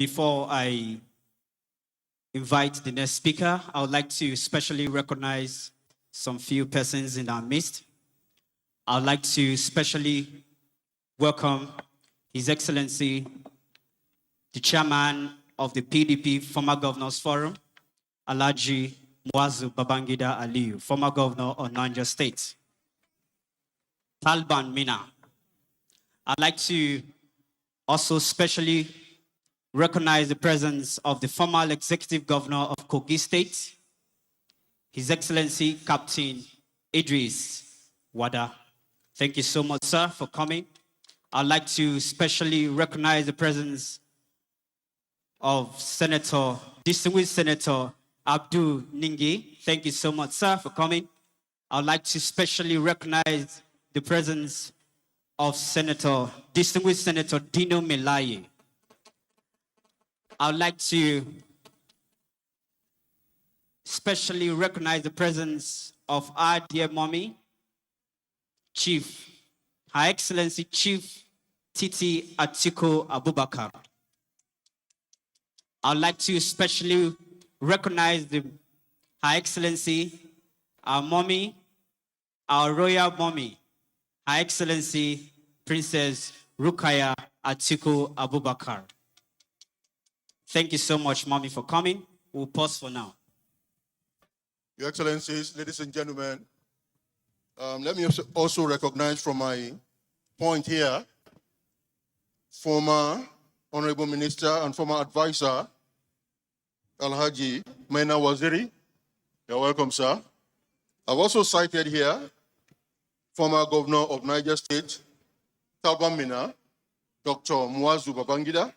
Before I invite the next speaker, I would like to specially recognize some few persons in our midst. I would like to specially welcome His Excellency, the chairman of the PDP Former Governors Forum, Alhaji Muazu Babangida Aliyu, former governor of Niger State. Talban Mina. I'd like to also specially recognize the presence of the former executive governor of Kogi State, His Excellency Captain Idris Wada. Thank you so much, sir, for coming. I'd like to specially recognize the presence of distinguished Senator Abdul Ningi. Thank you so much, sir, for coming. I'd like to specially recognize the presence of distinguished Senator Dino Melaye. I'd like to specially recognize the presence of our dear mommy, Her Excellency Chief Titi Atiku Abubakar. I'd like to especially recognize Her Excellency, our mommy, our royal mommy, Her Excellency Princess Rukaya Atiku Abubakar. Thank you so much, mommy, for coming. We'll pause for now. Your Excellencies, ladies and gentlemen, let me also recognize from my point here, former Honorable Minister and former advisor, Alhaji Maina Waziri. You're welcome, sir. I've also cited here former Governor of Niger State, Talban Mina, Dr. Muazu Babangida.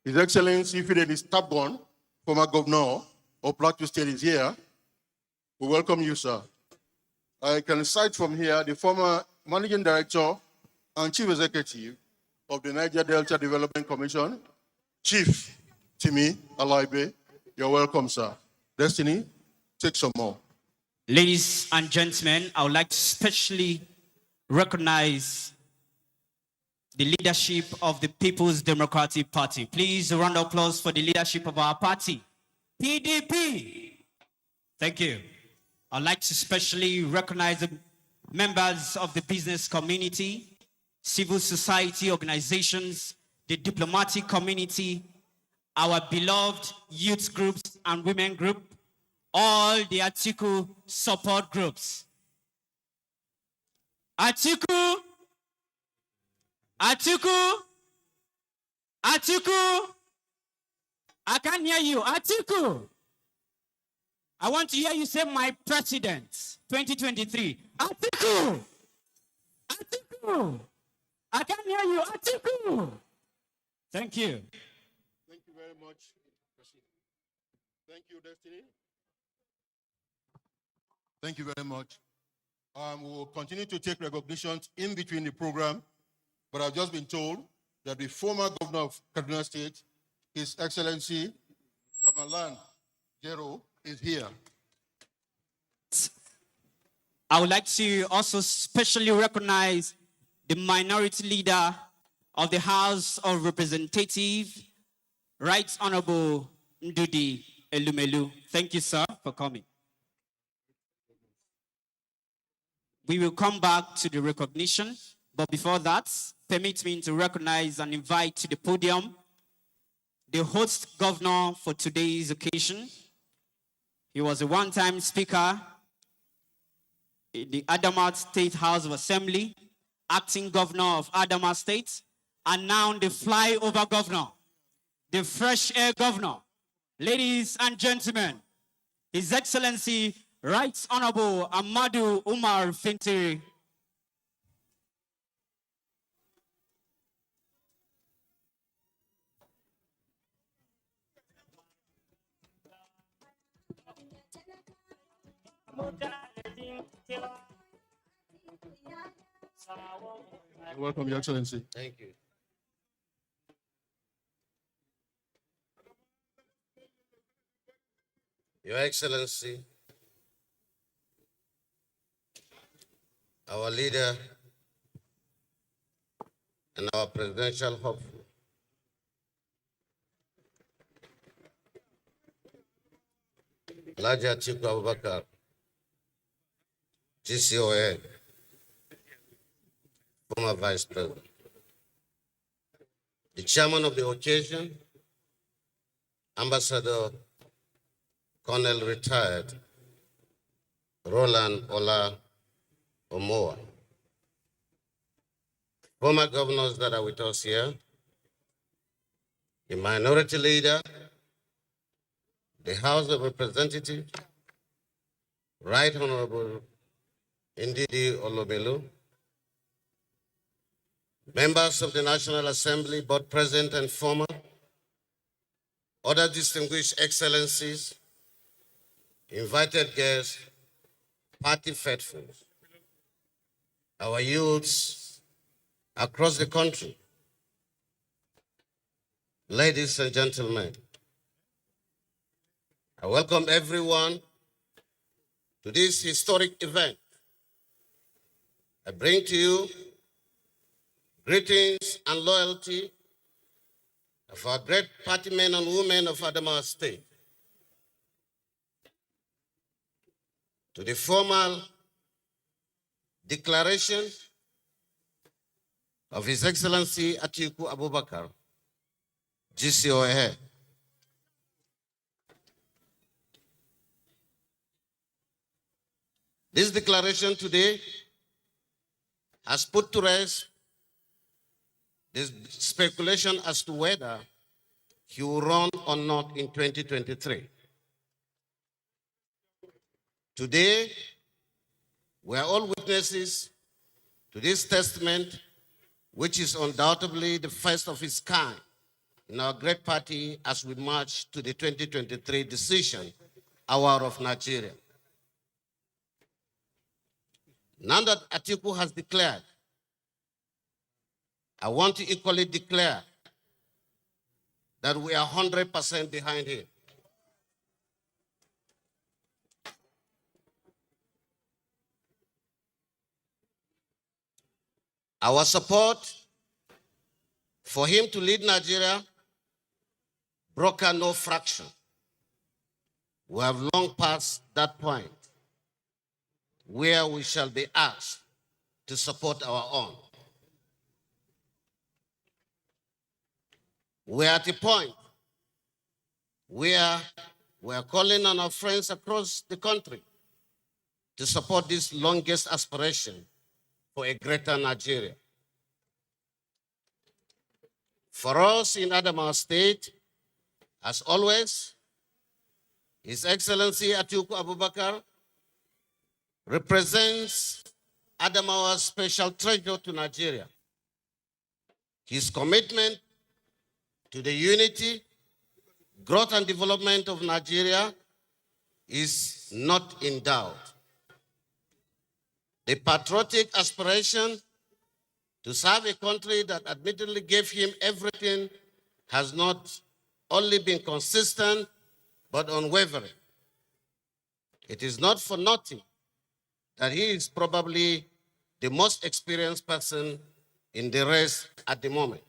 His Excellency Fidelis Tabgon, former Governor of Plateau State, is here. We welcome you, sir. I can cite from here the former Managing Director and Chief Executive of the Niger Delta Development Commission, Chief Timi Alaibe. You're welcome, sir. Destiny, take some more. Ladies and gentlemen, I would like to specially recognize the leadership of the People's Democratic Party. Please, a round of applause for the leadership of our party, PDP. Thank you. I'd like to specially recognize the members of the business community, civil society organizations, the diplomatic community, our beloved youth groups and women group, all the Atiku support groups. Atiku, Atiku, Atiku, I can't hear you. Atiku, I want to hear you say my president, 2023. Atiku, Atiku, I can't hear you. Atiku. Thank you. Thank you very much. Thank you, Destiny. Thank you very much. We will continue to take recognitions in between the program, but I've just been told that the former governor of Kaduna State, His Excellency Ramalan Jero, is here. I would like to also specially recognize the minority leader of the House of Representatives, Right Honorable Ndudi Elumelu. Thank you, sir, for coming. We will come back to the recognition, but before that, permit me to recognize and invite to the podium the host governor for today's occasion. He was a one-time speaker in the Adamawa State House of Assembly, acting governor of Adamawa State, and now the flyover governor, the fresh air governor. Ladies and gentlemen, His Excellency Right Honorable Amadu Umar Fintiri. Welcome, Your Excellency. Thank you. Your Excellency, our leader and our presidential hopeful, Alhaji Atiku Abubakar, GCOA, former Vice President. The chairman of the occasion, Ambassador Colonel Retired Roland Ola Omoa. Former governors that are with us here, the minority leader, the House of Representatives, Right Honorable Ndidi Olobelu, members of the National Assembly, both present and former, other distinguished excellencies, invited guests, party faithfuls, our youths across the country, ladies and gentlemen, I welcome everyone to this historic event. I bring to you greetings and loyalty of our great party men and women of Adamawa State. To the formal declaration of His Excellency Atiku Abubakar, GCOA. This declaration today has put to rest the speculation as to whether he will run or not in 2023. Today, we are all witnesses to this testament, which is undoubtedly the first of its kind in our great party as we march to the 2023 decision hour of Nigeria. Now that Atiku has declared, I want to equally declare that we are 100% behind him. Our support for him to lead Nigeria broker no fraction. We have long passed that point where we shall be asked to support our own. We are at a point where we are calling on our friends across the country to support this longest aspiration for a greater Nigeria. For us in Adamawa State, as always, His Excellency Atiku Abubakar represents Adamawa's special treasure to Nigeria. His commitment to the unity, growth, and development of Nigeria is not in doubt. The patriotic aspiration to serve a country that admittedly gave him everything has not only been consistent, but unwavering. It is not for nothing that he is probably the most experienced person in the race at the moment.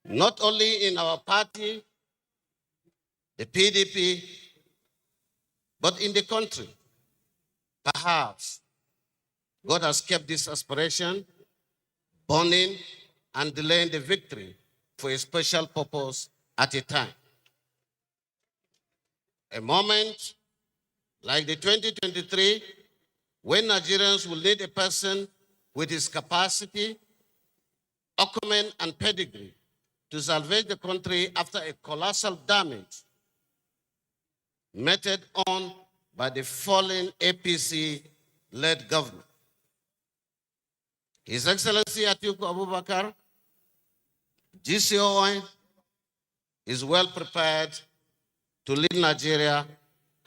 Not only in our party, the PDP, but in the country. Perhaps God has kept this aspiration burning and delaying the victory for a special purpose at a time. A moment like the 2023, when Nigerians will need a person with his capacity, acumen, and pedigree to salvage the country after a colossal damage meted on by the fallen APC-led government. His Excellency Atiku Abubakar, GCOI, is well prepared to lead Nigeria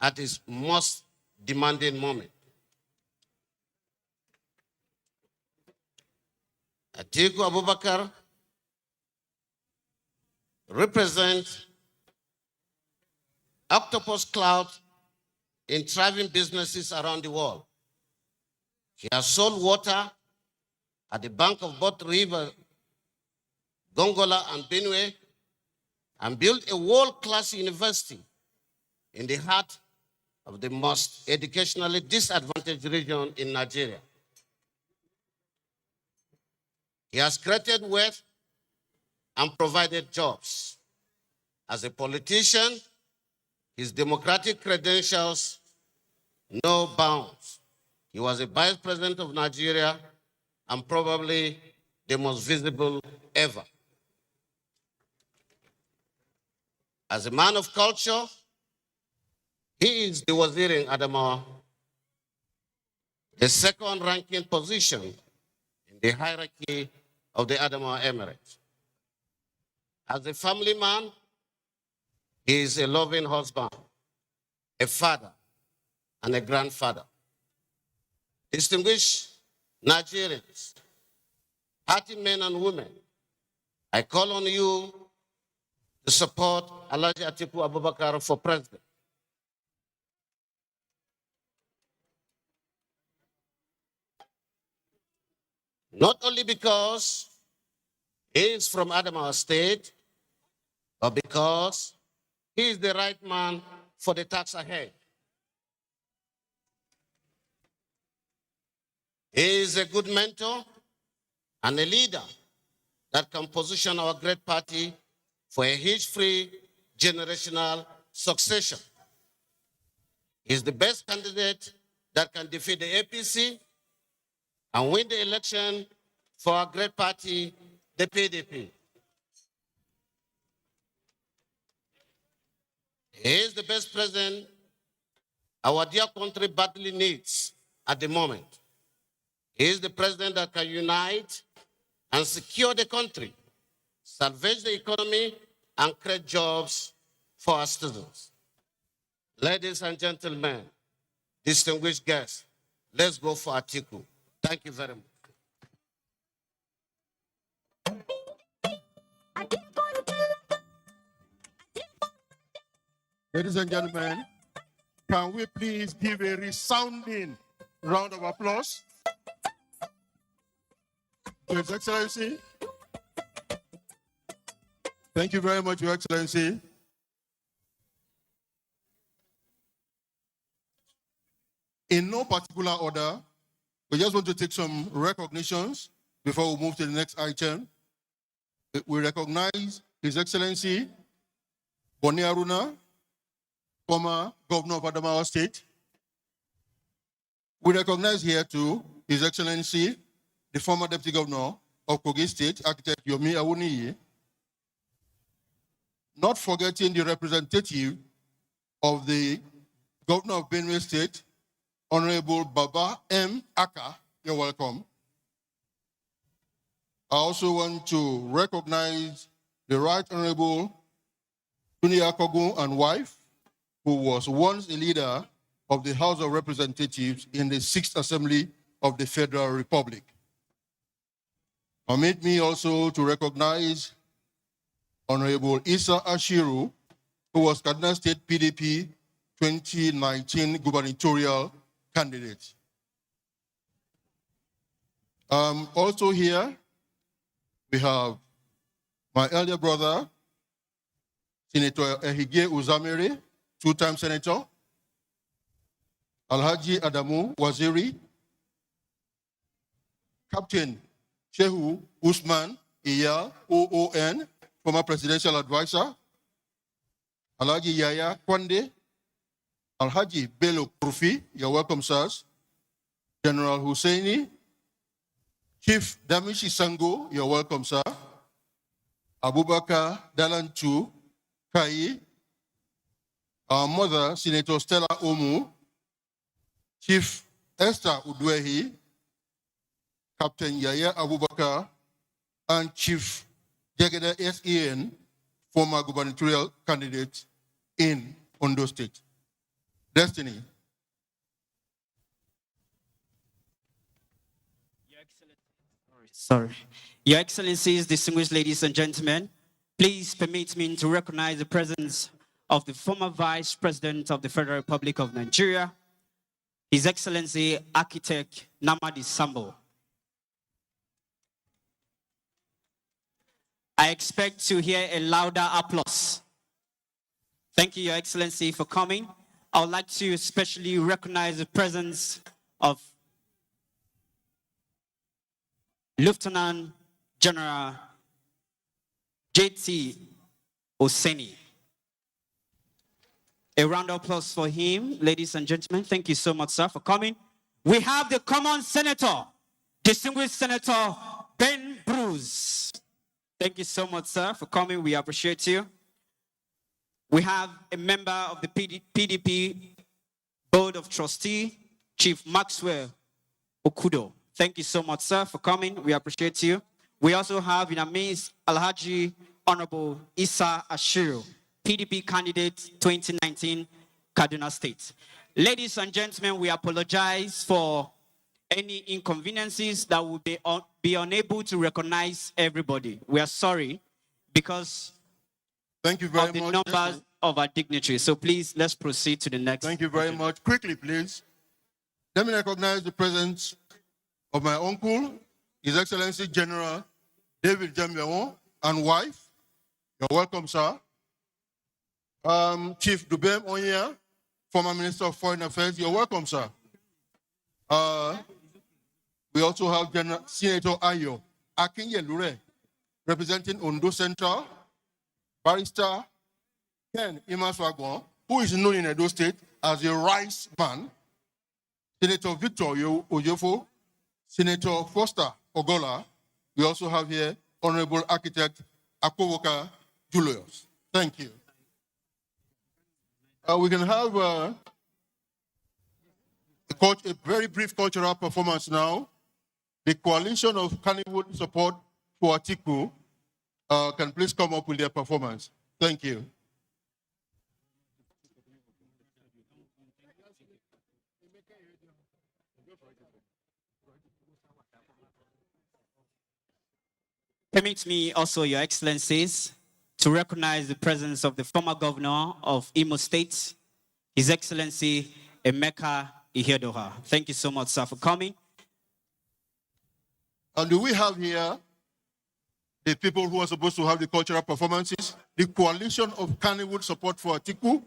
at its most demanding moment. Atiku Abubakar represents octopus cloud in thriving businesses around the world. He has sold water at the bank of both rivers, Gongola and Benue, and built a world-class university in the heart of the most educationally disadvantaged region in Nigeria. He has created wealth and provided jobs. As a politician, his democratic credentials know bounds. He was a vice president of Nigeria and probably the most visible ever. As a man of culture, he is the Wazir in Adamawa, the second-ranking position in the hierarchy of the Adamawa Emirates. As a family man, he is a loving husband, a father, and a grandfather. Distinguished Nigerians, hearty men and women, I call on you to support Alhaji Atiku Abubakar for president. Not only because he is from Adamawa State, but because he is the right man for the task ahead. He is a good mentor and a leader that can position our great party for a hitch-free generational succession. He is the best candidate that can defeat the APC and win the election for our great party, the PDP. He is the best president our dear country badly needs at the moment. He is the president that can unite and secure the country, salvage the economy, and create jobs for our students. Ladies and gentlemen, distinguished guests, let's go for Atiku. Thank you very much. Ladies and gentlemen, can we please give a resounding round of applause to His Excellency? Thank you very much, Your Excellency. In no particular order, we just want to take some recognitions before we move to the next item. We recognize His Excellency Boni Haruna, former governor of Adamawa State. We recognize here too His Excellency, the former deputy governor of Kogi State, Architect Yomi Awoniyi. Not forgetting the representative of the governor of Benue State, Honorable Baba M. Aka. You're welcome. I also want to recognize the Right Honorable Tuni Akogun and wife, who was once a leader of the House of Representatives in the 6th Assembly of the Federal Republic. Permit me also to recognize Honorable Isa Ashiru, who was Kaduna State PDP 2019 gubernatorial candidate. Also here, we have my elder brother, Senator Ehige Uzamere, two-time senator, Alhaji Adamu Waziri, Captain Shehu Usman Iyal, OON, former presidential advisor, Alhaji Yaya Kwande, Alhaji Bello Prufi, you're welcome, sirs, General Husseini, Chief Damishi Sango, you're welcome, sir, Abubakar Dalantu Kai, our mother, Senator Stella Omu, Chief Esther Udwehi, Captain Yaya Abubakar, and Chief Jageda S.E.N., former gubernatorial candidate in Ondo State. Destiny. Your Excellencies, distinguished ladies and gentlemen, please permit me to recognize the presence of the former Vice President of the Federal Republic of Nigeria, His Excellency Architect Namadi Sambo. I I expect to hear a louder applause. Thank you, Your Excellency, for coming. I would like to especially recognize the presence of Lieutenant General J.T. Oseni. A round of applause for him, ladies and gentlemen. Thank you so much, sir, for coming. We have the common senator, distinguished Senator Ben Bruce. Thank you so much, sir, for coming. We appreciate you. We have a member of the PDP Board of Trustee, Chief Maxwell Okudo. Thank you so much, sir, for coming. We appreciate you. We also have in our midst Alhaji Honorable Issa Ashiru, PDP candidate 2019 Kaduna State. Ladies and gentlemen, we apologize for any inconveniences that will be unable to recognize everybody. We are sorry because Thank you very of the much. numbers of our dignitaries. So please, let's proceed to the next. Thank you very much. Quickly, please. Let me recognize the presence of my uncle, His Excellency General David Jembeon, and wife. You're welcome, sir. Chief Dubem Onya, former Minister of Foreign Affairs. You're welcome, sir. We also have Senator Ayo Akinyelure, representing Ondo Central. Barrister Ken Imaswagon, who is known in Edo State as a rice man. Senator Victor Ojofo, Senator Foster Ogola. We also have here Honorable Architect Akwowoka Julius. Thank you. We can have a very brief cultural performance now. The coalition of Kannywood support for Atiku can please come up with their performance. Thank you. Permit me also, Your Excellencies, to recognize the presence of the former governor of Imo State, His Excellency Emeka Ihiedoha. Thank you so much, sir, for coming. And do we have here the people who are supposed to have the cultural performances? The coalition of Kannywood support for Atiku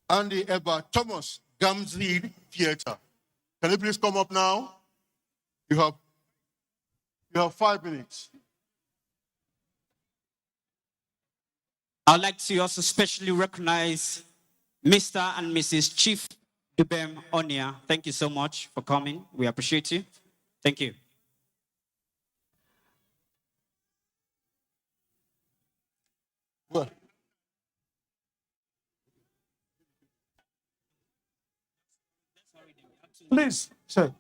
and the Eba Thomas Gamzid Theatre. Can you please come up now? You have 5 minutes. I'd like to also specially recognize Mr. and Mrs. Chief Dubem Onya. Thank you so much for coming. We appreciate you. Thank you. Well, please, sir.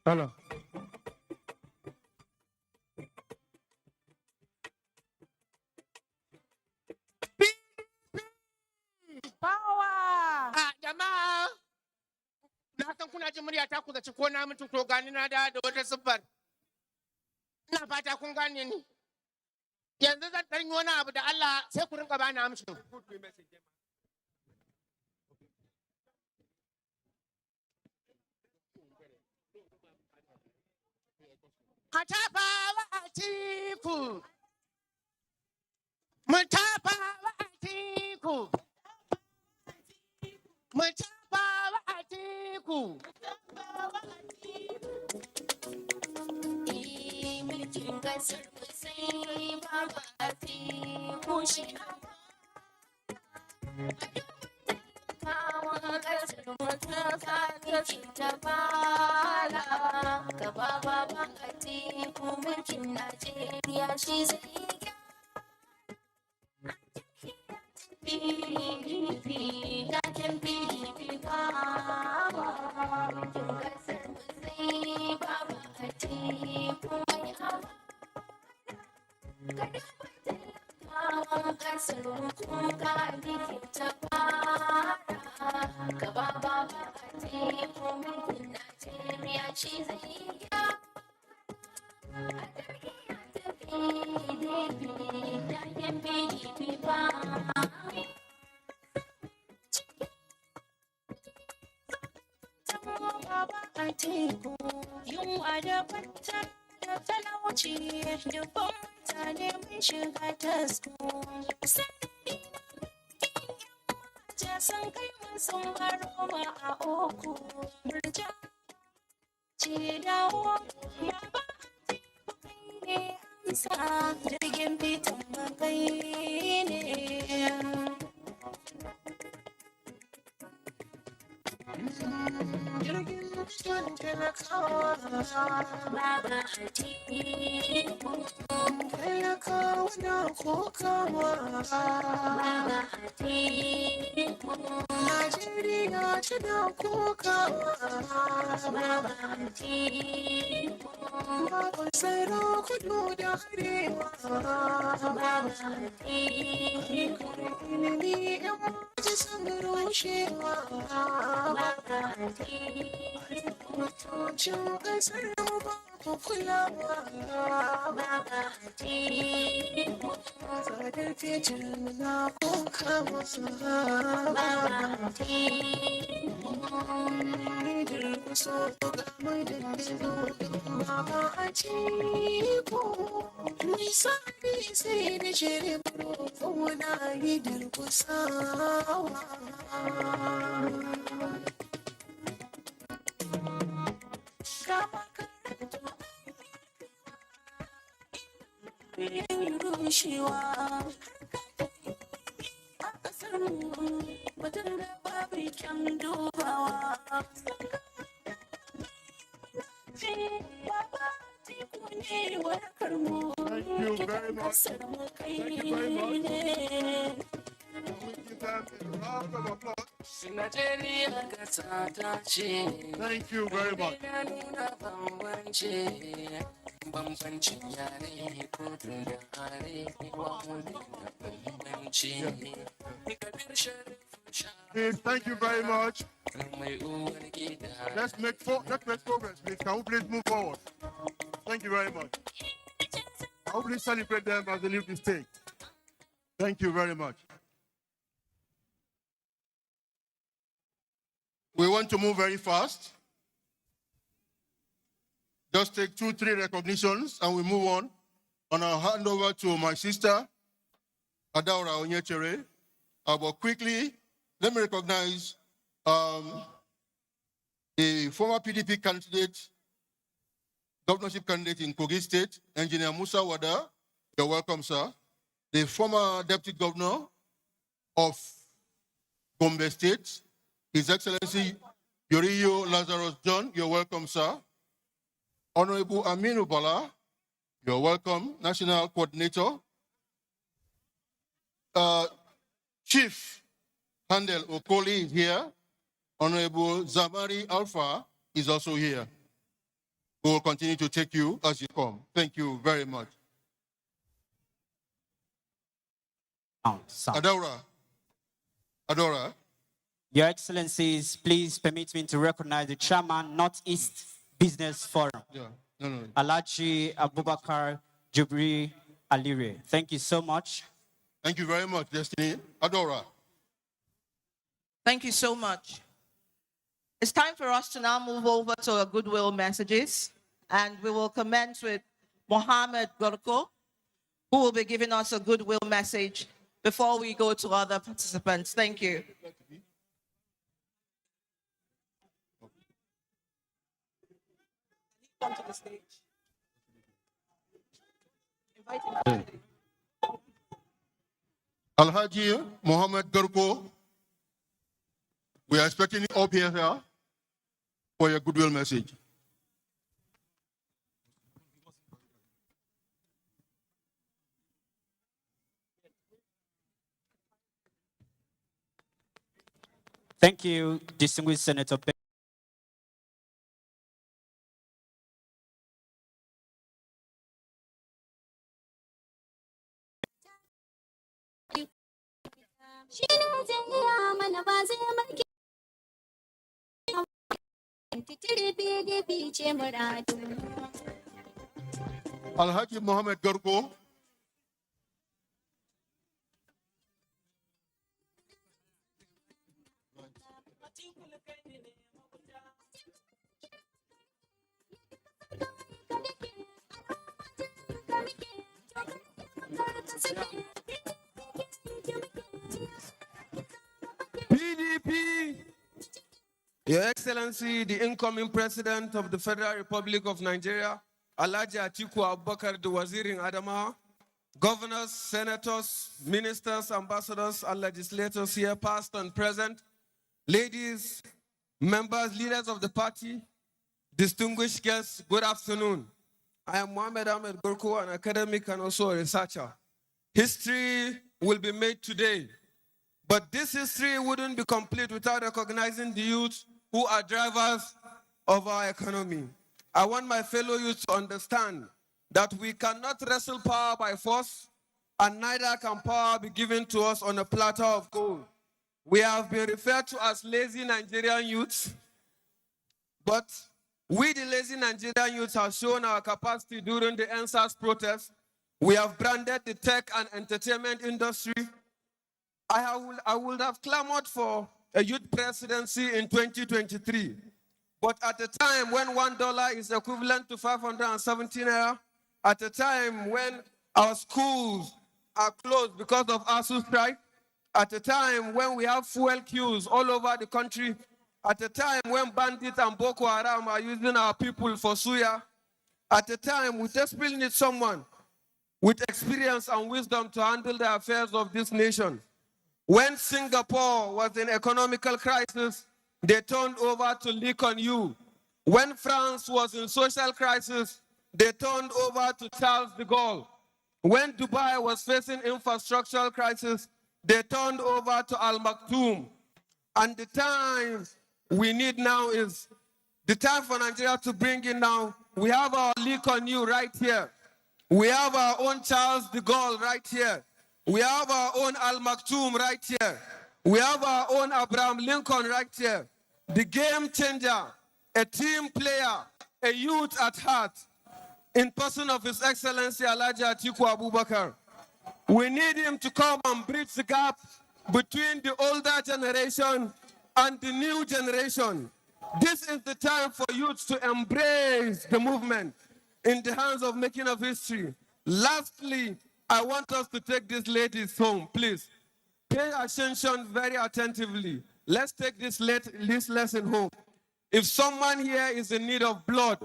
Hello. Power! Jama'a, na san kuna jin murya ta ku zaci ko na mutu to gani na da wata siffar. Ina fata kun gane ni. Yanzu zan ɗan yi wani abu da Allah sai ku rinka bani amshin. A tafa wa Atiku. Mutabawa Atiku. Mutabawa Atiku. Mulkin kasar mu sai Baba Atiku shi kawo kasar mu ta kace ta fara gaba Baba Atiku mulkin Najeriya shi zai PDP, taken PDP power. Mulkin kasar mu sai Baba Atiku mai hawa. Kada mu talakawan kasar mu kuka dike ta fara. Gaba Baba Atiku mulkin Najeriya shi zai gyara. PDP, taken PDP power. Atiku yunwa da fata da talauci dubban mutane mun shiga tasko sanadi na san kai mun sun baro ma a uku murja ce dawo ma ba Atiku kai ne amsa jirgin fitan makai ne Baba Atiku talakawa na kokawa Baba Atiku Najeriya tana kokawa Baba Atiku babu tsaro kudu da arewa Baba Atiku ilimi yan waje sun rushewa Baba mutuncin ƙasar mu ba ku kulawa Baba Atiku tsadar fetur na kokawa Baba Atiku durkuso ga mai dandazo Baba Atiku misali sai da shirin roƙo na yi durkusawa rushewa a ƙasar mu batun da babu kyan dubawa Baba Atiku ne warkar mu ƙasar mu kai ne Nigeria ƙasa ta ce Thank you very much. bambancin yare kudu da arewa da bambanci Please, thank you very much. mai uwar gida Let's make progress, please. Can we please move forward? Thank you very much. I hope we celebrate them as they leave the stage. Thank you very much. We want to move very fast. Just take 2-3 recognitions and we move on. And I'll hand over to my sister, Adaura Onyechere. But quickly, let me recognize the former PDP candidate, governorship candidate in Kogi State, Engineer Musa Wada. You're welcome, sir. The former deputy governor of Gombe State, His Excellency Yoriyo Lazarus John. You're welcome, sir. Honorable Aminu Bala, you're welcome, National Coordinator. Chief Handel Okoli is here. Honorable Zamari Alpha is also here. We will continue to take you as you come. Thank you very much. Sound. Adora. Your Excellencies, please permit me to recognize the Chairman, Northeast Business Forum, Yeah, no. Alaji Abubakar Jubri Alire. Thank you so much. Thank you very much, Destiny. Adora. Thank you so much. It's time for us to now move over to our Goodwill messages, and we will commence with Mohammed Gorko, who will be giving us a goodwill message before we go to other participants. Thank you. Come to the stage. Invite him. Alhaji Mohammed Garko, we are expecting you up here for your goodwill message. Thank you, distinguished Senator. Alhaji Mohammed Garko. PDP, Your Excellency, the incoming President of the Federal Republic of Nigeria, Alhaji Atiku Abubakar, the Wazir in Adamawa, governors, senators, ministers, ambassadors, and legislators here, past and present, ladies, members, leaders of the party, distinguished guests, good afternoon. I am Mohamed Ahmed Gorko, an academic and also a researcher. History will be made today, but this history wouldn't be complete without recognizing the youth who are drivers of our economy. I want my fellow youth to understand that we cannot wrestle power by force, and neither can power be given to us on a platter of gold. We have been referred to as lazy Nigerian youths, but we, the lazy Nigerian youths, have shown our capacity during the NSAS protest. We have branded the tech and entertainment industry. I would have clamored for a youth presidency in 2023. But at a time when $1 is equivalent to 517 naira, at a time when our schools are closed because of ASU strike, at a time when we have fuel queues all over the country, at a time when bandits and Boko Haram are using our people for suya, at a time we desperately need someone with experience and wisdom to handle the affairs of this nation. When Singapore was in economical crisis, they turned over to Lee Kuan Yew. When France was in social crisis, they turned over to Charles de Gaulle. When Dubai was facing infrastructural crisis, they turned over to Al Maktoum. And the time we need now is the time for Nigeria to bring in now. We have our Lee Kuan Yew right here. We have our own Charles de Gaulle right here. We have our own Al Maktoum right here. We have our own Abraham Lincoln right here. The game changer, a team player, a youth at heart, in person of His Excellency Alhaji Atiku Abubakar. We need him to come and bridge the gap between the older generation and the new generation. This is the time for youth to embrace the movement in the hands of making of history. Lastly, I want us to take these ladies home, please. Pay attention very attentively. Let's take this lesson home. If someone here is in need of blood,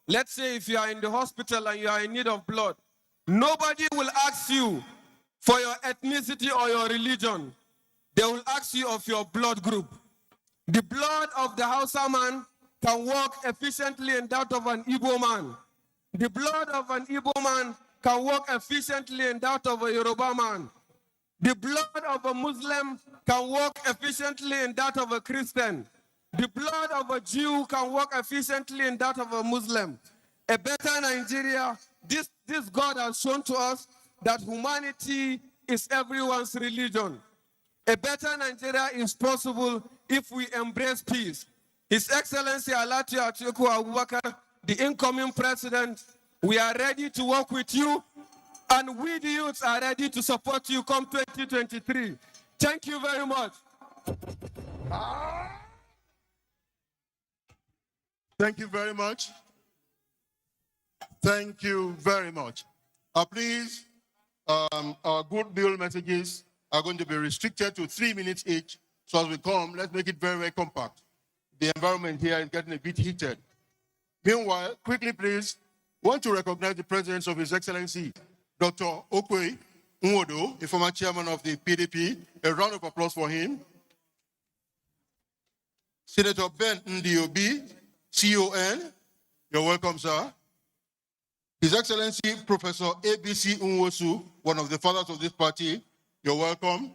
let's say if you are in the hospital and you are in need of blood, nobody will ask you for your ethnicity or your religion. They will ask you of your blood group. The blood of the Hausa man can work efficiently in that of an Igbo man. The blood of an Igbo man can work efficiently in that of a Yoruba man. The blood of a Muslim can work efficiently in that of a Christian. The blood of a Jew can work efficiently in that of a Muslim. A better Nigeria, this God has shown to us that humanity is everyone's religion. A better Nigeria is possible if we embrace peace. His Excellency Alhaji Atiku Abubakar, the incoming president, we are ready to work with you, and we the youths are ready to support you come 2023. Thank you very much. Thank you very much. Thank you very much. Please, Our Goodwill messages are going to be restricted to 3 minutes each. So as we come, let's make it very, very compact. The environment here is getting a bit heated. Meanwhile, quickly please, want to recognize the presence of His Excellency, Dr. Okwe Nwodo, the former chairman of the PDP. A round of applause for him. Senator Ben Ndiobi, CON, you're welcome, sir. His Excellency, Professor ABC Nwosu, one of the fathers of this party, you're welcome.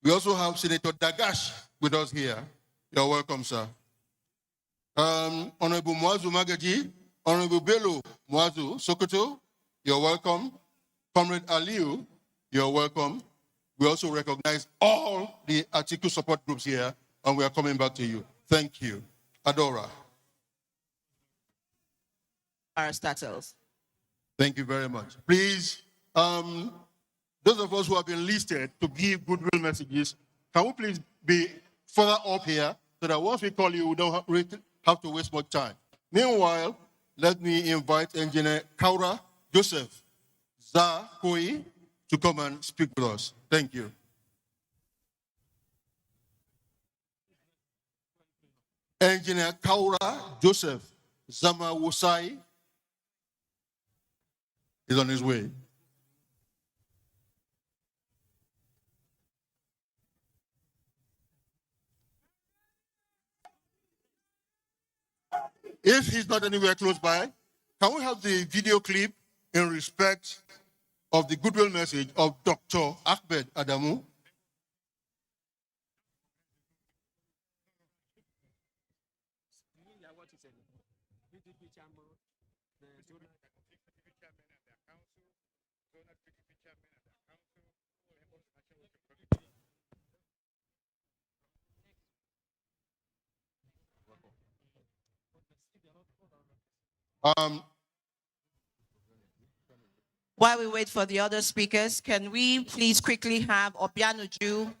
We also have Senator Dagash with us here. You're welcome, sir. Honorable Muazu Magaji, Honorable Bello Muazu Sokoto, you're welcome. Comrade Aliu, you're welcome. We also recognize all the article support groups here, and we are coming back to you. Thank you. Adora. Aristoteles. Thank you very much. Please, those of us who have been listed to give goodwill messages, can we please be further up here so that once we call you, we don't have to waste much time. Meanwhile, let me invite Engineer Kaura Joseph Zakoi to come and speak with us. Thank you. Engineer Kaura Joseph Zamawusai is on his way. If he's not anywhere close by, can we have the video clip in respect of the goodwill message of Dr. Ahmed Adamu? While we wait for the other speakers, can we please quickly have Obianuju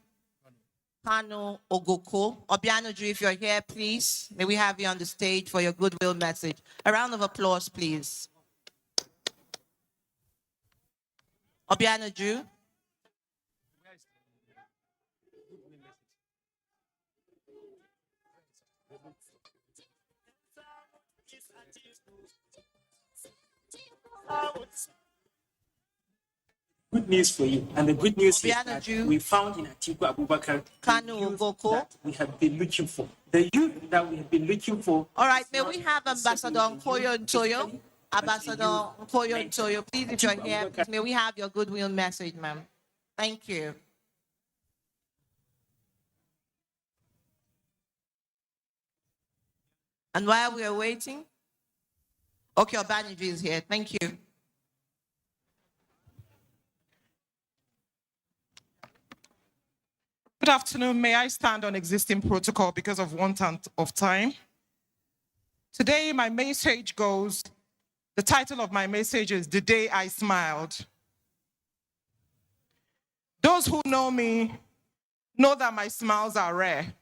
Kanu Ogoko? Obianuju, if you're here, please, may we have you on the stage for your goodwill message. A round of applause, please. Obianuju. Good news for you, and the good news is that Obianuju we found in Atiku Abubakar Kanu the youth Ogoko. that we have been looking for. The youth that we have been looking for. All right, may we have Ambassador Nkoyo Ntoyo? Ambassador Nkoyo Ntoyo, please, if you're here, please, may we have your goodwill message, ma'am? Thank you. And while we are waiting, okay, Obaniji is here. Thank you. Good afternoon. May I stand on existing protocol because of want of time? Today, my message goes, the title of my message is The Day I Smiled. Those who know me know that my smiles are rare.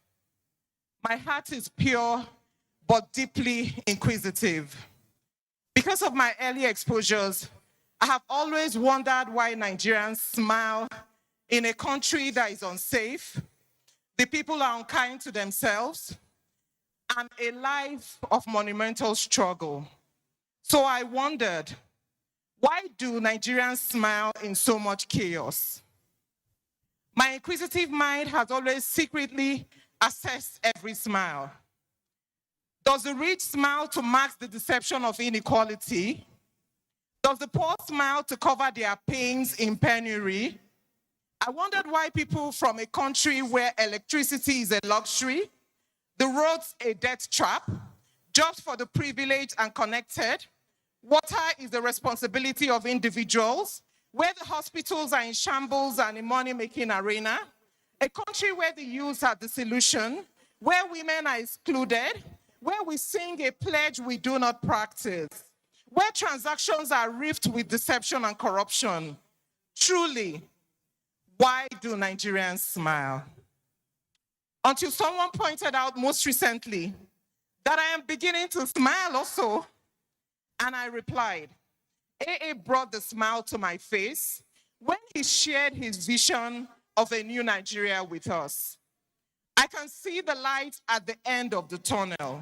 My heart is pure, but deeply inquisitive. Because of my early exposures, I have always wondered why Nigerians smile in a country that is unsafe, the people are unkind to themselves, and a life of monumental struggle. So I wondered, why do Nigerians smile in so much chaos? My inquisitive mind has always secretly assessed every smile. Does the rich smile to mask the deception of inequality? Does the poor smile to cover their pains in penury? I wondered why people from a country where electricity is a luxury, the roads a death trap, jobs for the privileged and connected, water is the responsibility of individuals, where the hospitals are in shambles and a money-making arena, a country where the youth are the solution, where women are excluded, where we sing a pledge we do not practice, where transactions are rife with deception and corruption. Truly, why do Nigerians smile? Until someone pointed out most recently that I am beginning to smile also, and I replied, AA brought the smile to my face when he shared his vision of a new Nigeria with us. I can see the light at the end of the tunnel.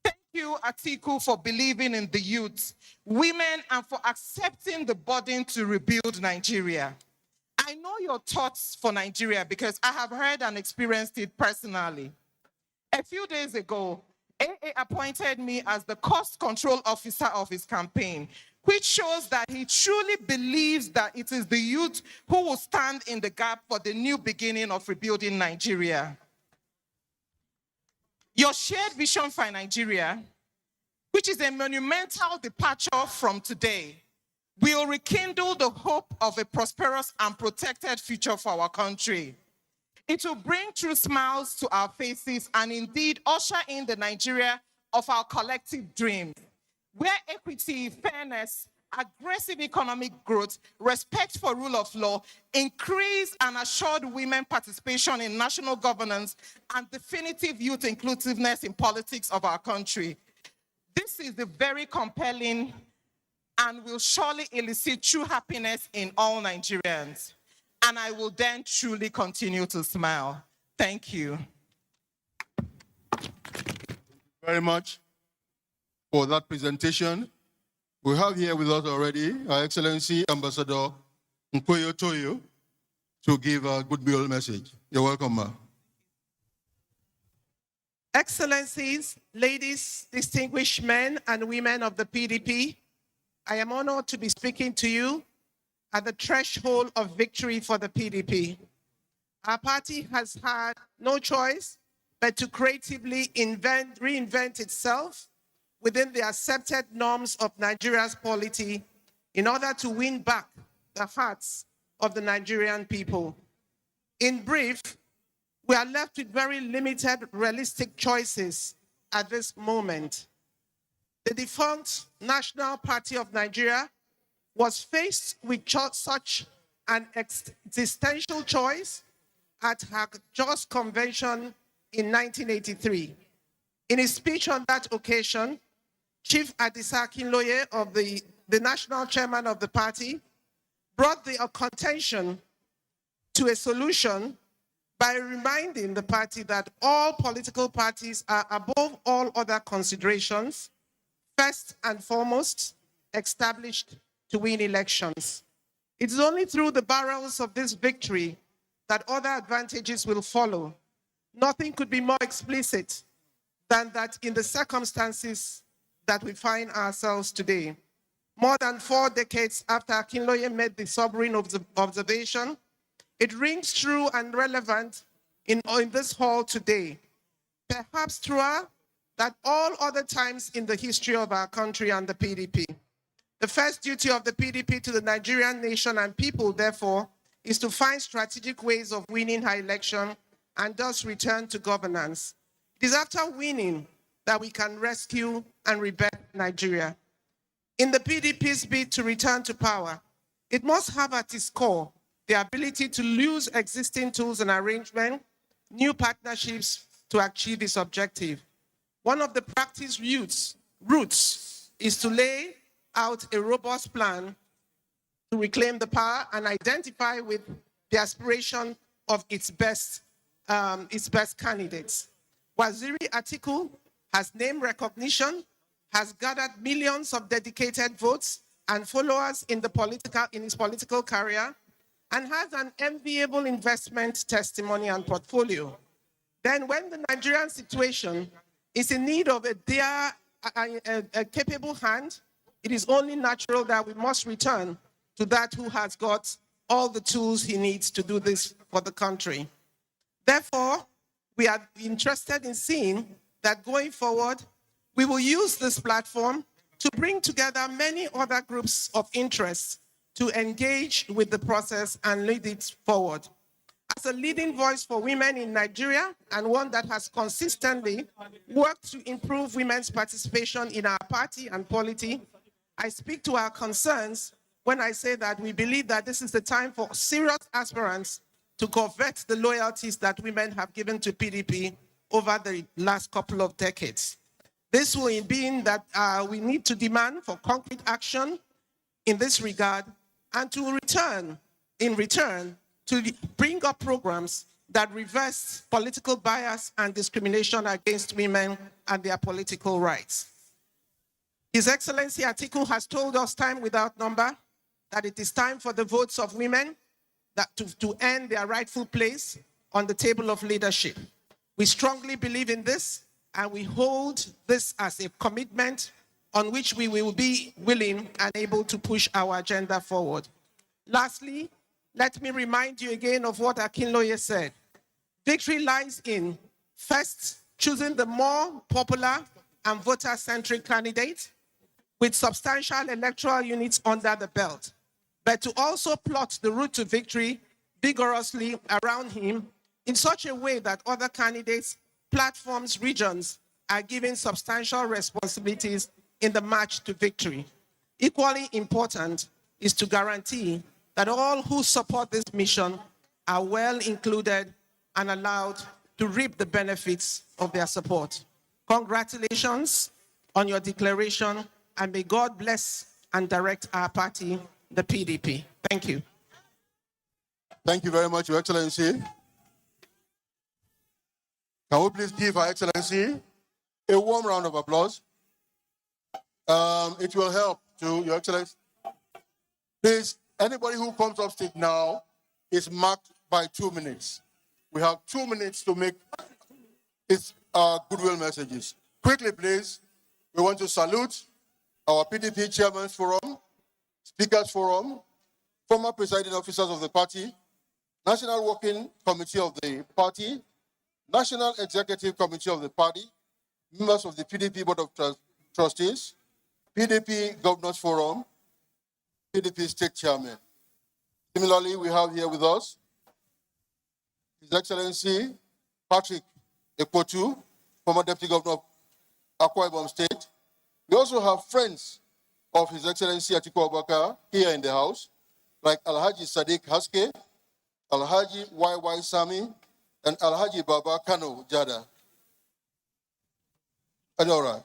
Thank you, Atiku, for believing in the youth, women, and for accepting the burden to rebuild Nigeria. I know your thoughts for Nigeria because I have heard and experienced it personally. A few days ago, AA appointed me as the cost control officer of his campaign, which shows that he truly believes that it is the youth who will stand in the gap for the new beginning of rebuilding Nigeria. Your shared vision for Nigeria, which is a monumental departure from today, will rekindle the hope of a prosperous and protected future for our country. It will bring true smiles to our faces and indeed usher in the Nigeria of our collective dreams, where equity, fairness, aggressive economic growth, respect for rule of law, increased and assured women participation in national governance, and definitive youth inclusiveness in politics of our country. This is the very compelling and will surely elicit true happiness in all Nigerians. And I will then truly continue to smile. Thank you. Very much for that presentation. We have here with us already Her Excellency Ambassador Nkoyo Toyo to give a Goodwill message. You're welcome, ma. Excellencies, ladies, distinguished men and women of the PDP, I am honored to be speaking to you at the threshold of victory for the PDP. Our party has had no choice but to creatively reinvent itself within the accepted norms of Nigeria's polity in order to win back the hearts of the Nigerian people. In brief, we are left with very limited realistic choices at this moment. The defunct National Party of Nigeria was faced with such an existential choice at her Just Convention in 1983. In his speech on that occasion, Chief Adisa Akinloye, of the national chairman of the party, brought the contention to a solution by reminding the party that all political parties are above all other considerations, first and foremost, established to win elections. It is only through the barrels of this victory that other advantages will follow. Nothing could be more explicit than that in the circumstances that we find ourselves today. More than 4 decades after Akinloye made the sobering observation, it rings true and relevant in this hall today, perhaps truer than all other times in the history of our country and the PDP. The first duty of the PDP to the Nigerian nation and people, therefore, is to find strategic ways of winning her election and thus return to governance. It is after winning that we can rescue and rebuild Nigeria. In the PDP's bid to return to power, it must have at its core the ability to use existing tools and arrangements, new partnerships to achieve its objective. One of the practice roots is to lay out a robust plan to reclaim the power and identify with the aspiration of its best candidates. Waziri Atiku has name recognition, has gathered millions of dedicated votes and followers in his political career, and has an enviable investment testimony and portfolio. Then when the Nigerian situation is in need of a capable hand, it is only natural that we must return to that who has got all the tools he needs to do this for the country. Therefore, we are interested in seeing that going forward, we will use this platform to bring together many other groups of interest to engage with the process and lead it forward. As a leading voice for women in Nigeria and one that has consistently worked to improve women's participation in our party and polity, I speak to our concerns when I say that we believe that this is the time for serious aspirants to covet the loyalties that women have given to PDP over the last couple of decades. This will mean that we need to demand for concrete action in this regard and to return in return to bring up programs that reverse political bias and discrimination against women and their political rights. His Excellency Atiku has told us time without number that it is time for the votes of women to earn their rightful place on the table of leadership. We strongly believe in this, and we hold this as a commitment on which we will be willing and able to push our agenda forward. Lastly, let me remind you again of what Akinloye said. Victory lies in, first, choosing the more popular and voter-centric candidate with substantial electoral units under the belt, but to also plot the route to victory vigorously around him in such a way that other candidates, platforms, regions are given substantial responsibilities in the march to victory. Equally important is to guarantee that all who support this mission are well included and allowed to reap the benefits of their support. Congratulations on your declaration, and may God bless and direct our party, the PDP. Thank you. Thank you very much, Your Excellency. Can we please give Her Excellency a warm round of applause? It will help to Your Excellency. Please, anybody who comes up stage now is marked by 2 minutes. We have 2 minutes to make its goodwill messages. Quickly, please, we want to salute our PDP Chairman's Forum, Speakers Forum, former presiding officers of the party, National Working Committee of the party, National Executive Committee of the party, members of the PDP Board of Trustees, PDP Governors Forum, PDP State Chairman. Similarly, we have here with us His Excellency Patrick Ekpotu, former Deputy Governor of Akwa Ibom State. We also have friends of His Excellency Atiku Abubakar here in the house, like Alhaji Sadiq Haske, Alhaji YY Sami, and Alhaji Baba Kano Jada. Adora.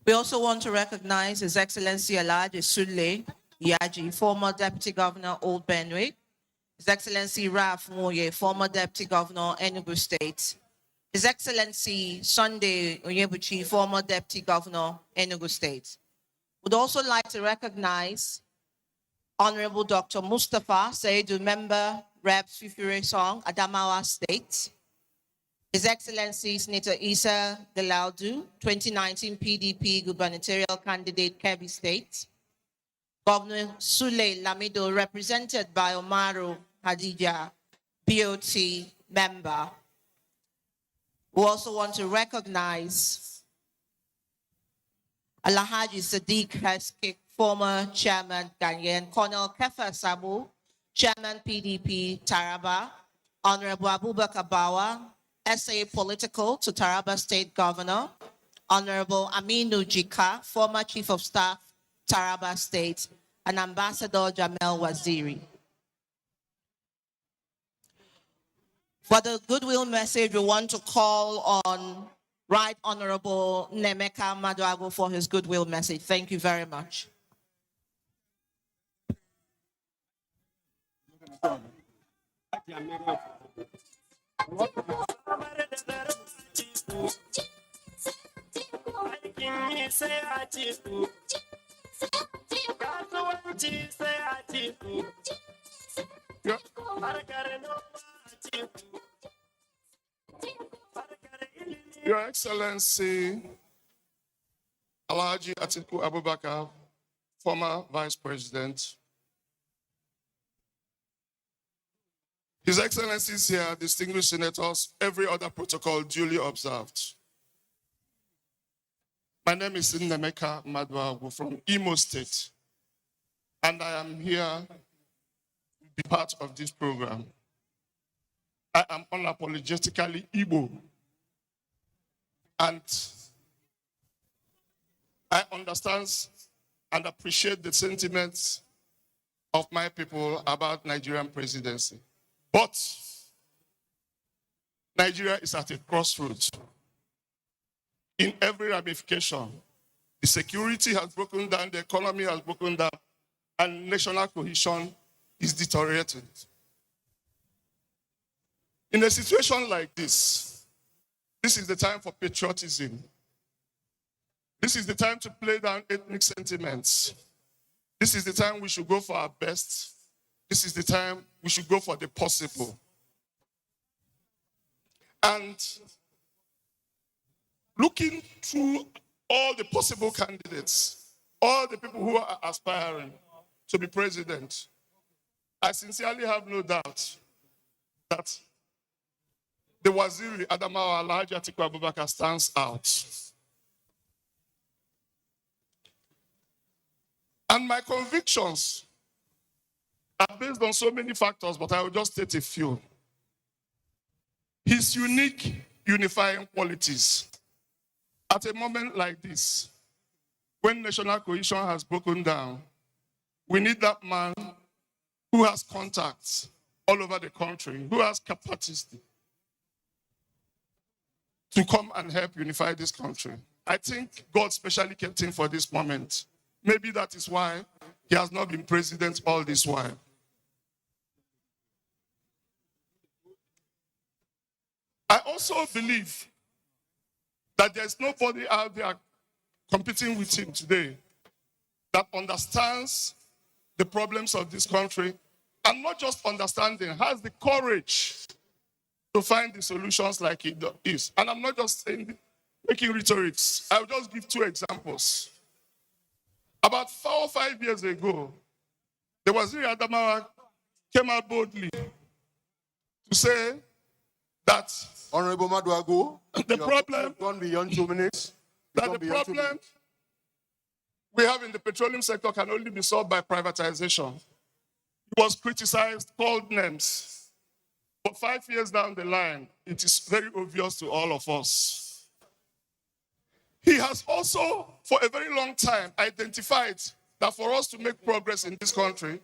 We also want to recognize His Excellency Alhaji Sule Yaji, former Deputy Governor, Old Benue. His Excellency Raf Moye, former Deputy Governor, Enugu State. His Excellency Sunday Onyebuchi, former Deputy Governor, Enugu State. Would also like to recognize Honorable Dr. Mustafa Saidu, member, Rep. Fifure Song, Adamawa State. His Excellency Senator Isa Galaudu, 2019 PDP gubernatorial candidate, Kebbi State. Governor Sule Lamido, represented by Omaru Hadija, BOT member. We also want to recognize Alhaji Sadiq Haske, former chairman, Ghanaian, Colonel Kefa Sabu, chairman PDP, Taraba, Honorable Abubakar Bawa, SA Political to Taraba State Governor, Honorable Aminu Jika, former Chief of Staff, Taraba State, and Ambassador Jamel Waziri. For the goodwill message, we want to call on Right Honorable Nemeka Maduago for his goodwill message. Thank you very much. Your Excellency, Alhaji Atiku Abubakar, former Vice President. His Excellencies here, distinguished senators, every other protocol duly observed. My name is Nemeka Maduagu from Imo State, and I am here to be part of this program. I am unapologetically Igbo, and I understand and appreciate the sentiments of my people about Nigerian presidency. But Nigeria is at a crossroads. In every ramification, the security has broken down, the economy has broken down, and national cohesion is deteriorating. In a situation like this is the time for patriotism. This is the time to play down ethnic sentiments. This is the time we should go for our best. This is the time we should go for the possible. And looking through all the possible candidates, all the people who are aspiring to be president, I sincerely have no doubt that the Waziri Adamawa Alhaji Atiku Abubakar stands out. And my convictions are based on so many factors, but I will just state a few. His unique unifying qualities. At a moment like this, when national cohesion has broken down, we need that man who has contacts all over the country, who has capacity to come and help unify this country. I think God specially kept him for this moment. Maybe that is why he has not been president all this while. I also believe that there's nobody out there competing with him today that understands the problems of this country, and not just understanding, has the courage to find the solutions like he is. And I'm not just saying, making rhetorics. I'll just give two examples. About 4 or 5 years ago, the Waziri Adamawa came out boldly to say that Honorable Maduagu, the problem gone beyond 2 minutes. That the problem we have in the petroleum sector can only be solved by privatization. He was criticized, called names. But 5 years down the line, it is very obvious to all of us. He has also, for a very long time, identified that for us to make progress in this country,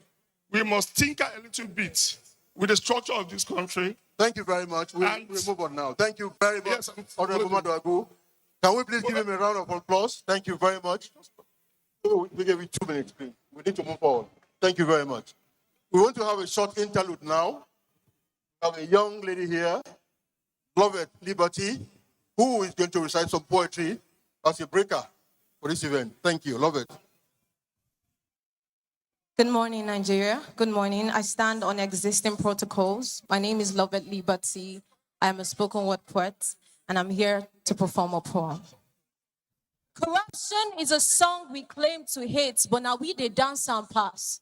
we must tinker a little bit with the structure of this country. Thank you very much. We'll move on now. Thank you very much, yes, Honorable Maduagu. Can we please give him a round of applause? Thank you very much. We give you 2 minutes, please. We need to move forward. Thank you very much. We want to have a short interlude now. We have a young lady here, Lovett Liberty, who is going to recite some poetry as a breaker for this event. Thank you. Lovett. Good morning, Nigeria. Good morning. I stand on existing protocols. My name is Lovett Liberty. I am a spoken word poet, and I'm here to perform a poem. Corruption is a song we claim to hate, but now we dance and pass.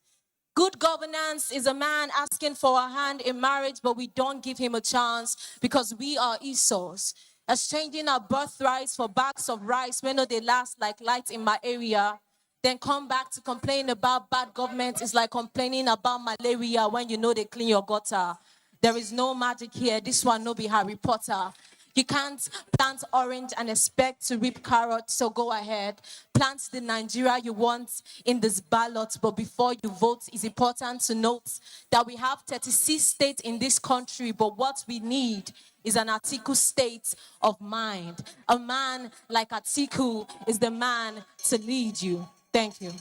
Good governance is a man asking for a hand in marriage, but we don't give him a chance because we are Esau's. Exchanging our birthrights for bags of rice when they last like light in my area. Then come back to complain about bad government is like complaining about malaria when you know they clean your gutter. There is no magic here. This one no be Harry Potter. You can't plant orange and expect to reap carrots, so go ahead. Plant the Nigeria you want in this ballot, but before you vote, it's important to note that we have 36 states in this country, but what we need is an Atiku state of mind. A man like Atiku is the man to lead you. Thank you.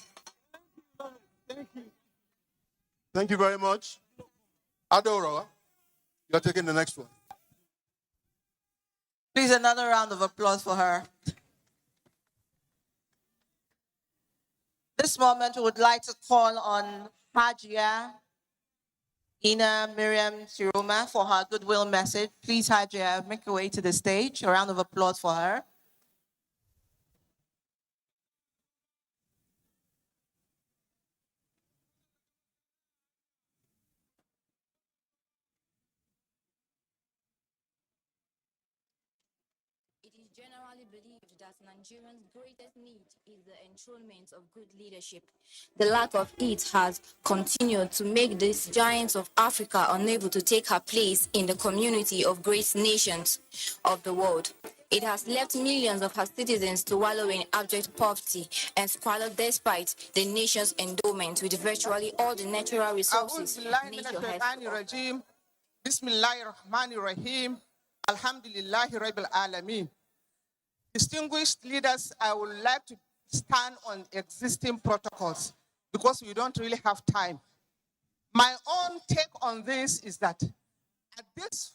Thank you. Thank you very much. Adora, you're taking the next one. Please, another round of applause for her. This moment, we would like to call on Hajia Ina Miriam Chiroma for her goodwill message. Please, Hajia, make your way to the stage. A round of applause for her. It is generally believed that Nigerians' greatest need is the enthronement of good leadership. The lack of it has continued to make these giants of Africa unable to take her place in the community of great nations of the world. It has left millions of her citizens to wallow in abject poverty and squalor despite the nation's endowment with virtually all the natural resources nature has. Bismillahirrahmanirrahim. Alhamdulillahi Rabbil Alameen. Distinguished leaders, I would like to stand on existing protocols. because we don't really have time. My own take on this is that at this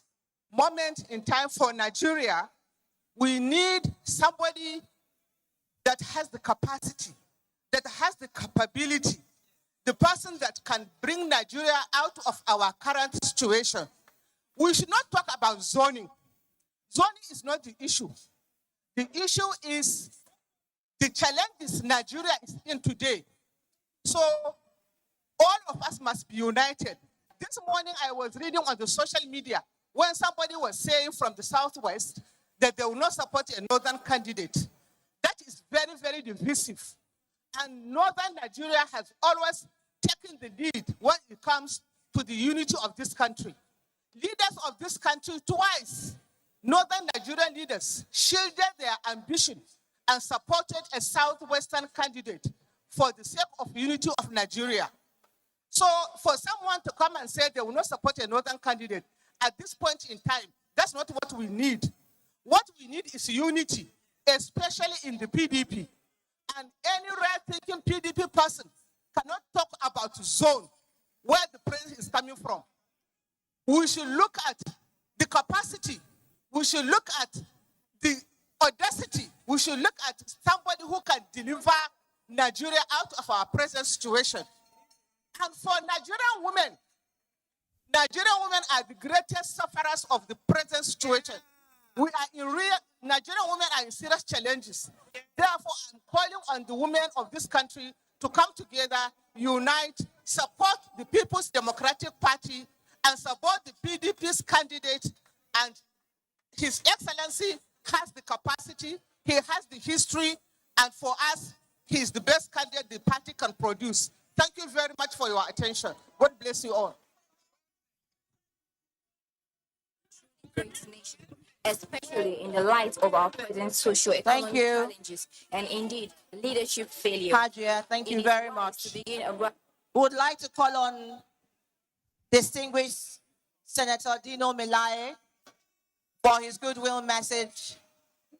moment in time for Nigeria, we need somebody that has the capacity, that has the capability, the person that can bring Nigeria out of our current situation. We should not talk about zoning. Zoning is not the issue. The issue is the challenges Nigeria is in today. So all of us must be united. This morning I was reading on the social media when somebody was saying from the Southwest that they will not support a northern candidate. That is very, very divisive. And northern Nigeria has always taken the lead when it comes to the unity of this country. Leaders of this country twice, northern Nigerian leaders, shielded their ambition and supported a southwestern candidate for the sake of unity of Nigeria. So for someone to come and say they will not support a northern candidate at this point in time, that's not what we need. What we need is unity, especially in the PDP. And any right-thinking PDP person cannot talk about zone, where the president is coming from. We should look at the capacity. We should look at the audacity. We should look at somebody who can deliver Nigeria out of our present situation. And for Nigerian women are the greatest sufferers of the present situation. Nigerian women are in serious challenges. Therefore, I'm calling on the women of this country to come together, unite, support the People's Democratic Party, and support the PDP's candidate. And His Excellency has the capacity, he has the history, and for us, he is the best candidate the party can produce. Thank you very much for your attention. God bless you all. Great nation, especially in the light of our present socio-economic challenges and indeed leadership failure. Hajia, thank you very much. We would like to call on distinguished Senator Dino Melaye for his goodwill message,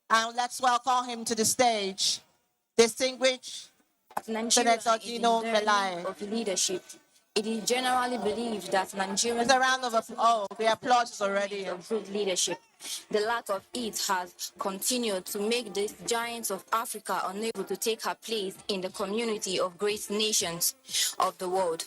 and let's welcome him to the stage. Distinguished Senator Dino Melaye. Of leadership, it is generally believed that Nigeria is a round of applause. Oh, the applause is already of good leadership. The lack of it has continued to make the giants of Africa unable to take her place in the community of great nations of the world.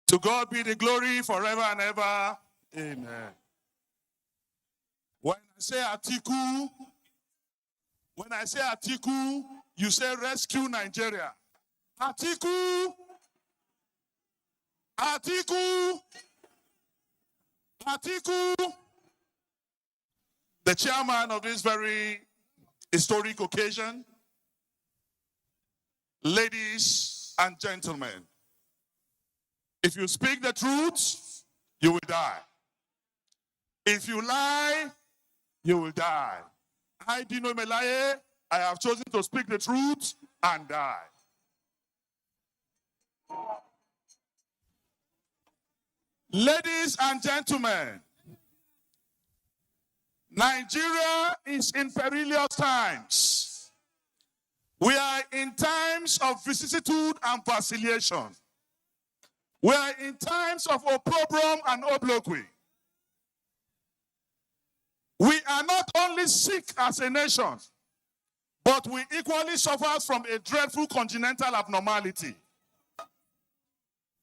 To God be the glory forever and ever. Amen. When I say Atiku, you say rescue Nigeria. Atiku, Atiku, Atiku. The chairman of this very historic occasion, ladies and gentlemen, if you speak the truth, you will die. If you lie, you will die. I, Dino Melaye, I have chosen to speak the truth and die. Ladies and gentlemen, Nigeria is in perilous times. We are in times of vicissitude and vacillation. We are in times of opprobrium and obloquy. We are not only sick as a nation, but we equally suffer from a dreadful congenital abnormality.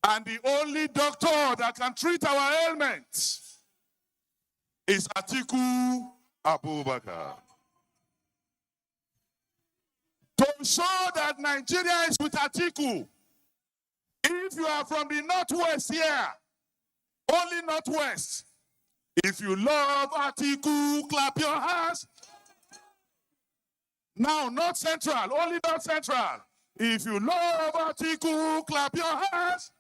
And the only doctor that can treat our ailments is Atiku Abubakar. To show that Nigeria is with Atiku, if you are from the Northwest here, only Northwest, if you love Atiku, clap your hands. Now, North Central, only North Central. If you love Atiku, clap your hands.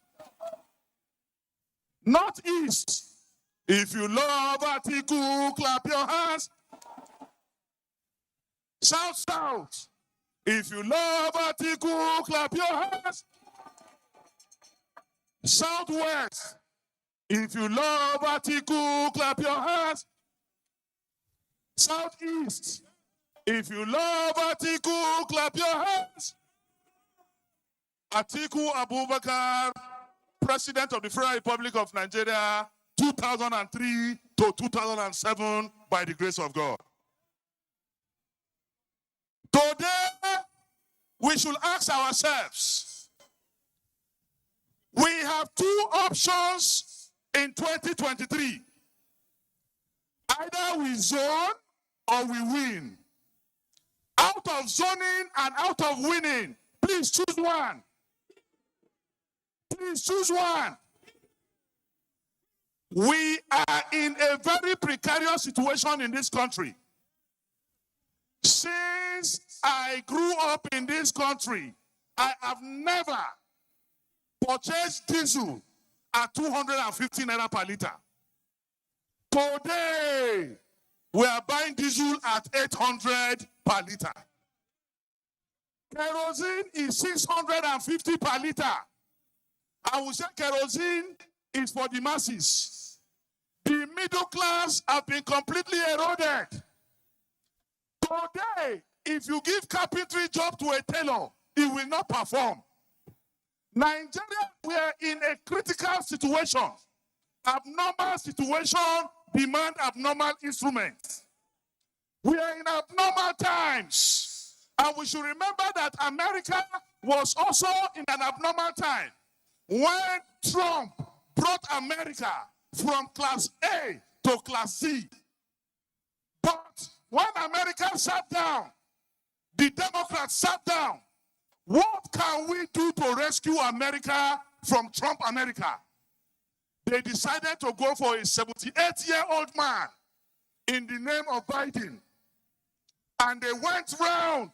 Northeast, if you love Atiku, clap your hands. South, if you love Atiku, clap your hands. Southwest, If you love Atiku, clap your hands. Southeast. If you love Atiku, clap your hands. Atiku Abubakar, President of the Federal Republic of Nigeria, 2003 to 2007, by the grace of God. Today, we should ask ourselves, we have two options in 2023. Either we zone or we win. Out of zoning and out of winning, please choose one. Please choose one. We are in a very precarious situation in this country. Since I grew up in this country, I have never purchased diesel at 250 naira per liter. Today, we are buying diesel at 800 per liter. Kerosene is 650 per liter. I will say kerosene is for the masses. The middle class have been completely eroded. Today, if you give carpentry job to a tailor, he will not perform. Nigeria, we are in a critical situation. Abnormal situation demand abnormal instruments. We are in abnormal times. And we should remember that America was also in an abnormal time when Trump brought America from class A to class Z. But when America sat down, the Democrats sat down. What can we do to rescue America from Trump America? They decided to go for a 78-year-old man in the name of Biden. And they went round,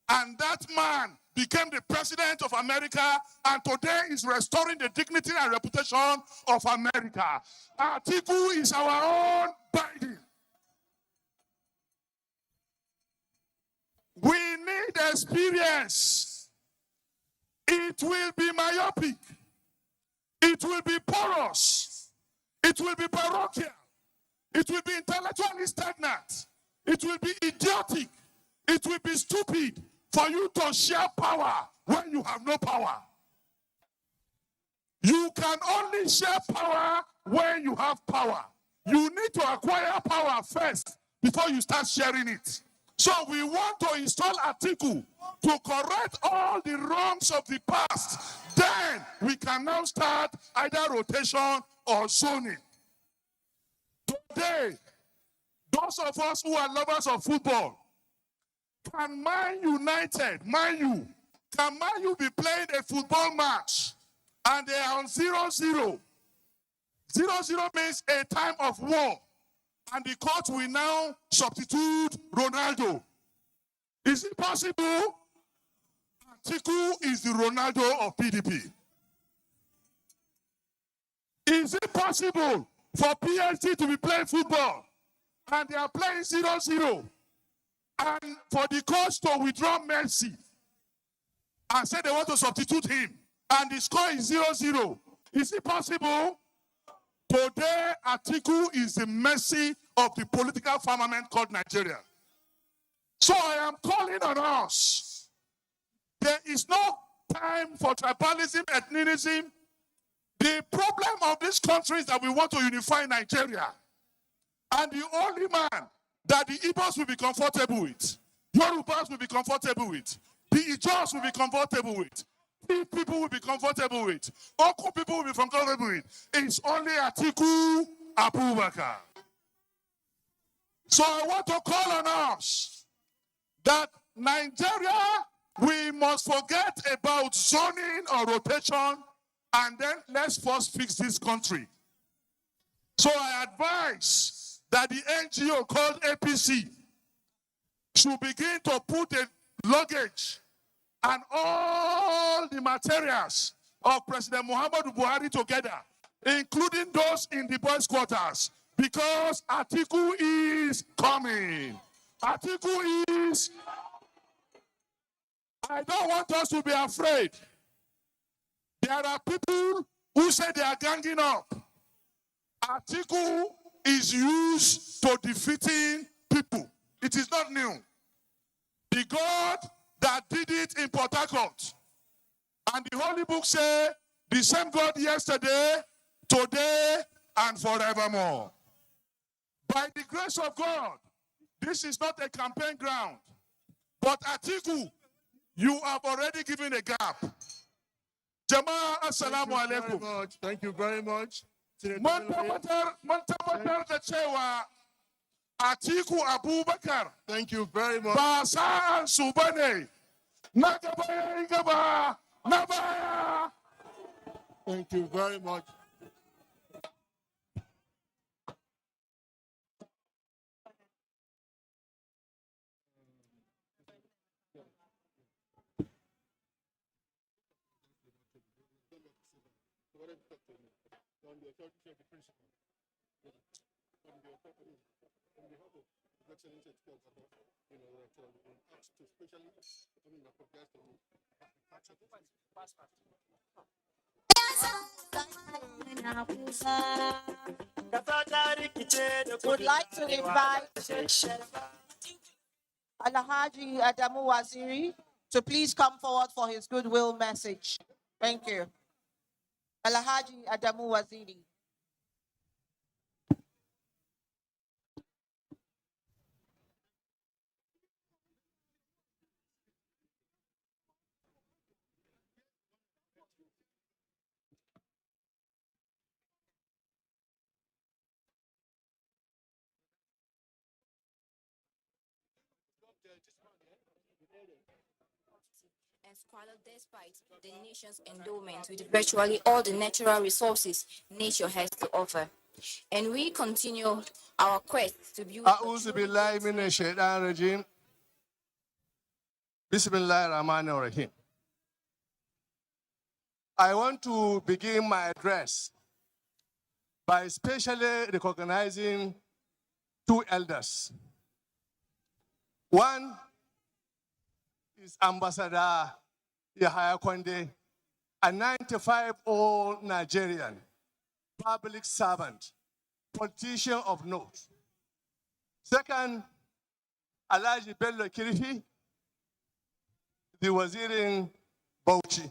and that man became the president of America, and today is restoring the dignity and reputation of America. Atiku is our own Biden. We need experience. It will be myopic. It will be porous. It will be parochial. It will be intellectually stagnant. It will be idiotic. It will be stupid for you to share power when you have no power. You can only share power when you have power. You need to acquire power first before you start sharing it. So we want to install Atiku to correct all the wrongs of the past. Then we can now start either rotation or zoning. Today, those of us who are lovers of football, can Man United, can Man U be playing a football match and they are on 0-0? 0-0 means a time of war. And the court will now substitute Ronaldo. Is it possible? Atiku is the Ronaldo of PDP. Is it possible for PSG to be playing football and they are playing 0-0 and for the coach to withdraw Messi and say they want to substitute him and the score is 0-0? Is it possible? Today, Atiku is the mercy of the political firmament called Nigeria. So I am calling on us. There is no time for tribalism, ethnicism. The problem of this country is that we want to unify Nigeria. And the only man that the Igbos will be comfortable with, Yorubas will be comfortable with, the Ijaws will be comfortable with, people will be comfortable with, Oku people will be comfortable with, it's only Atiku Abubakar. So I want to call on us that Nigeria, we must forget about zoning or rotation, and then let's first fix this country. So I advise that the NGO called APC should begin to put the luggage and all the materials of President Muhammadu Buhari together, including those in the boys' quarters, because Atiku is coming. Atiku is... I don't want us to be afraid. There are people who say they are ganging up. Atiku is used to defeating people. It is not new. The God that did it in Port Harcourt, and the Holy Book says, the same God yesterday, today, and forevermore. By the grace of God, this is not a campaign ground. But Atiku, you have already given a gap. Jama'a, assalamu alaikum. Thank you very much. Mun tabbatar da cewa Atiku Abubakar. Thank you very much. Ba sa'an su bane. Na gaba yayi gaba, na baya. Thank you very much. Would like to invite Alhaji Adamu Waziri to please come forward for his goodwill message. Thank you. Alhaji Adamu Waziri. And squalor despite the nation's endowment with virtually all the natural resources nature has to offer. And we continue our quest to build A'udhu billahi minash shaitanir rajim. Bismillahir Rahmanir Rahim. I want to begin my address by specially recognizing two elders. One is Ambassador Yahaya Konde, a 95-year-old Nigerian, public servant, politician of note. Second, Alhaji Bello Kirifi, the Wazirin Bauchi.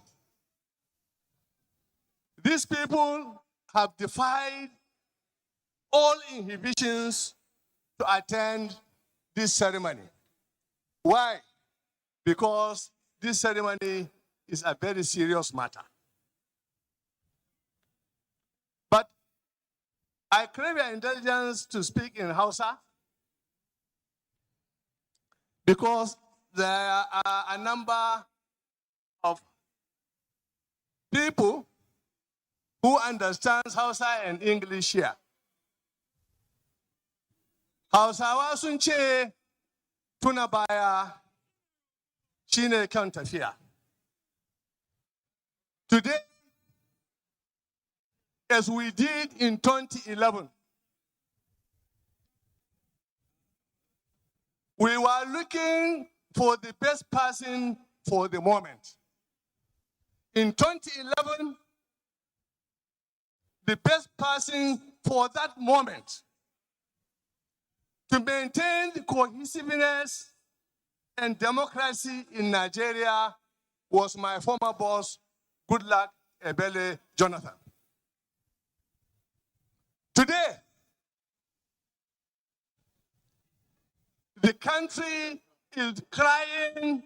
These people have defied all inhibitions to attend this ceremony. Why? Because this ceremony is a very serious matter. But I crave your indulgence to speak in Hausa because there are a number of people who understands Hausa and English here. Hausawa sun ce tuna baya shine kan tafiya. Today, as we did in 2011, we were looking for the best person for the moment. In 2011, the best person for that moment to maintain the cohesiveness and democracy in Nigeria was my former boss, Goodluck Ebele Jonathan. Today, the country is crying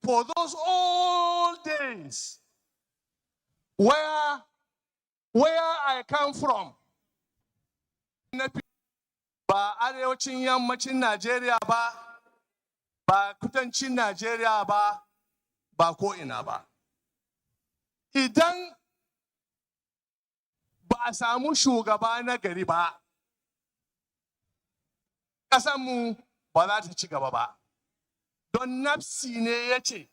for those old days where I come from. Ba arewacin yammacin Najeriya ba, ba kudancin Najeriya ba, ba ko ina ba. Idan ba a samu shugaba na gari ba, ƙasanmu ba za ta ci gaba ba. Don nafsi ne ya ce,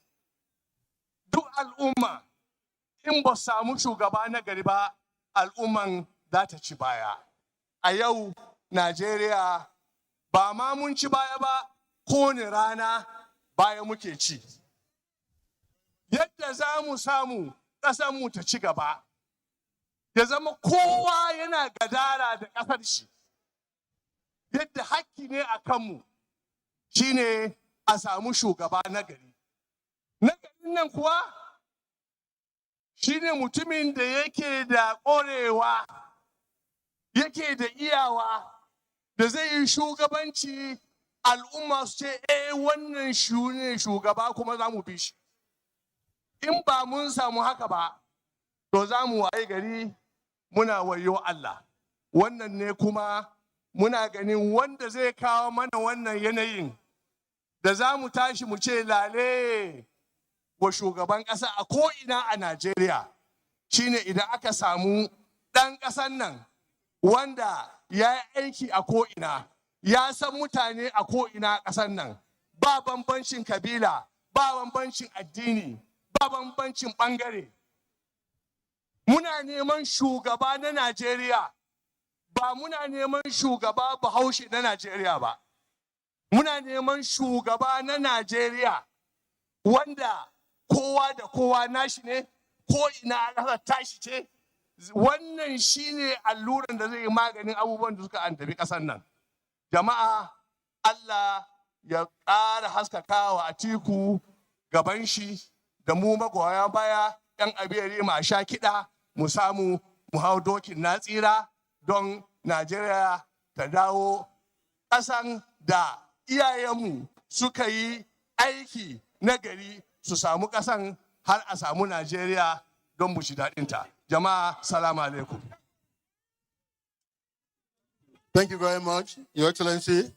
duk al'umma in ba samu shugaba na gari ba, al'umman za ta ci baya. A yau, Najeriya ba ma mun ci baya ba, kowane rana baya muke ci. Yadda za mu samu ƙasanmu ta ci gaba, ya zama kowa yana gadara da ƙasar shi. Yadda hakki ne a kanmu shine a samu shugaba na gari. Na garin nan kuwa shine mutumin da yake da ƙorewa, yake da iyawa, da zai yi shugabanci al'umma su ce, wannan shi ne shugaba kuma za mu bi shi. In ba mun samu haka ba, to za mu waye gari muna wayo Allah. Wannan ne kuma muna ganin wanda zai kawo mana wannan yanayin da za mu tashi mu ce lale wa shugaban ƙasa a ko'ina a Najeriya shine idan aka samu ɗan ƙasan nan wanda ya yi aiki a ko'ina, ya san mutane a ko'ina a ƙasan nan, ba bambancin kabila, ba bambancin addini, ba bambancin ɓangare. Muna neman shugaba na Najeriya, ba muna neman shugaba Bahaushe na Najeriya ba. Muna neman shugaba na Najeriya wanda kowa da kowa nashi ne, ko ina ƙasar tashi ce. Wannan shine alluran da zai yi maganin abubuwan da suka antabi ƙasar nan. Jama'a, Allah ya ƙara haskaka wa Atiku gaban shi da mu magoya baya, 'yan abiyari ma sha kiɗa, mu samu mu hau dokin na tsira don Najeriya ta dawo ƙasan da iyayenmu suka yi aiki na gari su samu ƙasan har a samu Najeriya don mu shi daɗinta. Jama'a, salamu alaikum. Thank you very much, Your Excellency.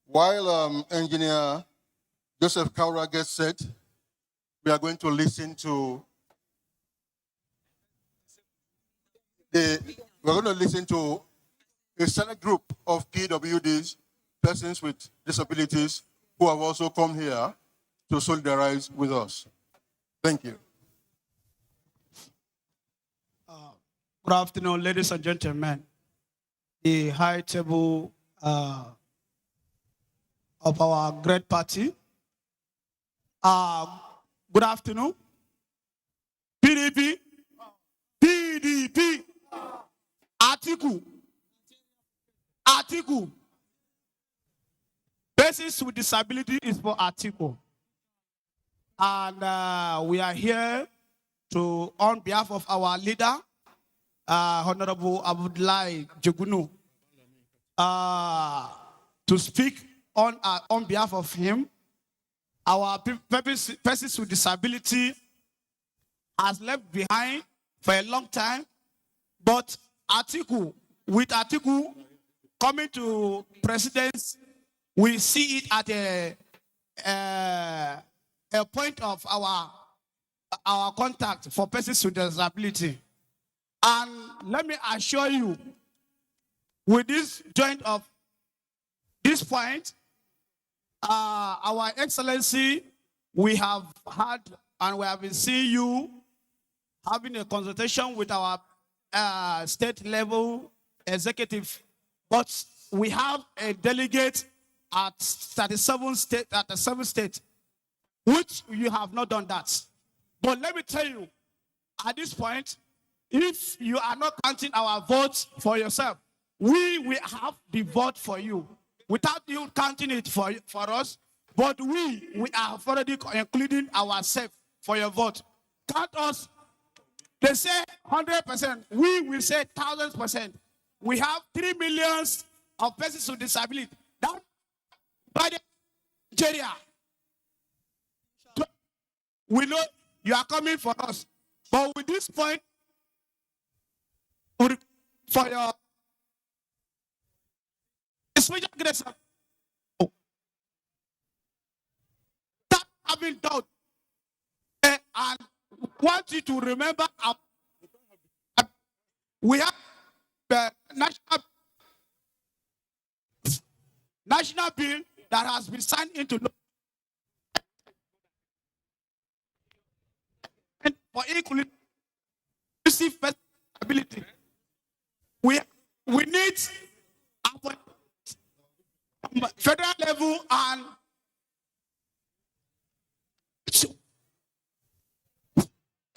While Engineer Joseph Kaura gets set, we are going to listen to a select group of PWDs, persons with disabilities, who have also come here to solidarize with us. Thank you. Good afternoon, ladies and gentlemen. The high table of our great party. Good afternoon. PDP, PDP, Atiku. Persons with disability is for Atiku. And we are here to, on behalf of our leader, Honorable Abdullahi Jugunu, to speak on behalf of him. Our persons with disability has left behind for a long time, but with Atiku coming to presidents, we see it at a point of our contact for persons with disability. And let me assure you, with this joint of this point, our Excellency, we have had and we have been seeing you having a consultation with our state level executive, but we have a delegate at 37 states, which you have not done that. But let me tell you, at this point, if you are not counting our votes for yourself, we will have the vote for you without you counting it for us. But we are already including ourselves for your vote. Count us. They say 100%. We will say 1,000%. We have 3 million of persons with disability. That by the Nigeria. We know you are coming for us. But with this point, for your special grace, that having doubt, and want you to remember, we have the national bill that has been signed into law for equal ability. We need federal level and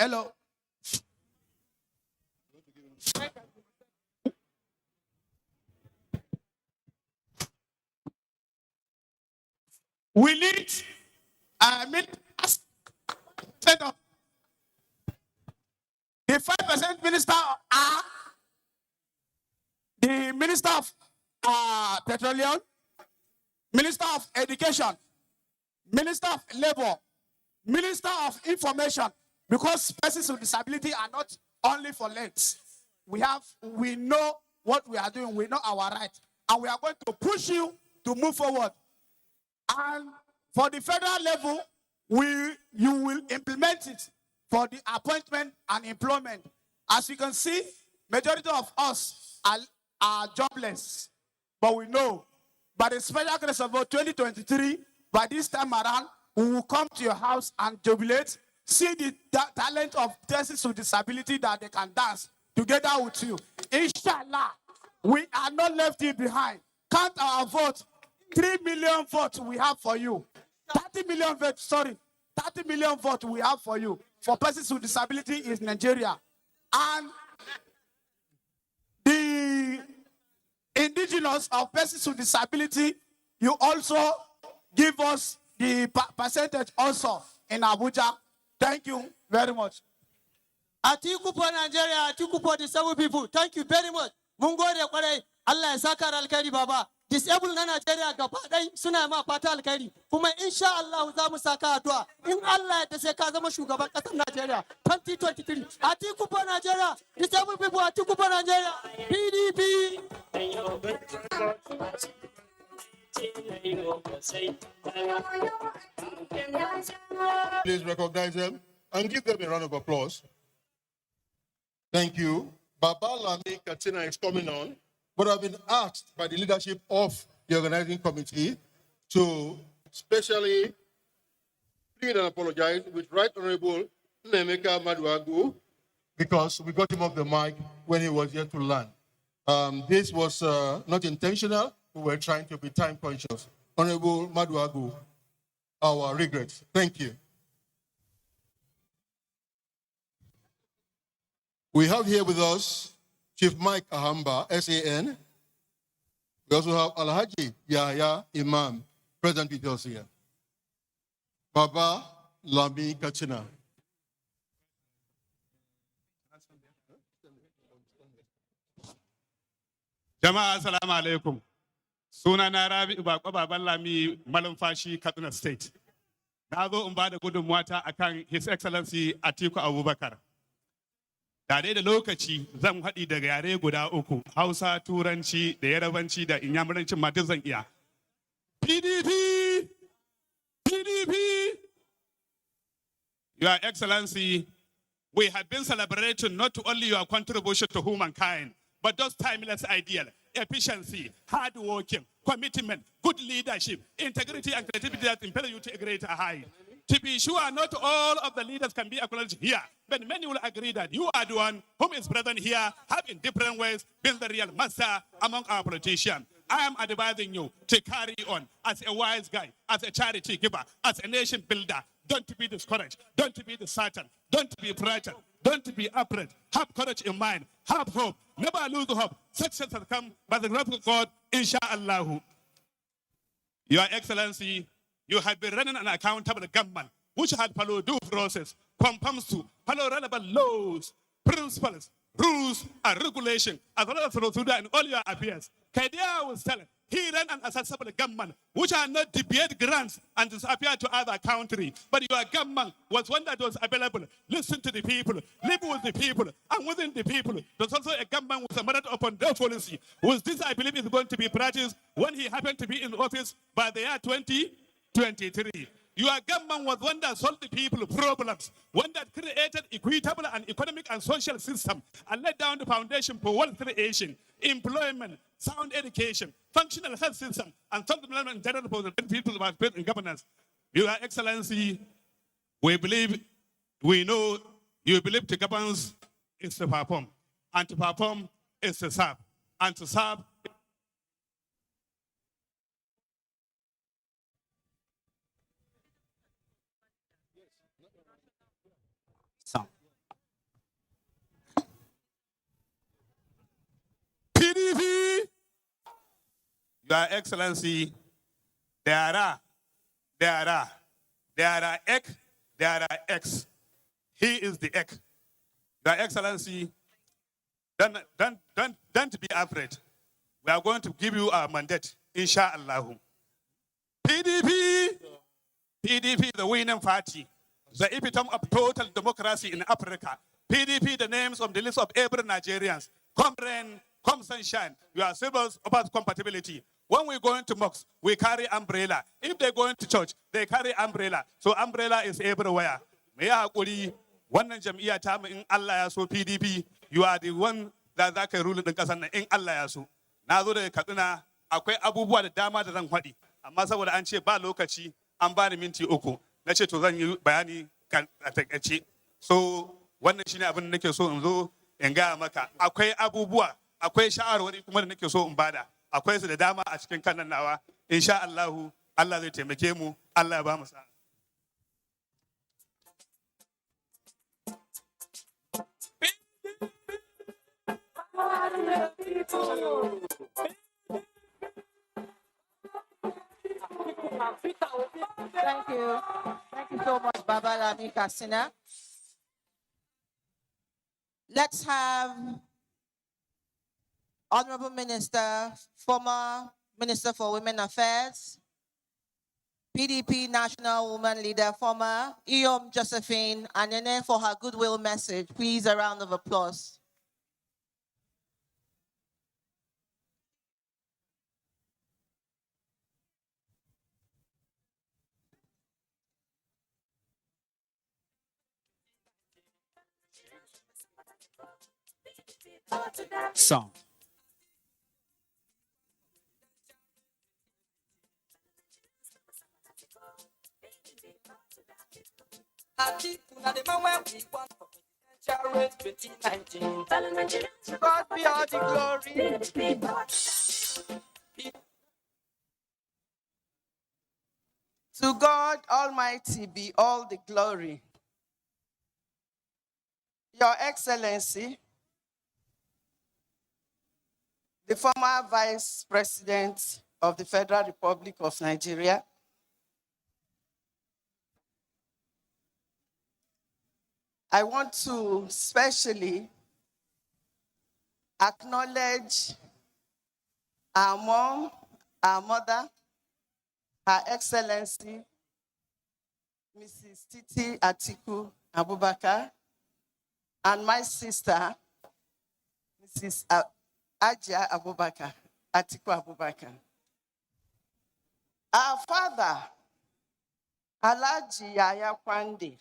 Hello. We need instead of the 5% minister are the minister of petroleum, minister of education, minister of labor, minister of information, because persons with disability are not only for legs. We know what we are doing, we know our right, and we are going to push you to move forward. And for the federal level, you will implement it for the appointment and employment. As you can see, majority of us are jobless, but we know by the special grace of God 2023, by this time around, we will come to your house and jubilate, see the talent of persons with disability that they can dance together with you. Inshallah, we are not left here behind. Count our vote. 3 million votes we have for you. 30 million votes, sorry. 30 million votes we have for you. For persons with disability in Nigeria. And the indigenous of persons with disability, you also give us the percentage also in Abuja. Thank you very much. Atiku for Nigeria, Atiku for disabled people. Thank you very much. Mungo de kware Allah ya saka alkhairi baba. Disabled na Nigeria gaba dai suna ma fata alkhairi. Kuma insha Allah za mu saka addu'a. In Allah ya sai ka zama shugaban kasar Nigeria 2023. Atiku for Nigeria, disabled people Atiku for Nigeria. PDP. Please recognize them and give them a round of applause. Thank you. Baba Lami Katina is coming on, but I've been asked by the leadership of the organizing committee to specially plead and apologize with Right Honorable Nemeka Maduagu, because we got him off the mic when he was yet to land. This was not intentional. We were trying to be time conscious. Honorable Maduagu, our regrets. Thank you. We have here with us Chief Mike Ahamba, SAN. We also have Alhaji Yahya Imam, present with us here. Baba Lami Katsina. Jama'a assalamu alaikum. Sunana Rabi Bako Baban Lami Malumfashi Kaduna State. Na zo in ba da gudunmuwata akan His Excellency Atiku Abubakar. Tare da lokaci zan haɗi daga yare guda uku, Hausa, Turanci, da Yarabanci, da Inyamurancin ma duk zan iya. PDP! PDP! Your Excellency, we have been celebrating not only your contribution to humankind, but those timeless ideals, efficiency, hard working, commitment, good leadership, integrity, and creativity that impel you to a greater height. To be sure, not all of the leaders can be acknowledged here, but many will agree that you are the one whom is present here, have in different ways been the real master among our politicians. I am advising you to carry on as a wise guy, as a charity giver, as a nation builder. Don't be discouraged. Don't be disheartened. Don't be frightened. Don't be afraid. Have courage in mind. Have hope. Never lose hope. Success has come by the grace of God, inshallah. Your Excellency, you have been running an accountable government which had followed due process, conforms to follow relevant laws, principles, rules, and regulations, as well as procedure in all your affairs. Kadia was telling, he ran an accessible government which had not deviate grants and disappeared to other countries. But your government was one that was available. Listen to the people, live with the people, and within the people. There's also a government with a moderate open door policy. With this, I believe, is going to be practiced when he happened to be in office by the year 2023. Your government was one that solved the people's problems, one that created equitable and economic and social system and laid down the foundation for wealth creation, employment, sound education, functional health system, and social development in general for the people of faith and governance. Your Excellency, we know you believe to govern is to perform, and to perform is to serve, and to serve. Your Excellency, there are egg, there are eggs. He is the egg. Your Excellency, don't be afraid. We are going to give you a mandate, inshallah. PDP, the winning party, the epitome of total democracy in Africa. PDP, the names on the list of every Nigerians. Come rain, come sunshine. You are symbols about compatibility. When we go into mosques, we carry umbrella. If they go into church, they carry umbrella. So umbrella is everywhere. May I hakuri wannan jam'iyya ta mu in Allah ya so PDP, you are the one that za ka rule din kasan nan in Allah ya so. Na zo daga Katsina, akwai abubuwa da dama da zan faɗi, amma saboda an ce ba lokaci an bani minti 3, na ce to zan yi bayani a takaice. So wannan shine abin da nake so in zo in gaya maka. Akwai abubuwa, akwai sha'arwari kuma da nake so in bada. Akwai su da dama a cikin kanan nawa. Insha Allahu, Allah zai taimake mu, Allah ya ba mu sa'a. Thank you. Thank you so much, Baba Lami Kasina. Let's have Honorable Minister, former Minister for Women Affairs, PDP National Woman Leader, former Iyom Josephine, and then for her goodwill message. Please, a round of applause. Song. To God be all the glory. To God Almighty be all the glory. Your Excellency, the former Vice President of the Federal Republic of Nigeria, I want to specially acknowledge our mom, our mother, Her Excellency, Mrs. Titi Atiku Abubakar, and my sister, Mrs. Ajia Abubakar, Atiku Abubakar. Our father, Alhaji Yaya Kwande,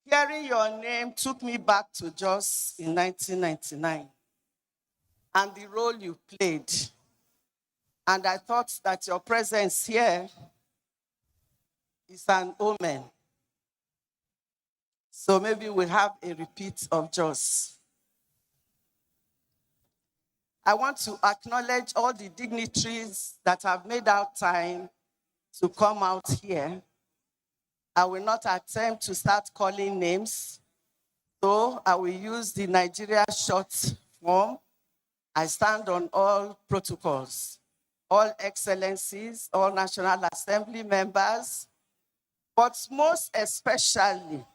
hearing your name took me back to Jos in 1999 and the role you played. And I thought that your presence here is an omen. So maybe we'll have a repeat of Jos. I want to acknowledge all the dignitaries that have made out time to come out here. I will not attempt to start calling names, so I will use the Nigeria short form. I stand on all protocols, all excellencies, all National Assembly members, but most especially,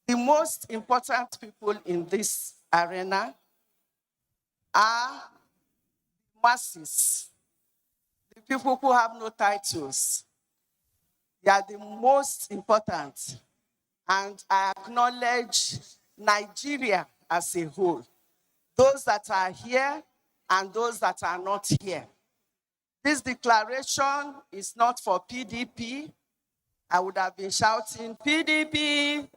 the most important people in this arena are masses, the people who have no titles. They are the most important. And I acknowledge Nigeria as a whole, those that are here and those that are not here. This declaration is not for PDP. I would have been shouting, PDP.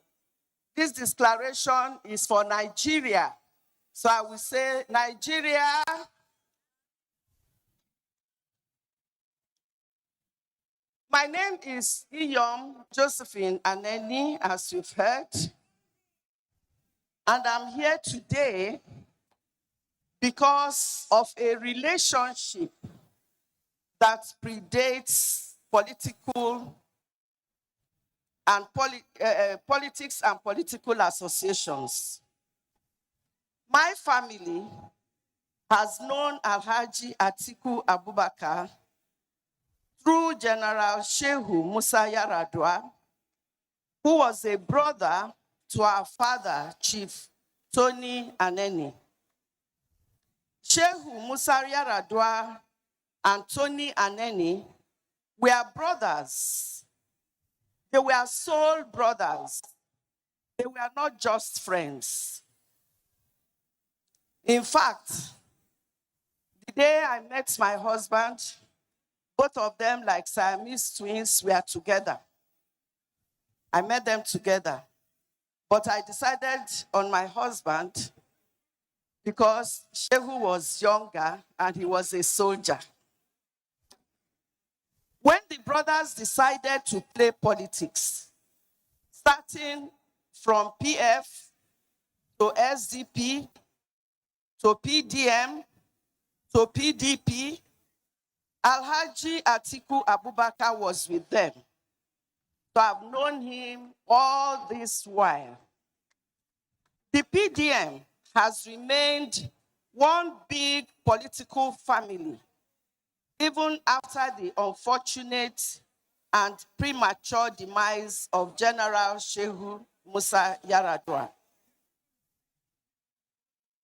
This declaration is for Nigeria. So I will say, Nigeria. My name is Iyom Josephine Aneni, as you've heard. And I'm here today because of a relationship that predates politics and political associations. My family has known Alhaji Atiku Abubakar through General Shehu Musa Yaradua, who was a brother to our father, Chief Tony Aneni. Shehu Musa Yaradua and Tony Aneni were brothers. They were soul brothers. They were not just friends. In fact, the day I met my husband, both of them, like Siamese twins, were together. I met them together. But I decided on my husband because Shehu was younger and he was a soldier. When the brothers decided to play politics, starting from PF to SDP to PDM to PDP, Alhaji Atiku Abubakar was with them. So I've known him all this while. The PDM has remained one big political family, even after the unfortunate and premature demise of General Shehu Musa Yaradua.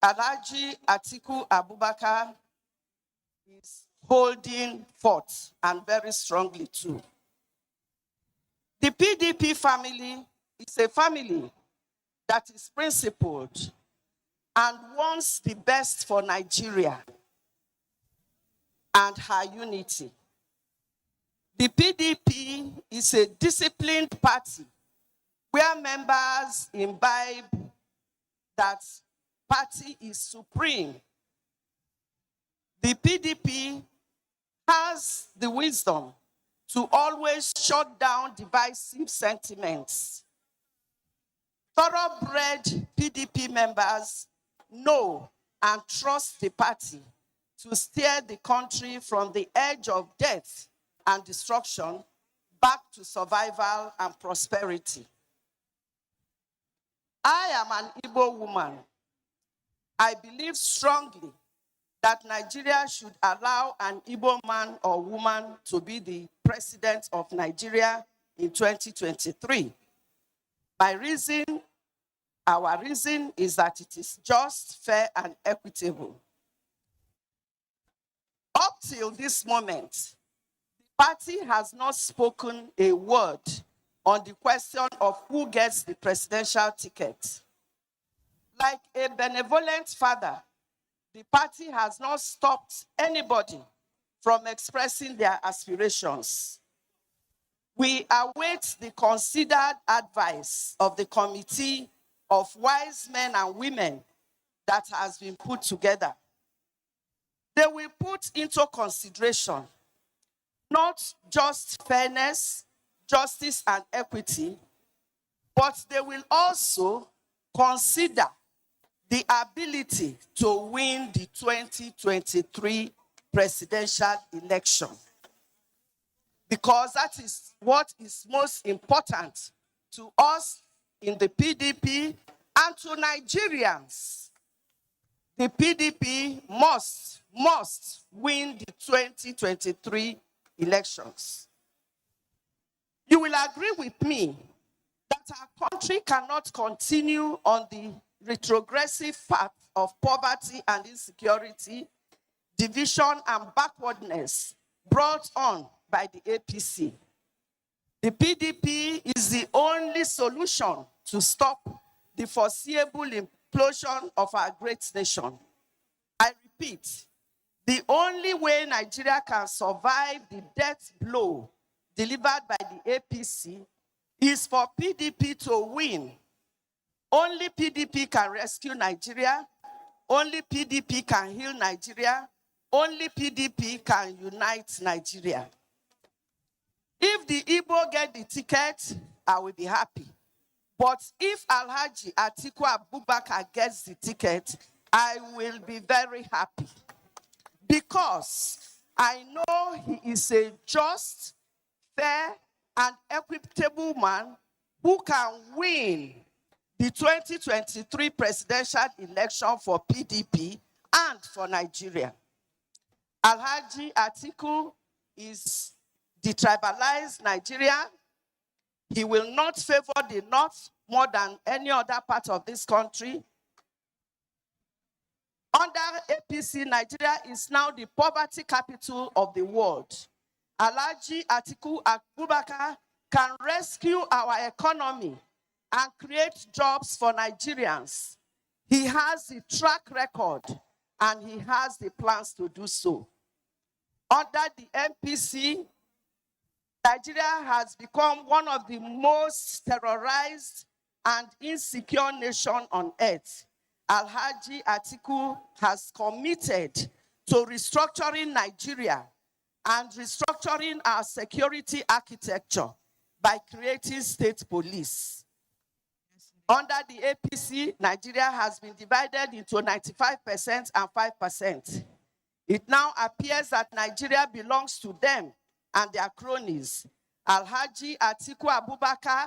Alhaji Atiku Abubakar is holding forth and very strongly too. The PDP family is a family that is principled and wants the best for Nigeria and her unity. The PDP is a disciplined party where members imbibe that party is supreme. The PDP has the wisdom to always shut down divisive sentiments. Thoroughbred PDP members know and trust the party to steer the country from the edge of death and destruction back to survival and prosperity. I am an Igbo woman. I believe strongly that Nigeria should allow an Igbo man or woman to be the president of Nigeria in 2023. Our reason is that it is just, fair, and equitable. Up till this moment, the party has not spoken a word on the question of who gets the presidential ticket. Like a benevolent father, the party has not stopped anybody from expressing their aspirations. We await the considered advice of the committee of wise men and women that has been put together. They will put into consideration not just fairness, justice, and equity, but they will also consider the ability to win the 2023 presidential election. Because that is what is most important to us in the PDP and to Nigerians. The PDP must win the 2023 elections. You will agree with me that our country cannot continue on the retrogressive path of poverty and insecurity, division and backwardness brought on by the APC. The PDP is the only solution to stop the foreseeable implosion of our great nation. I repeat, the only way Nigeria can survive the death blow delivered by the APC is for PDP to win. Only PDP can rescue Nigeria. Only PDP can heal Nigeria. Only PDP can unite Nigeria. If the Igbo get the ticket, I will be happy. But if Alhaji Atiku Abubakar gets the ticket, I will be very happy. Because I know he is a just, fair, and equitable man who can win the 2023 presidential election for PDP and for Nigeria. Alhaji Atiku is detribalized Nigeria. He will not favor the North more than any other part of this country. Under APC, Nigeria is now the poverty capital of the world. Alhaji Atiku Abubakar can rescue our economy and create jobs for Nigerians. He has the track record and he has the plans to do so. Under the MPC, Nigeria has become one of the most terrorized and insecure nations on earth. Alhaji Atiku has committed to restructuring Nigeria and restructuring our security architecture by creating state police. Under the APC, Nigeria has been divided into 95% and 5%. It now appears that Nigeria belongs to them and their cronies. Alhaji Atiku Abubakar,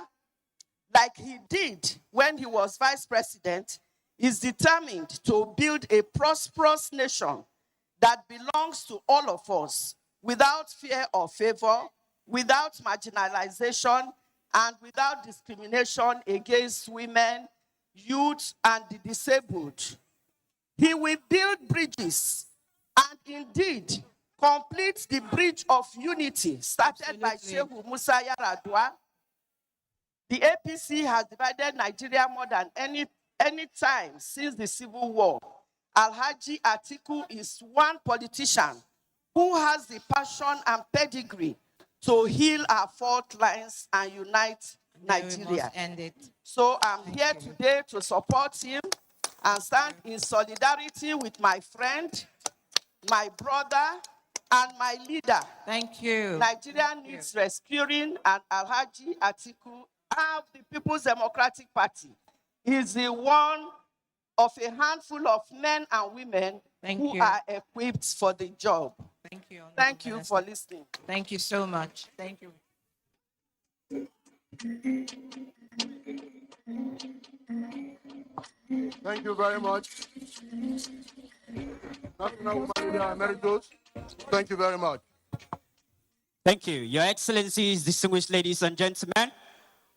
like he did when he was vice president, is determined to build a prosperous nation that belongs to all of us without fear or favor, without marginalization, and without discrimination against women, youth, and the disabled. He will build bridges and indeed complete the bridge of unity started by Shehu Musa Yar'Adua. The APC has divided Nigeria more than any time since the Civil War. Alhaji Atiku is one politician who has the passion and pedigree to heal our fault lines and unite Nigeria. So I'm here today to support him and stand in solidarity with my friend, my brother, and my leader. Thank you. Nigeria needs rescuing, and Alhaji Atiku of the People's Democratic Party is the one of a handful of men and women who are equipped for the job. Thank you. Thank you for listening. Thank you so much. Thank you. Thank you very much. National Woman Leader Emeritus, thank you very much. Thank you. Your Excellencies, distinguished ladies and gentlemen,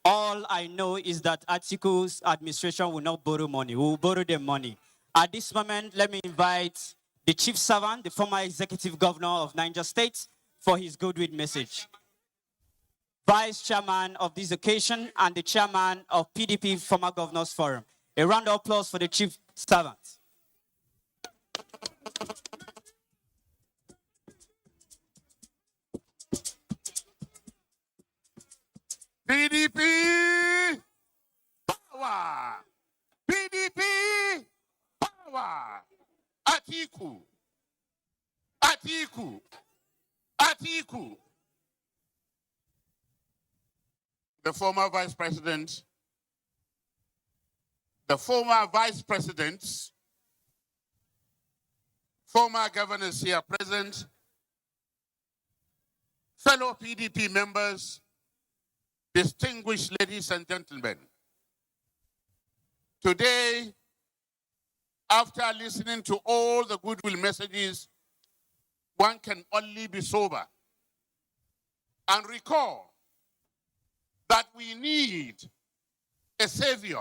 all I know is that Atiku's administration will not borrow money. We will borrow them money. At this moment, let me invite the Chief Servant, the former Executive Governor of Niger State, for his Goodwill message. Vice Chairman of this occasion and the Chairman of PDP Former Governors Forum. A round of applause for the Chief Servant. PDP power! PDP power! Atiku! Atiku! Atiku! The former vice president, former governors here present, fellow PDP members, distinguished ladies and gentlemen. Today, after listening to all the goodwill messages, one can only be sober and recall that we need a savior,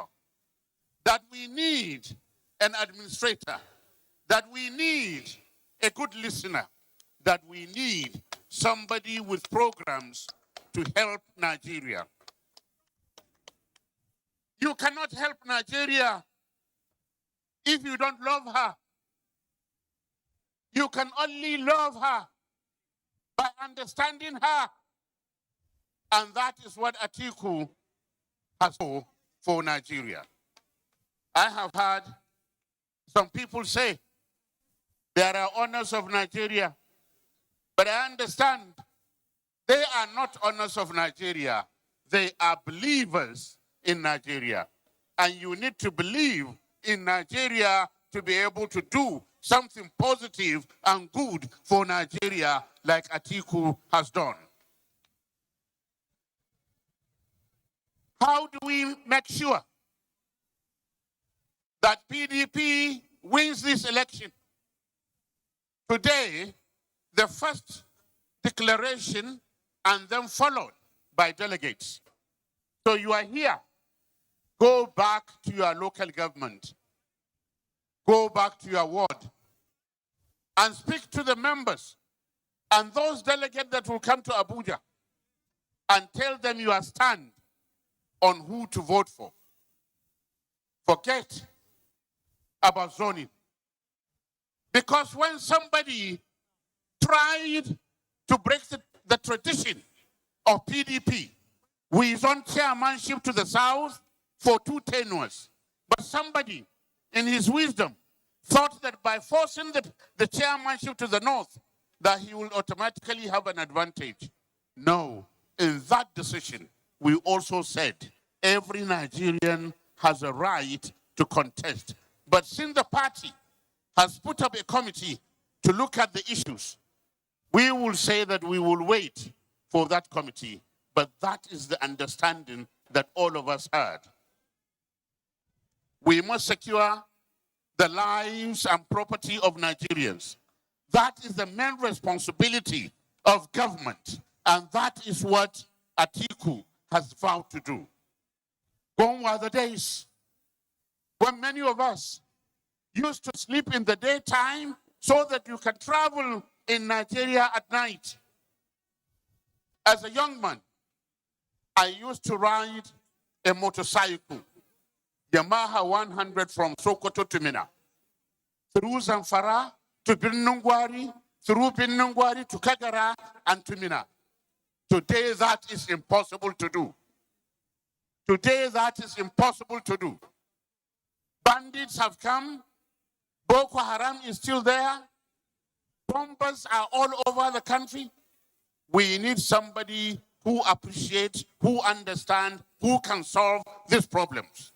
that we need an administrator, that we need a good listener, that we need somebody with programs to help Nigeria. You cannot help Nigeria if you don't love her. You can only love her by understanding her. And that is what Atiku has for Nigeria. I have heard some people say there are honors of Nigeria, but I understand they are not honors of Nigeria. They are believers in Nigeria. And you need to believe in Nigeria to be able to do something positive and good for Nigeria like Atiku has done. How do we make sure that PDP wins this election? Today, the first declaration and then followed by delegates. So you are here. Go back to your local government. Go back to your ward and speak to the members and those delegates that will come to Abuja and tell them your stand on who to vote for. Forget about zoning. Because when somebody tried to break the tradition of PDP, with on chairmanship to the south for 2 tenures, but somebody in his wisdom thought that by forcing the chairmanship to the north, that he will automatically have an advantage. No, in that decision, we also said every Nigerian has a right to contest. But since the party has put up a committee to look at the issues, we will say that we will wait for that committee. But that is the understanding that all of us had. We must secure the lives and property of Nigerians. That is the main responsibility of government. And that is what Atiku has vowed to do. Gone were the days when many of us used to sleep in the daytime so that you can travel in Nigeria at night. As a young man, I used to ride a motorcycle, Yamaha 100 from Sokoto to Mina, through Zamfara to Binnungwari, through Binnungwari to Kagara and to Mina. Today that is impossible to do. Today that is impossible to do. Bandits have come. Boko Haram is still there. Bombers are all over the country. We need somebody who appreciates, who understands, who can solve these problems.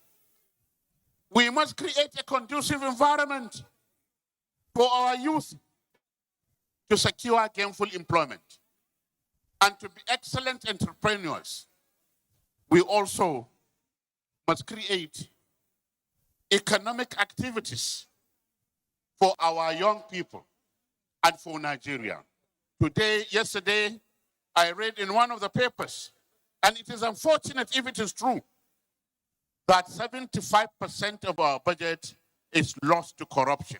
We must create a conducive environment for our youth to secure gainful employment and to be excellent entrepreneurs. We also must create economic activities for our young people and for Nigeria. Yesterday, I read in one of the papers, and it is unfortunate if it is true, that 75% of our budget is lost to corruption.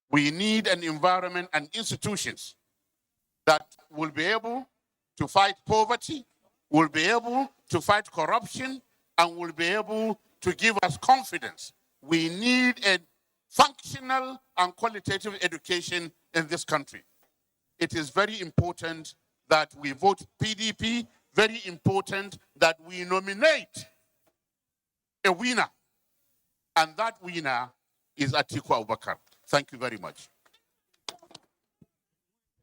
We need an environment and institutions that will be able to fight poverty, will be able to fight corruption, and will be able to give us confidence. We need a functional and qualitative education in this country. It is very important that we vote PDP, very important that we nominate a winner, and that winner is Atiku Abubakar. Thank you very much.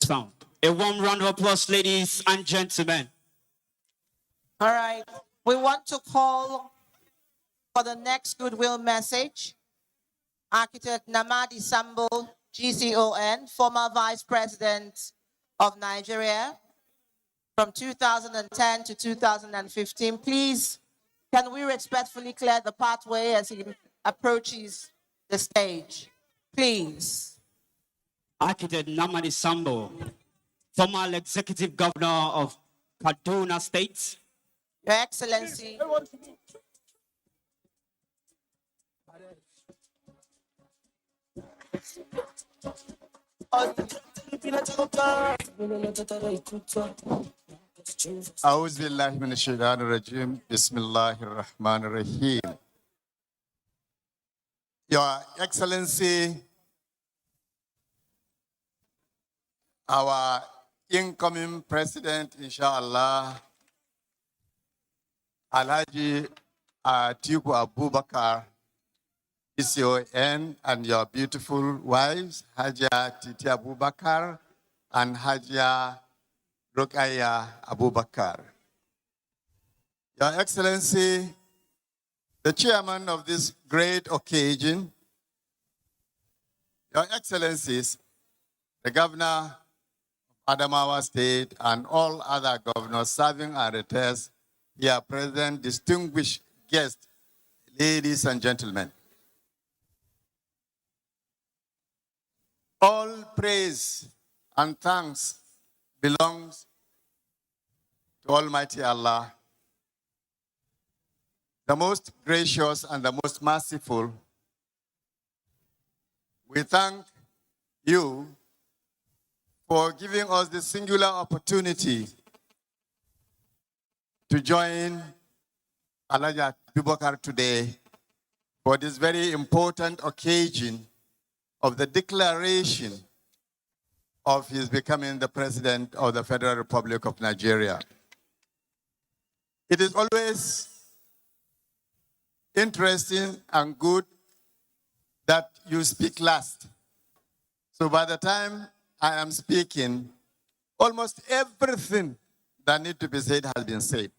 Sound. A warm round of applause, ladies and gentlemen. All right. We want to call for the next goodwill message. Architect Namadi Sambo, GCON, former Vice President of Nigeria from 2010 to 2015. Please, can we respectfully clear the pathway as he approaches the stage? Please. Architect Namadi Sambo, former Executive Governor of Kaduna State. Your Excellency. أعوذ بالله من الشيطان الرجيم بسم الله الرحمن الرحيم. Your Excellency, our incoming President, inshallah, Alhaji Atiku Abubakar, GCON, and your beautiful wives, Hajia Titi Abubakar and Hajia Rukaya Abubakar. Your Excellency, the chairman of this great occasion, Your Excellencies, the governor of Adamawa State and all other governors serving and retired here present, distinguished guests, ladies and gentlemen. All praise and thanks belongs to Almighty Allah, the most gracious and the most merciful. We thank you for giving us the singular opportunity to join Alhaji Abubakar today for this very important occasion of the declaration of his becoming the President of the Federal Republic of Nigeria. It is always interesting and good that you speak last. So by the time I am speaking, almost everything that needs to be said has been said.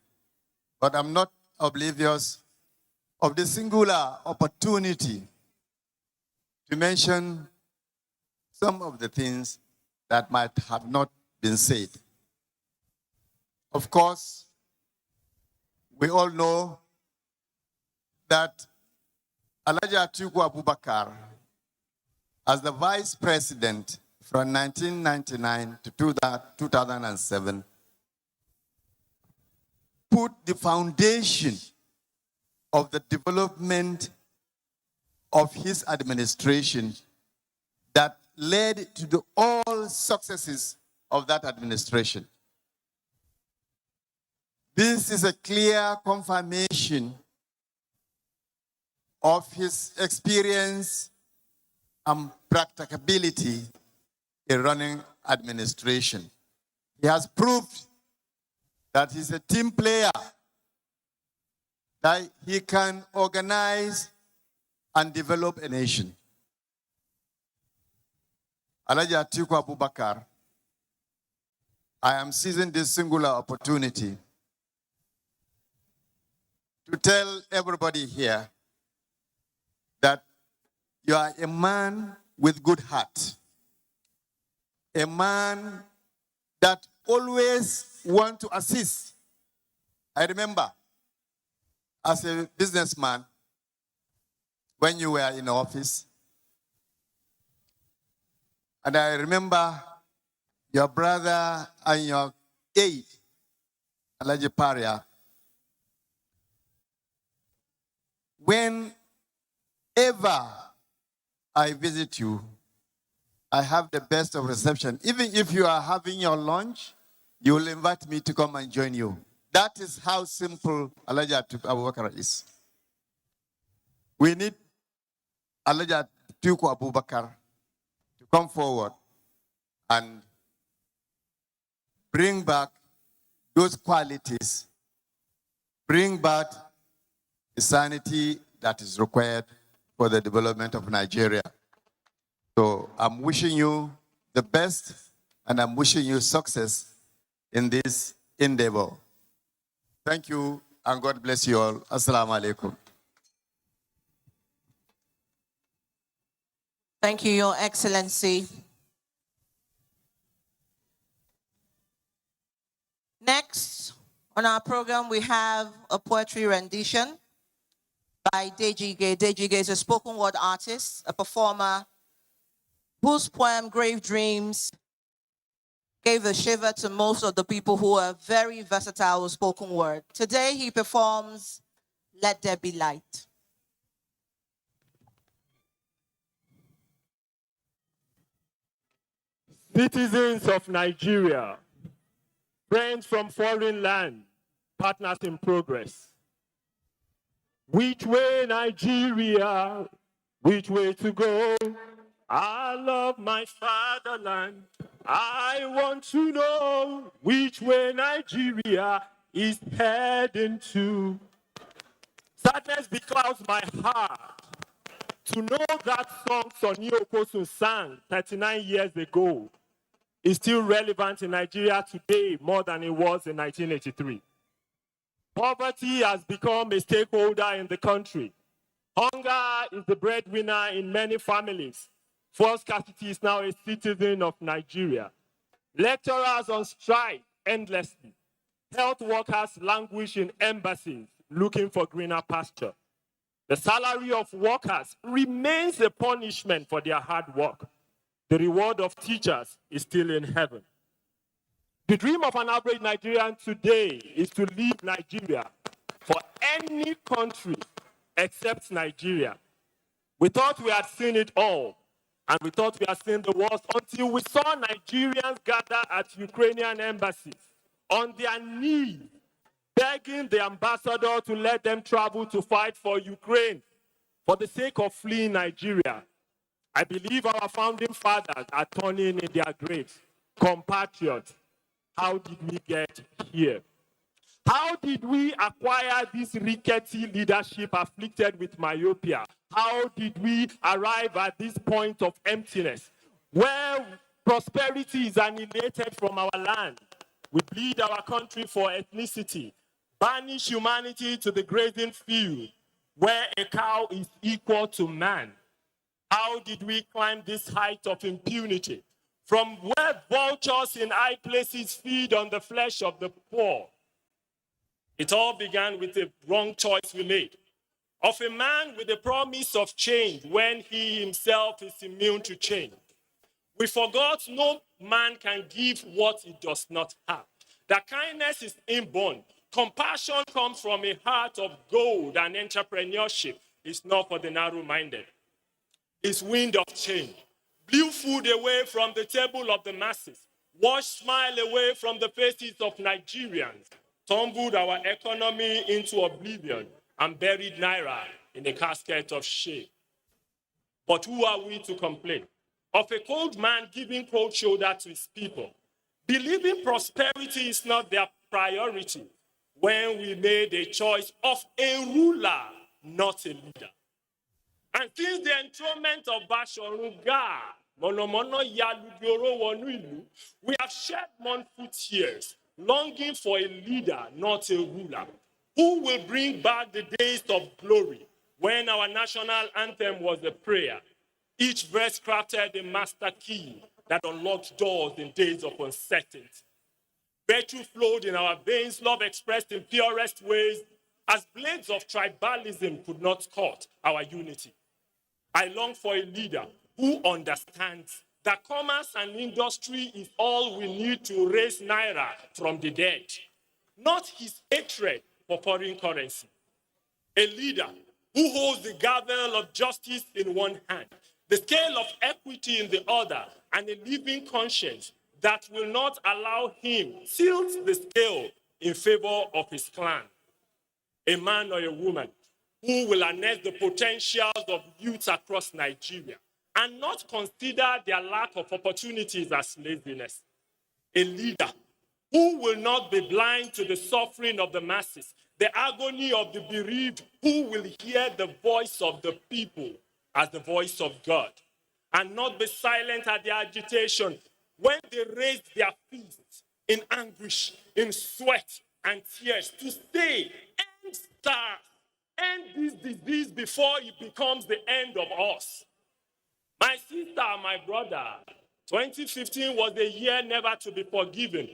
But I'm not oblivious of the singular opportunity to mention some of the things that might have not been said. Of course, we all know that Alhaji Atiku Abubakar, as the Vice President from 1999 to 2007, put the foundation of the development of his administration that led to all successes of that administration. This is a clear confirmation of his experience and practicability in running administration. He has proved that he's a team player, that he can organize and develop a nation. Alhaji Atiku Abubakar, I am seizing this singular opportunity to tell everybody here that you are a man with good heart, a man that always wants to assist. I remember as a businessman, when you were in office, and I remember your brother and your aide, Alhaji Paria, whenever I visit you, I have the best of reception. Even if you are having your lunch, you will invite me to come and join you. That is how simple Alhaji Abubakar is. We need Alhaji Abubakar to come forward and bring back those qualities, bring back the sanity that is required for the development of Nigeria. So I'm wishing you the best, and I'm wishing you success in this endeavor. Thank you, and God bless you all. Assalamu alaikum. Thank you, Your Excellency. Next on our program, we have a poetry rendition by Dejige. Dejige is a spoken word artist, a performer whose poem, Grave Dreams, gave a shiver to most of the people who are very versatile with spoken word. Today, he performs Let There Be Light. Citizens of Nigeria, friends from foreign land, partners in progress. Which way, Nigeria? Which way to go? I love my fatherland. I want to know which way Nigeria is heading to. Sadness beclouds my heart to know that song Sonny Okosun sang 39 years ago is still relevant in Nigeria today more than it was in 1983. Poverty has become a stakeholder in the country. Hunger is the breadwinner in many families. Fuel scarcity is now a citizen of Nigeria. Lecturers on strike endlessly. Health workers languish in embassies looking for greener pasture. The salary of workers remains a punishment for their hard work. The reward of teachers is still in heaven. The dream of an average Nigerian today is to leave Nigeria for any country except Nigeria. We thought we had seen it all, and we thought we had seen the worst until we saw Nigerians gather at Ukrainian embassies on their knees, begging the ambassador to let them travel to fight for Ukraine for the sake of fleeing Nigeria. I believe our founding fathers are turning in their graves. Compatriots, how did we get here? How did we acquire this rickety leadership afflicted with myopia? How did we arrive at this point of emptiness where prosperity is annihilated from our land? We bleed our country for ethnicity, banish humanity to the grazing field where a cow is equal to man. How did we climb this height of impunity from where vultures in high places feed on the flesh of the poor? It all began with a wrong choice we made of a man with a promise of change when he himself is immune to change. We forgot no man can give what he does not have. That kindness is inborn. Compassion comes from a heart of gold, and entrepreneurship is not for the narrow-minded. It's wind of change. Blew food away from the table of the masses. Washed smile away from the faces of Nigerians. Tumbled our economy into oblivion and buried Naira in a casket of shame. But who are we to complain of a cold man giving cold shoulder to his people? Believing prosperity is not their priority when we made a choice of a ruler, not a leader. And since the enthronement of Bashorunga, we have shed mournful tears, longing for a leader, not a ruler, who will bring back the days of glory when our national anthem was a prayer. Each verse crafted a master key that unlocked doors in days of uncertainty. Virtue flowed in our veins, love expressed in purest ways, as blades of tribalism could not cut our unity. I long for a leader who understands that commerce and industry is all we need to raise Naira from the dead, not his hatred for foreign currency. A leader who holds the gavel of justice in one hand, the scale of equity in the other, and a living conscience that will not allow him tilt the scale in favor of his clan. A man or a woman who will harness the potentials of youth across Nigeria and not consider their lack of opportunities as laziness. A leader who will not be blind to the suffering of the masses, the agony of the bereaved, who will hear the voice of the people as the voice of God, and not be silent at their agitation when they raise their fists in anguish, in sweat and tears to say, end SARS, end this disease before it becomes the end of us. My sister, my brother, 2015 was a year never to be forgiven.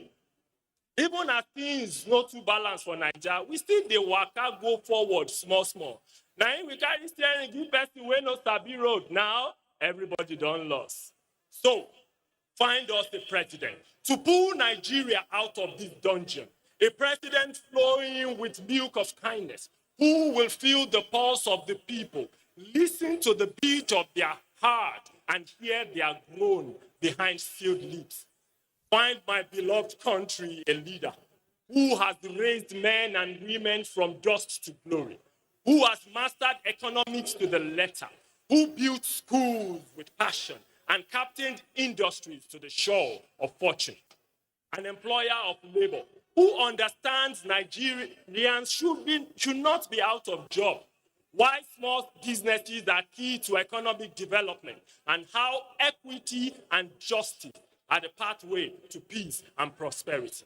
Even as things no too balance for Nigeria, we still dey waka go forward small, small. Now we carry steering give person wey no sabi road. Now everybody done lost. So find us a president to pull Nigeria out of this dungeon. A president flowing with milk of kindness, who will feel the pulse of the people, listen to the beat of their heart, and hear their groan behind sealed lips. Find my beloved country a leader who has raised men and women from dust to glory, who has mastered economics to the letter, who built schools with passion and captained industries to the shore of fortune. An employer of labor who understands Nigerians should not be out of job, why small businesses are key to economic development, and how equity and justice are the pathway to peace and prosperity.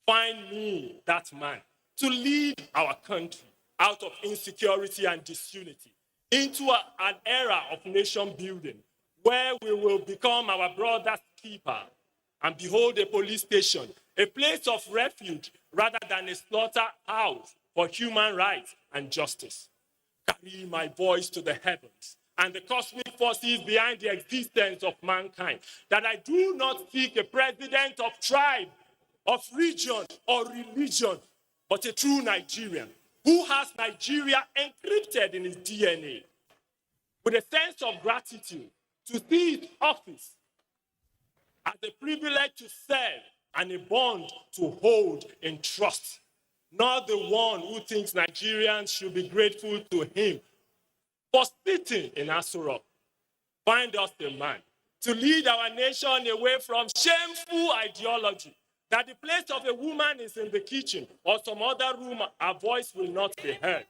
Find me that man to lead our country out of insecurity and disunity into an era of nation building where we will become our brother's keeper and behold a police station, a place of refuge rather than a slaughterhouse for human rights and justice. Carry my voice to the heavens and the cosmic forces behind the existence of mankind, that I do not seek a president of tribe, of region, or religion, but a true Nigerian who has Nigeria encrypted in his DNA, with a sense of gratitude to see his office as a privilege to serve and a bond to hold in trust. Not the one who thinks Nigerians should be grateful to him for sitting in Aso Rock. Find us a man to lead our nation away from shameful ideology that the place of a woman is in the kitchen or some other room, her voice will not be heard.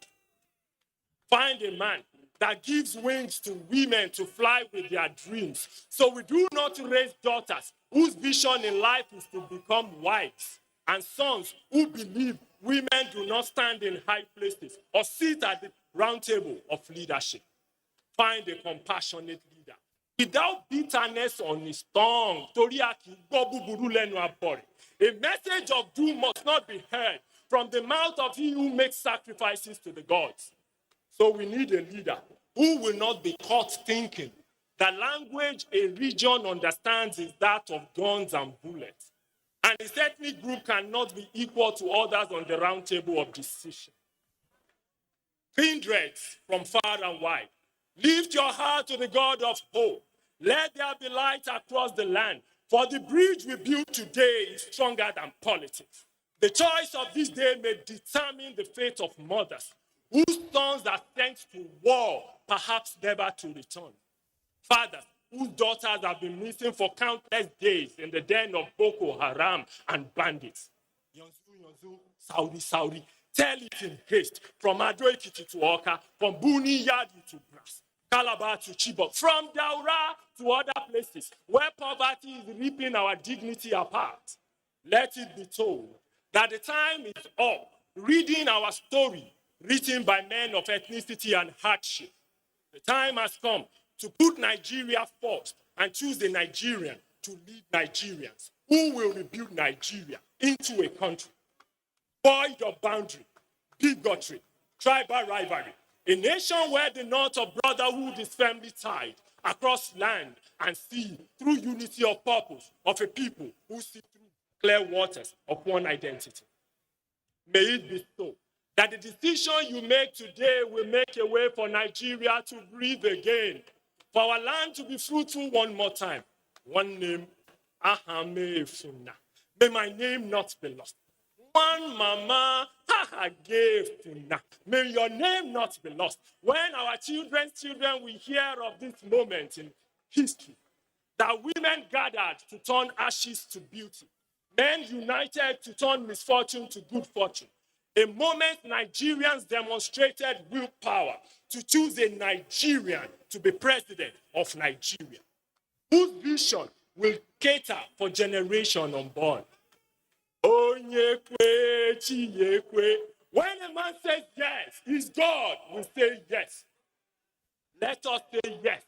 Find a man that gives wings to women to fly with their dreams. So we do not raise daughters whose vision in life is to become wives, and sons who believe women do not stand in high places or sit at the round table of leadership. Find a compassionate leader without bitterness on his tongue. A message of doom must not be heard from the mouth of he who makes sacrifices to the gods. So we need a leader who will not be caught thinking the language a region understands is that of guns and bullets, and his ethnic group cannot be equal to others on the round table of decision. Kindreds from far and wide, lift your heart to the God of hope. Let there be light across the land, for the bridge we build today is stronger than politics. The choice of this day may determine the fate of mothers whose sons are sent to war, perhaps never to return. Fathers whose daughters have been missing for countless days in the den of Boko Haram and bandits. Yonzu, Saudi, tell it in haste, from Ado-Ekiti to Oka, from Buni Yadi to Brass, Calabar to Chibok, from Daura to other places where poverty is ripping our dignity apart. Let it be told that the time is up, reading our story, written by men of ethnicity and hardship. The time has come to put Nigeria first and choose a Nigerian to lead Nigerians who will rebuild Nigeria into a country void of boundary, bigotry, tribal rivalry, a nation where the knot of brotherhood is firmly tied across land and sea through unity of purpose of a people who see through clear waters of one identity. May it be so that the decision you make today will make a way for Nigeria to breathe again, for our land to be fruitful one more time. One name, Ahame Funa. May my name not be lost. One mama, gave Funa. May your name not be lost. When our children's children will hear of this moment in history, that women gathered to turn ashes to beauty, men united to turn misfortune to good fortune, a moment Nigerians demonstrated willpower to choose a Nigerian to be president of Nigeria, whose vision will cater for generation unborn. Onyekwe, Chiyekwe. When a man says yes, his God will say yes. Let us say yes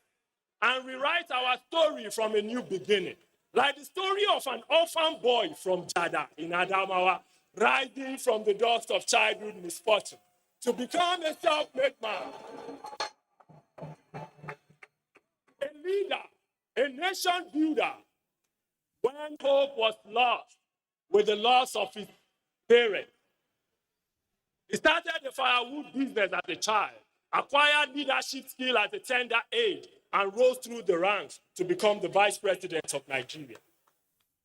and rewrite our story from a new beginning. Like the story of an orphan boy from Jada in Adamawa, rising from the dust of childhood misfortune to become a self-made man. A leader, a nation builder. When hope was lost with the loss of his parents, he started the firewood business as a child, acquired leadership skill at a tender age, and rose through the ranks to become the vice president of Nigeria.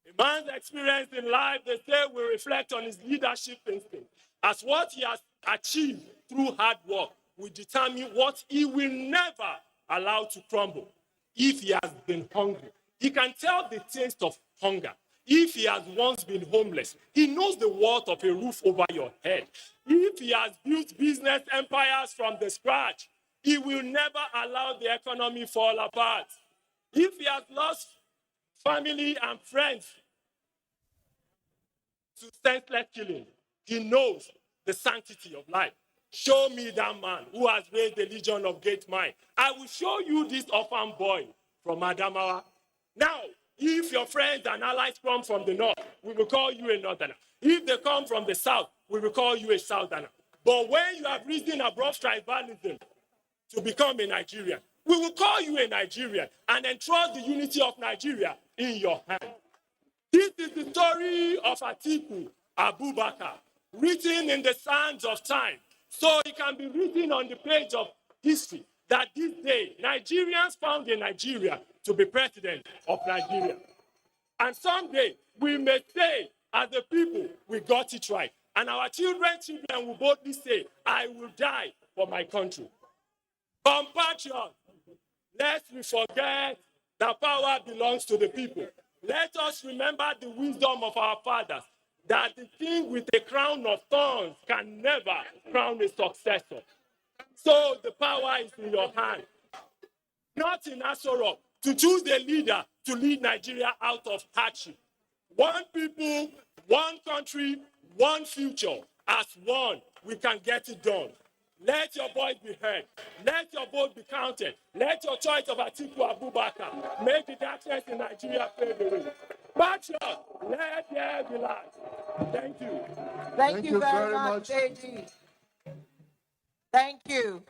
A man's experience in life, they say, will reflect on his leadership instinct, as what he has achieved through hard work will determine what he will never allow to crumble. If he has been hungry, he can tell the taste of hunger. If he has once been homeless, he knows the worth of a roof over your head. If he has built business empires from the scratch, he will never allow the economy fall apart. If he has lost family and friends to senseless killing, he knows the sanctity of life. Show me that man who has raised the legion of great mind. I will show you this orphan boy from Adamawa. Now, if your friends and allies come from the north, we will call you a northerner. If they come from the south, we will call you a southerner. But when you have risen above tribalism to become a Nigerian, We will call you a Nigerian and entrust the unity of Nigeria in your hand. This is the story of Atiku Abubakar, written in the sands of time, so it can be written on the page of history that this day Nigerians found a Nigeria to be president of Nigeria. And someday we may say, as the people, we got it right. And our children will boldly say, I will die for my country. Compatriots, lest we forget that power belongs to the people. Let us remember the wisdom of our fathers, that the king with a crown of thorns can never crown a successor. So the power is in your hand, not in Asorok, to choose a leader to lead Nigeria out of hardship. One people, one country, one future. As one, we can get it done. Let your voice be heard. Let your vote be counted. Let your choice of Atiku Abubakar make the darkness in Nigeria fade away. Patriots, let there be light. Thank you. Thank you very much, AG. Thank you.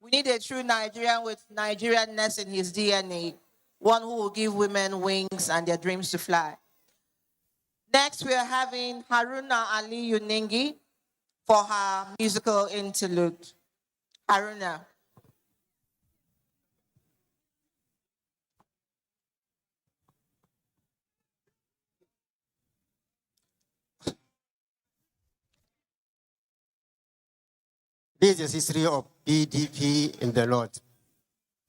We need a true Nigerian with Nigerianness in his DNA, one who will give women wings and their dreams to fly. Next, we are having Haruna Ali Yuningi for her musical interlude. Haruna. This is the history of PDP in the North.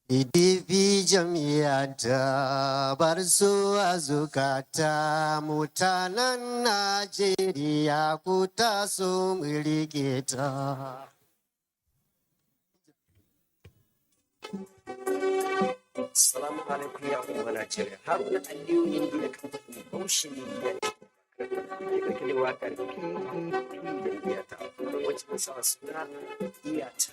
PDP jam'iyyata bar su a zukata mutanen Najeriya ku taso mu riƙe ta. Assalamu alaikum ya kuma Najeriya. Haruna Aliyu Ningi da kamfanin Bauchi Media ne. Da kake waƙar PDP jam'iyyata wacce na sa suna iyata.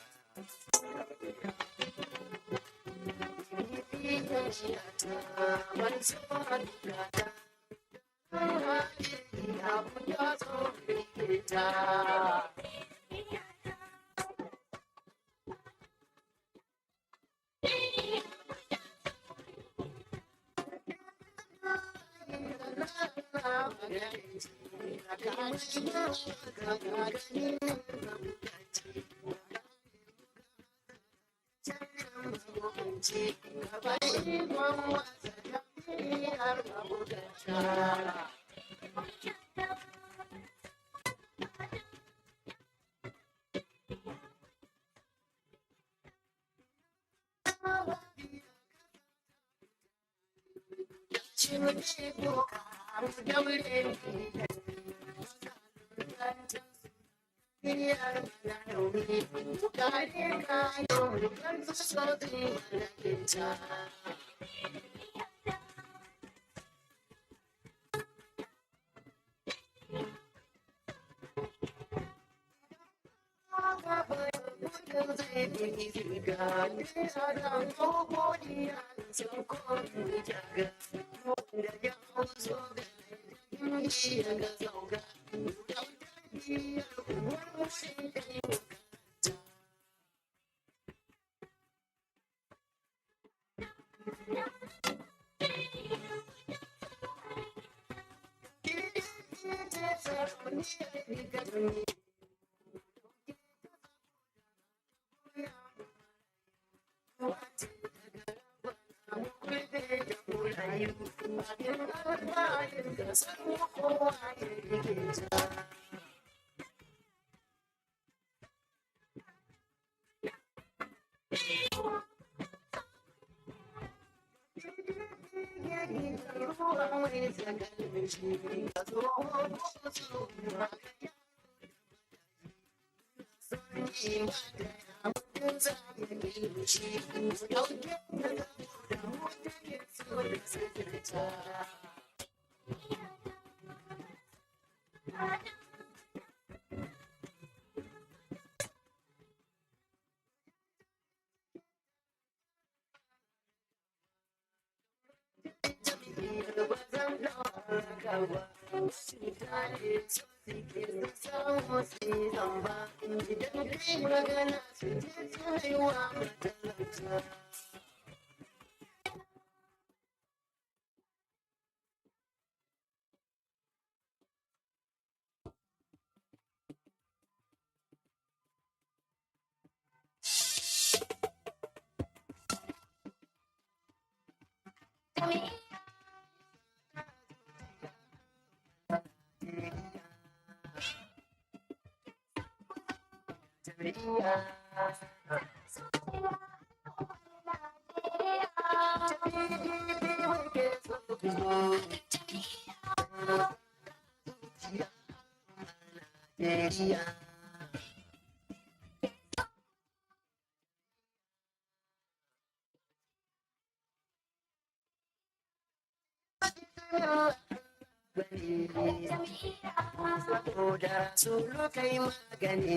Solo kai magani,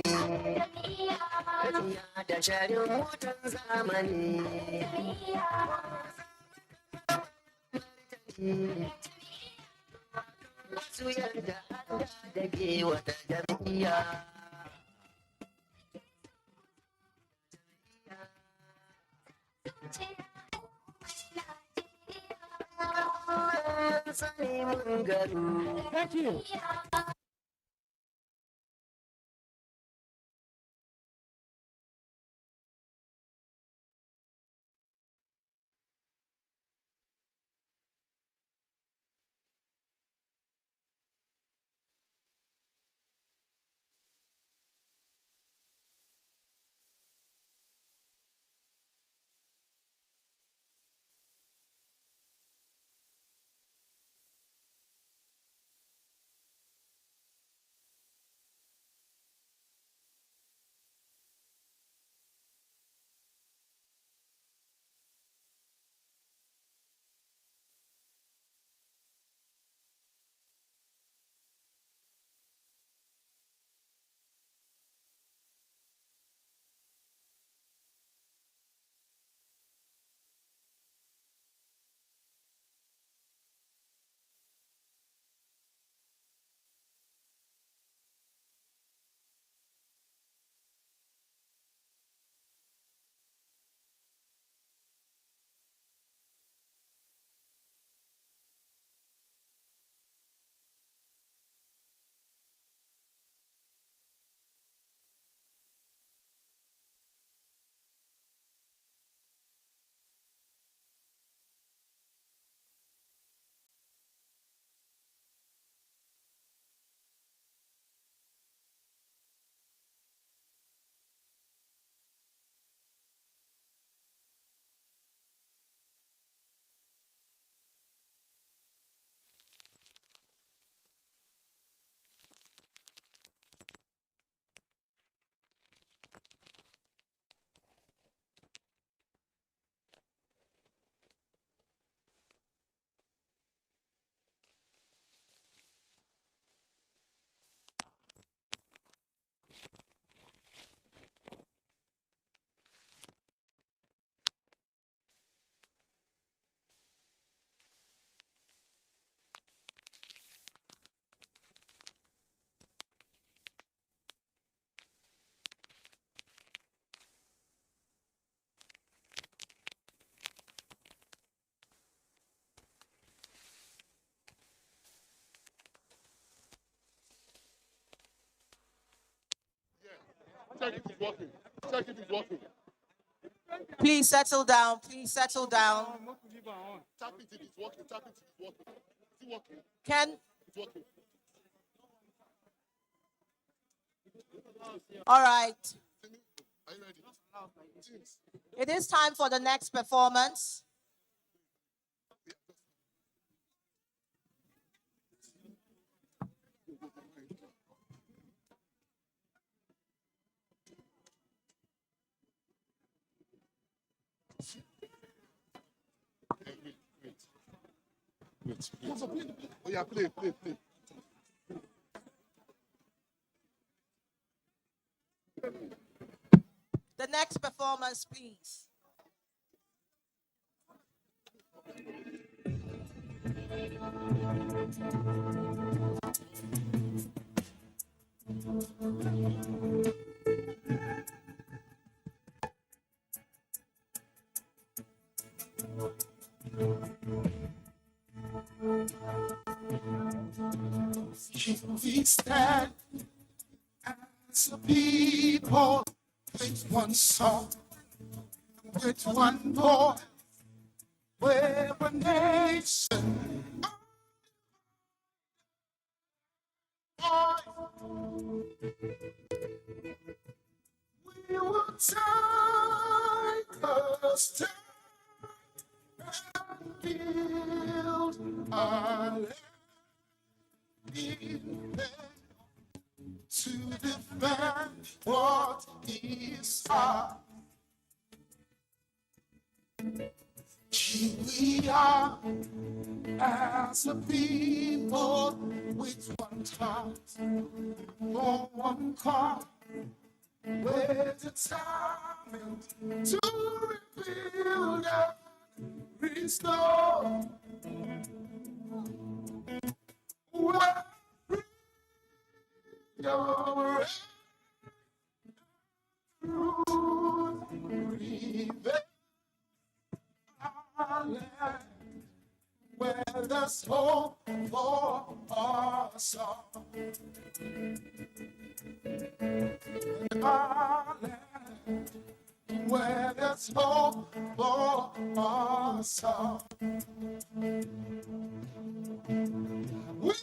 da sharin motar zamani. Masu yarda da ke wata jam'iyya. Thank you. Check if it's working. Check if it's working. Please settle down. Please settle down. Tap it if it's working. Tap it if it's working. Is it working? Can It's working. all right. Are you ready? It is time for the next performance. Wait. Oh yeah, play. The next performance, please. We stand as a people with one song, with one voice, where a nation we will take a step and build our land to defend what is ours. We are as a people with one heart, on one cause, with determined to rebuild and restore. Where your rebuild our land, where there's hope for us all. Our land, where there's hope for us all. We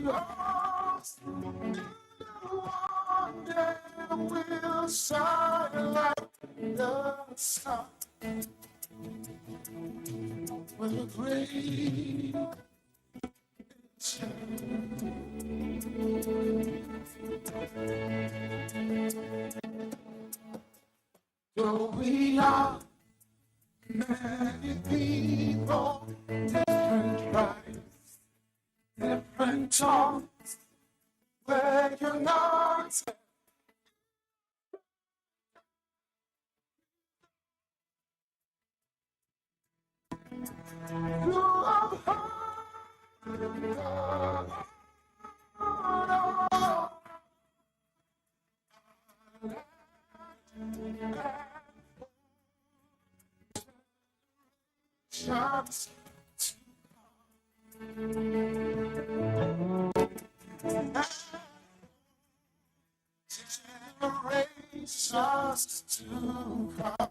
will shine like the sun with a great though we are many people, different tribes, different tongues, we're united. You are just generations to come.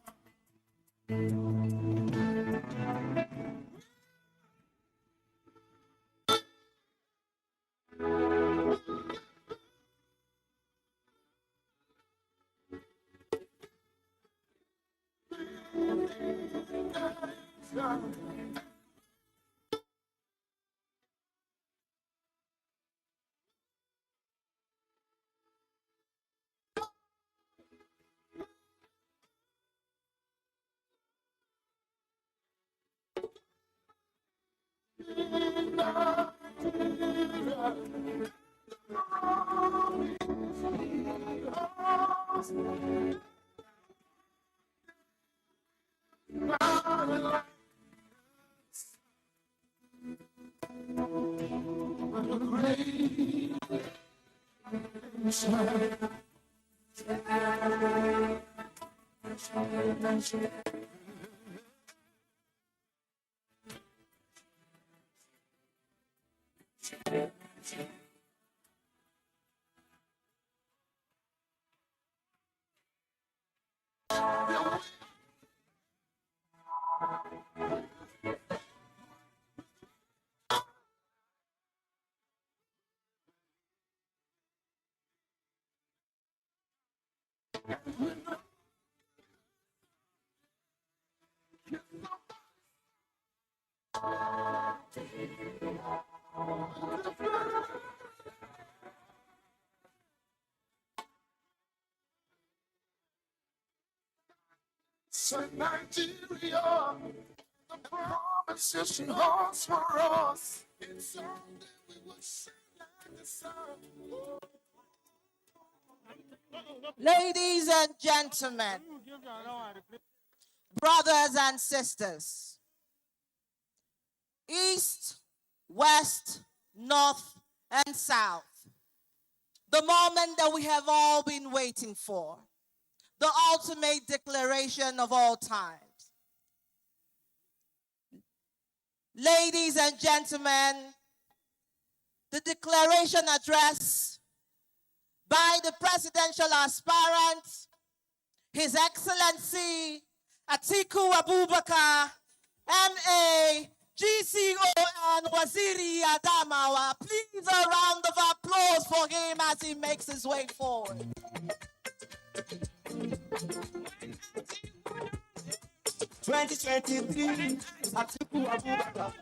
So Nigeria, the promises she holds for us. It's someday we will sing like the sun. Ladies and gentlemen, brothers and sisters, East, West, North, and South, the moment that we have all been waiting for, the ultimate declaration of all times. Ladies and gentlemen, the declaration address by the presidential aspirant, His Excellency Atiku Abubakar, MA, GCON Waziri Adamawa. Please a round of applause for him as he makes his way forward. Atiku Abubakar.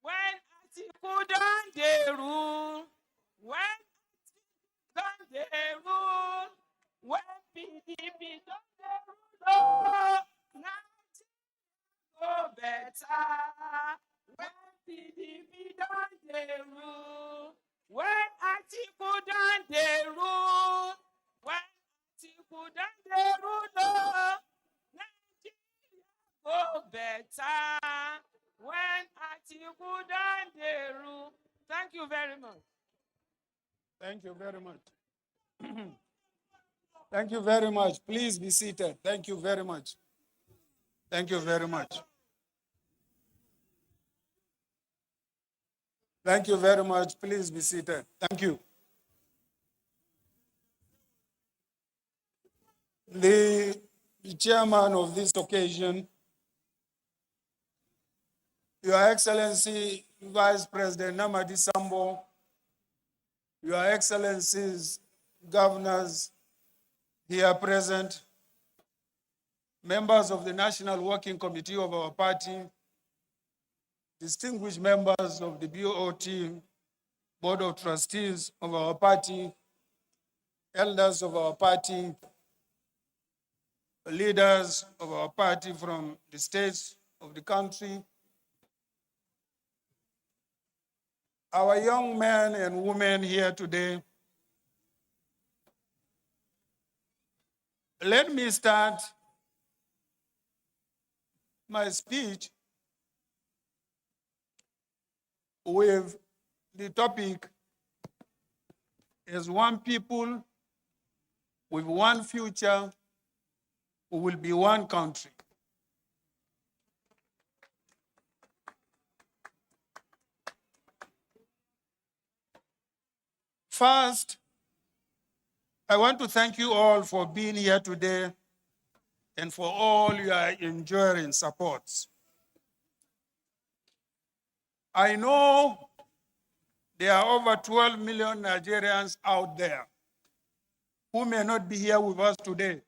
When Atiku done the rule, when done the rule, when PDP done the rule, oh, now go better. When PDP done the rule, when Atiku done the rule, when Atiku done the rule, oh, Nigeria go better. When Atiku done the rule. Thank you very much. Thank you very much. Thank you very much. Please be seated. Thank you very much. Thank you very much. Thank you very much. Please be seated. Thank you. The chairman of this occasion, Your Excellency Vice President Namadi Sambo, Your Excellencies, governors here present, members of the National Working Committee of our party, distinguished members of the BOT, Board of Trustees of our party, elders of our party, leaders of our party from the states of the country, our young men and women here today. Let me start my speech with the topic as one people with one future, we will be one country. First, I want to thank you all for being here today and for all your enduring supports. I know there are over 12 million Nigerians out there who may not be here with us today,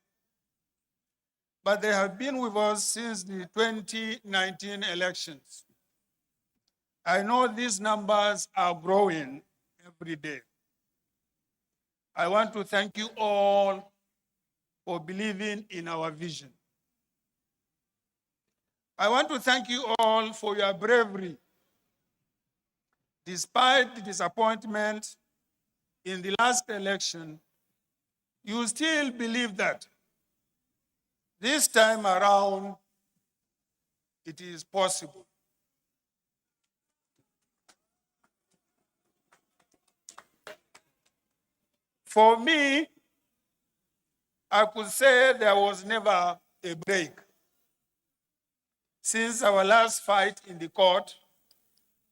but they have been with us since the 2019 elections. I know these numbers are growing every day. I want to thank you all for believing in our vision. I want to thank you all for your bravery. Despite the disappointment in the last election, you still believe that this time around it is possible. For me, I could say there was never a break. Since our last fight in the court,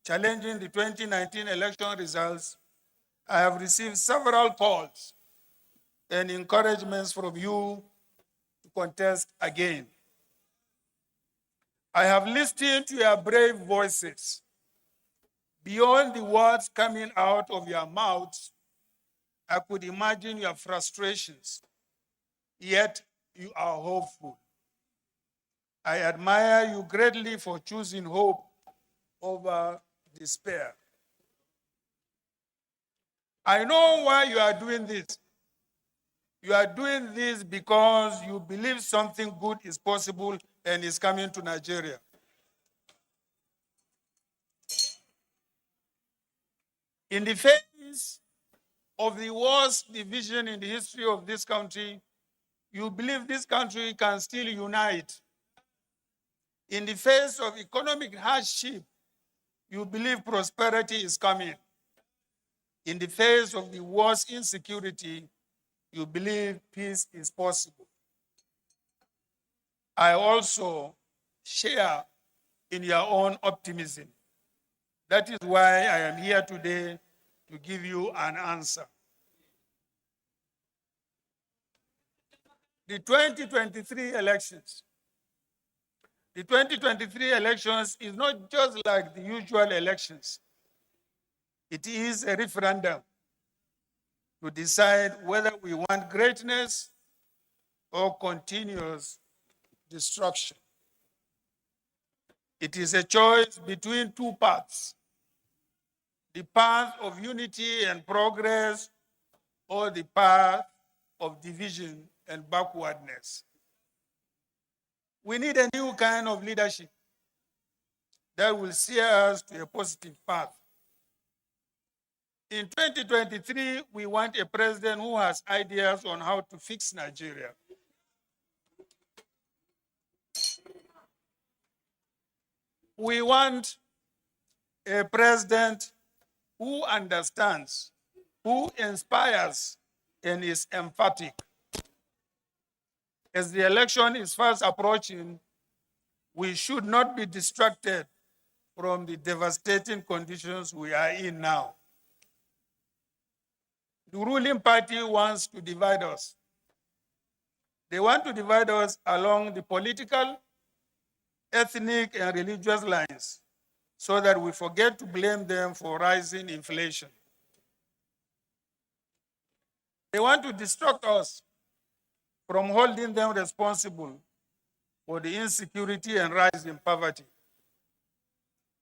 challenging the 2019 election results, I have received several calls and encouragements from you to contest again. I have listened to your brave voices. Beyond the words coming out of your mouths, I could imagine your frustrations, yet you are hopeful. I admire you greatly for choosing hope over despair. I know why you are doing this. You are doing this because you believe something good is possible and is coming to Nigeria. In the face of the worst division in the history of this country, you believe this country can still unite. In the face of economic hardship, you believe prosperity is coming. In the face of the worst insecurity, you believe peace is possible. I also share in your own optimism. That is why I am here today to give you an answer. The 2023 elections. The 2023 elections is not just like the usual elections. It is a referendum to decide whether we want greatness or continuous destruction. It is a choice between two paths: the path of unity and progress, or the path of division and backwardness. We need a new kind of leadership that will steer us to a positive path. In 2023, we want a president who has ideas on how to fix Nigeria. We want a president who understands, who inspires, and is emphatic. As the election is fast approaching, we should not be distracted from the devastating conditions we are in now. The ruling party wants to divide us. They want to divide us along the political, ethnic, and religious lines so that we forget to blame them for rising inflation. They want to distract us from holding them responsible for the insecurity and rise in poverty.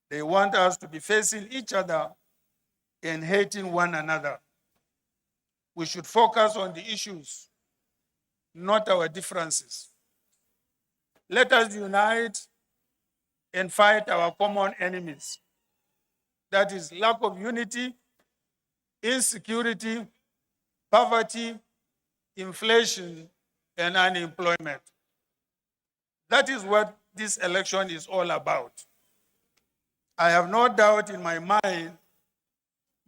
They want us to be facing each other and hating one another. We should focus on the issues, not our differences. Let us unite and fight our common enemies. That is lack of unity, insecurity, poverty, inflation, and unemployment. That is what this election is all about. I have no doubt in my mind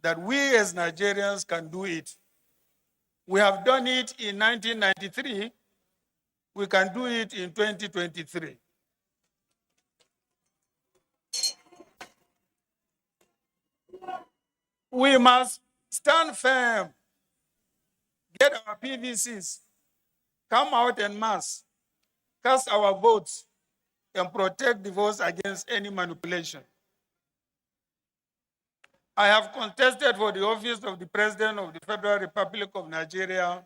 that we as Nigerians can do it. We have done it in 1993. We can do it in 2023. We must stand firm, get our PVCs, come out en masse, cast our votes, and protect the votes against any manipulation. I have contested for the office of the President of the Federal Republic of Nigeria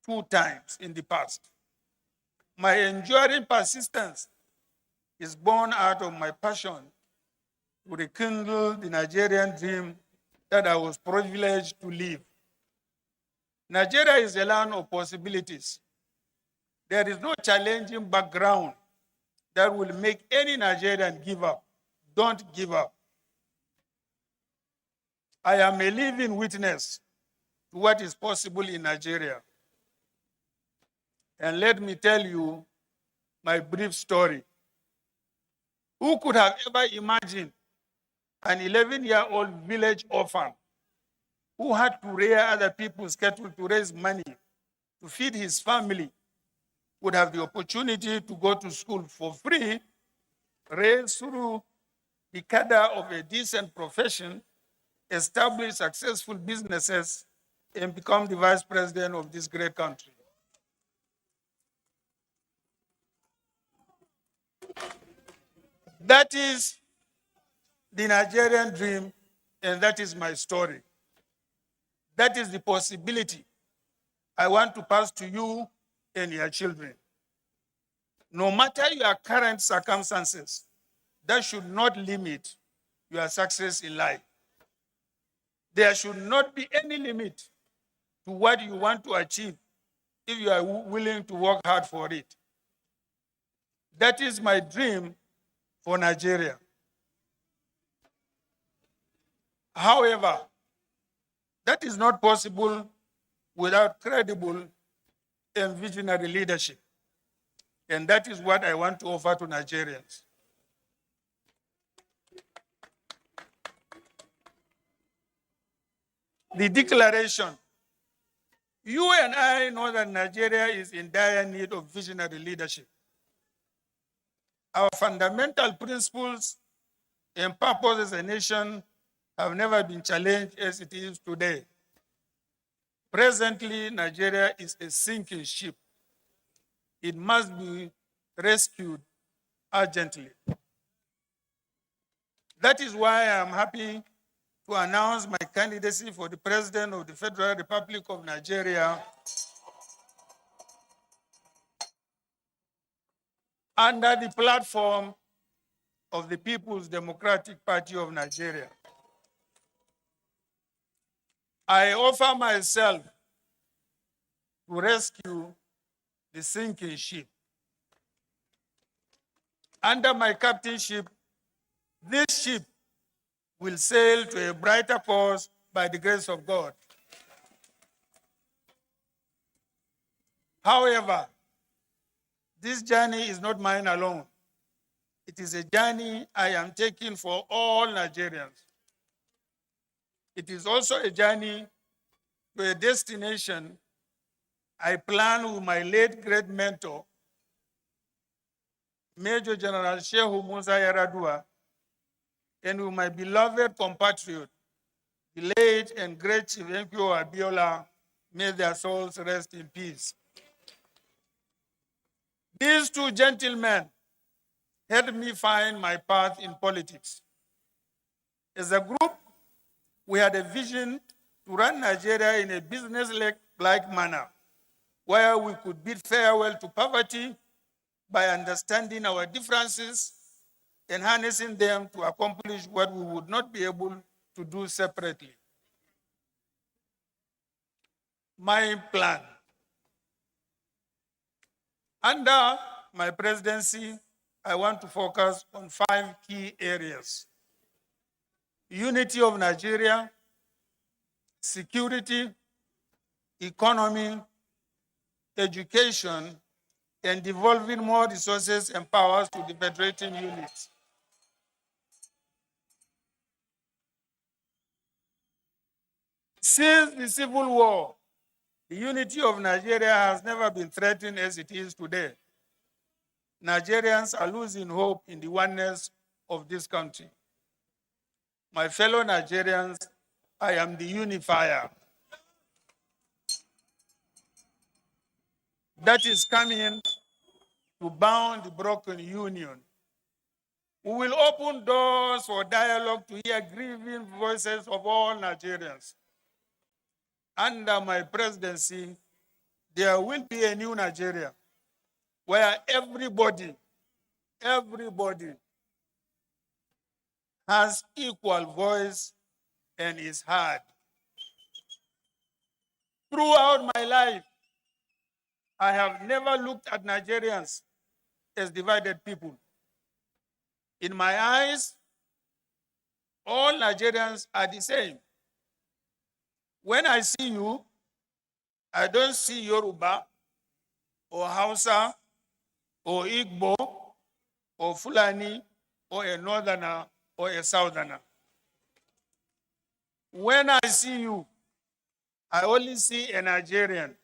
2 times in the past. My enduring persistence is born out of my passion to rekindle the Nigerian dream that I was privileged to live. Nigeria is a land of possibilities. There is no challenging background that will make any Nigerian give up. Don't give up. I am a living witness to what is possible in Nigeria. And let me tell you my brief story. Who could have ever imagined an 11-year-old village orphan who had to rear other people's cattle to raise money to feed his family would have the opportunity to go to school for free, raise through the cadre of a decent profession, establish successful businesses, and become the vice president of this great country? That is the Nigerian dream, and that is my story. That is the possibility I want to pass to you and your children. No matter your current circumstances, that should not limit your success in life. There should not be any limit to what you want to achieve if you are willing to work hard for it. That is my dream for Nigeria. However, that is not possible without credible and visionary leadership. And that is what I want to offer to Nigerians. The declaration. You and I know that Nigeria is in dire need of visionary leadership. Our fundamental principles and purpose as a nation have never been challenged as it is today. Presently, Nigeria is a sinking ship. It must be rescued urgently. That is why I am happy to announce my candidacy for the President of the Federal Republic of Nigeria under the platform of the People's Democratic Party of Nigeria. I offer myself to rescue the sinking ship. Under my captainship, this ship will sail to a brighter course by the grace of God. However, this journey is not mine alone. It is a journey I am taking for all Nigerians. It is also a journey to a destination I plan with my late great mentor, Major General Shehu Musa Yaradua, and with my beloved compatriot, the late and great Chief MPO Abiola. May their souls rest in peace. These two gentlemen helped me find my path in politics. As a group, we had a vision to run Nigeria in a business-like manner, where we could bid farewell to poverty by understanding our differences and harnessing them to accomplish what we would not be able to do separately. My plan. Under my presidency, I want to focus on 5 key areas: unity of Nigeria, security, economy, education, and devolving more resources and powers to the federating units. Since the Civil War, the unity of Nigeria has never been threatened as it is today. Nigerians are losing hope in the oneness of this country. My fellow Nigerians, I am the unifier. That is coming to bound the broken union. We will open doors for dialogue to hear grieving voices of all Nigerians. Under my presidency, there will be a new Nigeria where everybody has equal voice and is heard. Throughout my life, I have never looked at Nigerians as divided people. In my eyes, all Nigerians are the same. When I see you, I don't see Yoruba or Hausa or Igbo or Fulani or a Northerner or a Southerner. When I see you, I only see a Nigerian,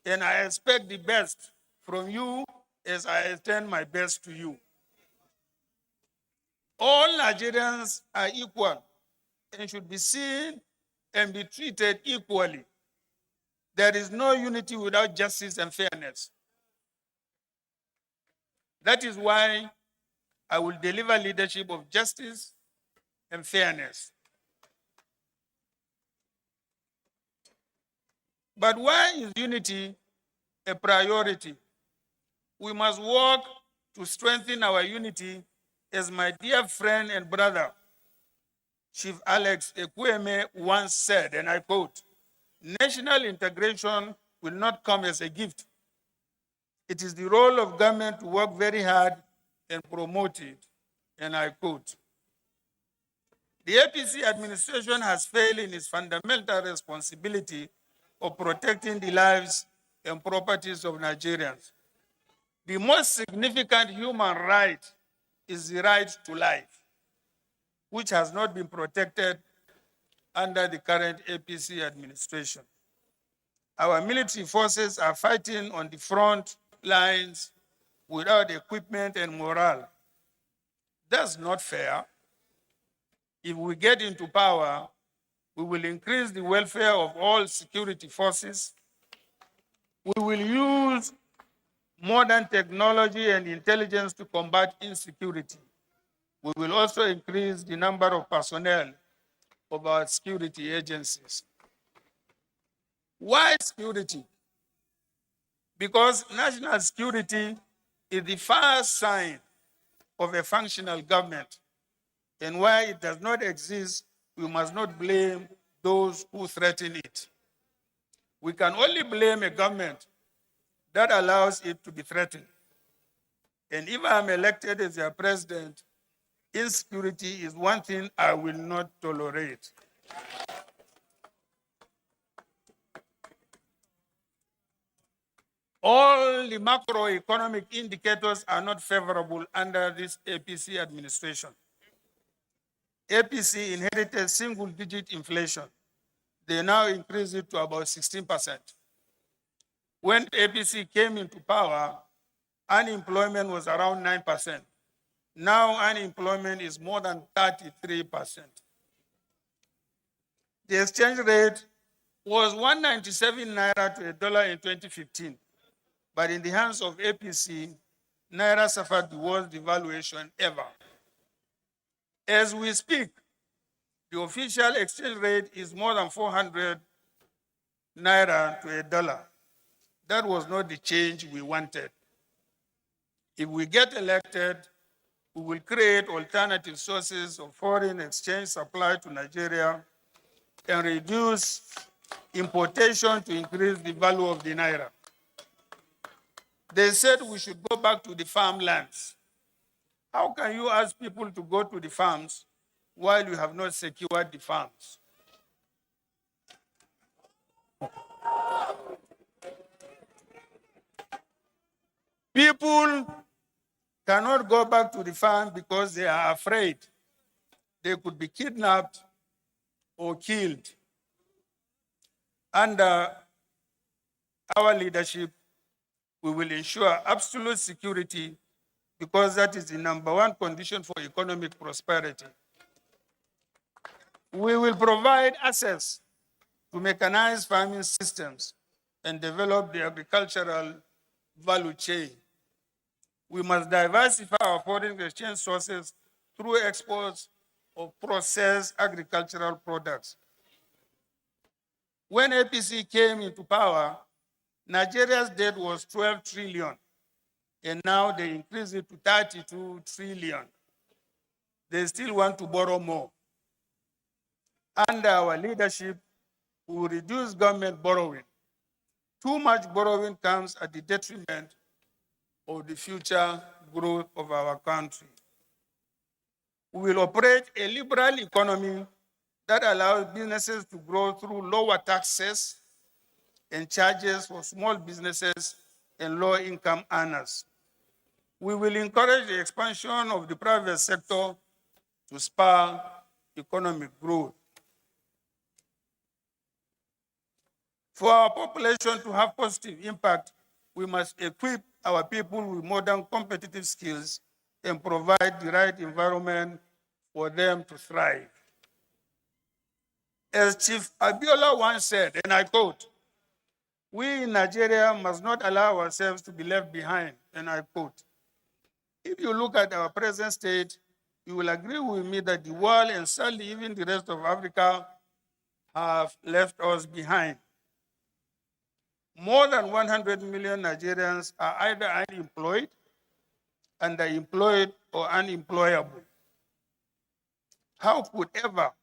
and I expect the best from you as I extend my best to you. All Nigerians are equal and should be seen and be treated equally. There is no unity without justice and fairness. That is why I will deliver leadership of justice and fairness. But why is unity a priority? We must work to strengthen our unity, as my dear friend and brother, Chief Alex Ekwueme once said, and I quote, "National integration will not come as a gift. It is the role of government to work very hard and promote it," and I quote. The APC administration has failed in its fundamental responsibility of protecting the lives and properties of Nigerians. The most significant human right is the right to life, which has not been protected under the current APC administration. Our military forces are fighting on the front lines without equipment and morale. That's not fair. If we get into power, we will increase the welfare of all security forces. We will use modern technology and intelligence to combat insecurity. We will also increase the number of personnel of our security agencies. Why security? Because national security is the first sign of a functional government. And why it does not exist, we must not blame those who threaten it. We can only blame a government that allows it to be threatened. And if I'm elected as their president, insecurity is one thing I will not tolerate. All the macroeconomic indicators are not favorable under this APC administration. APC inherited single-digit inflation. They now increase it to about 16%. When APC came into power, unemployment was around 9%. Now unemployment is more than 33%. The exchange rate was 197 naira to a dollar in 2015. But in the hands of APC, naira suffered the worst devaluation ever. As we speak, the official exchange rate is more than 400 naira to a dollar. That was not the change we wanted. If we get elected, we will create alternative sources of foreign exchange supply to Nigeria and reduce importation to increase the value of the naira. They said we should go back to the farmlands. How can you ask people to go to the farms while you have not secured the farms? People cannot go back to the farm because they are afraid they could be kidnapped or killed. Under our leadership, we will ensure absolute security because that is the #1 condition for economic prosperity. We will provide access to mechanized farming systems and develop the agricultural value chain. We must diversify our foreign exchange sources through exports of processed agricultural products. When APC came into power, Nigeria's debt was 12 trillion, and now they increased it to 32 trillion. They still want to borrow more. Under our leadership, we will reduce government borrowing. Too much borrowing comes at the detriment of the future growth of our country. We will operate a liberal economy that allows businesses to grow through lower taxes and charges for small businesses and low-income earners. We will encourage the expansion of the private sector to spur economic growth. For our population to have positive impact, we must equip our people with modern competitive skills and provide the right environment for them to thrive. As Chief Abiola once said, and I quote, "We in Nigeria must not allow ourselves to be left behind," and I quote. If you look at our present state, you will agree with me that the world and certainly even the rest of Africa have left us behind. More than 100 million Nigerians are either unemployed, underemployed, or unemployable. How could ever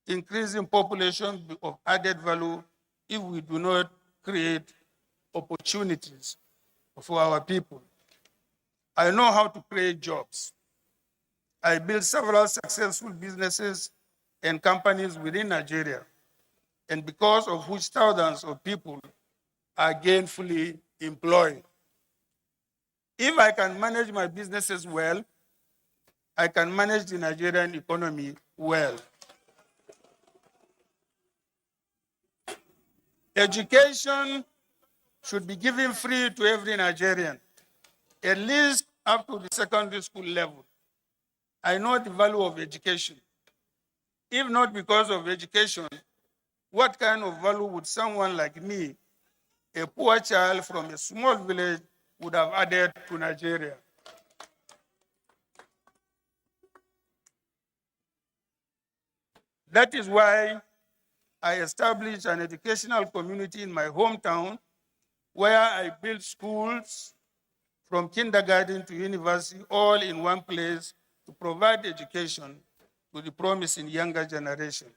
increasing population be of added value if we do not create opportunities for our people? I know how to create jobs. I built several successful businesses and companies within Nigeria, and because of which thousands of people are gainfully employed. If I can manage my businesses well, I can manage the Nigerian economy well. Education should be given free to every Nigerian, at least up to the secondary school level. I know the value of education. If not because of education, what kind of value would someone like me, a poor child from a small village, would have added to Nigeria? That is why I established an educational community in my hometown where I built schools from kindergarten to university, all in one place to provide education to the promising younger generation.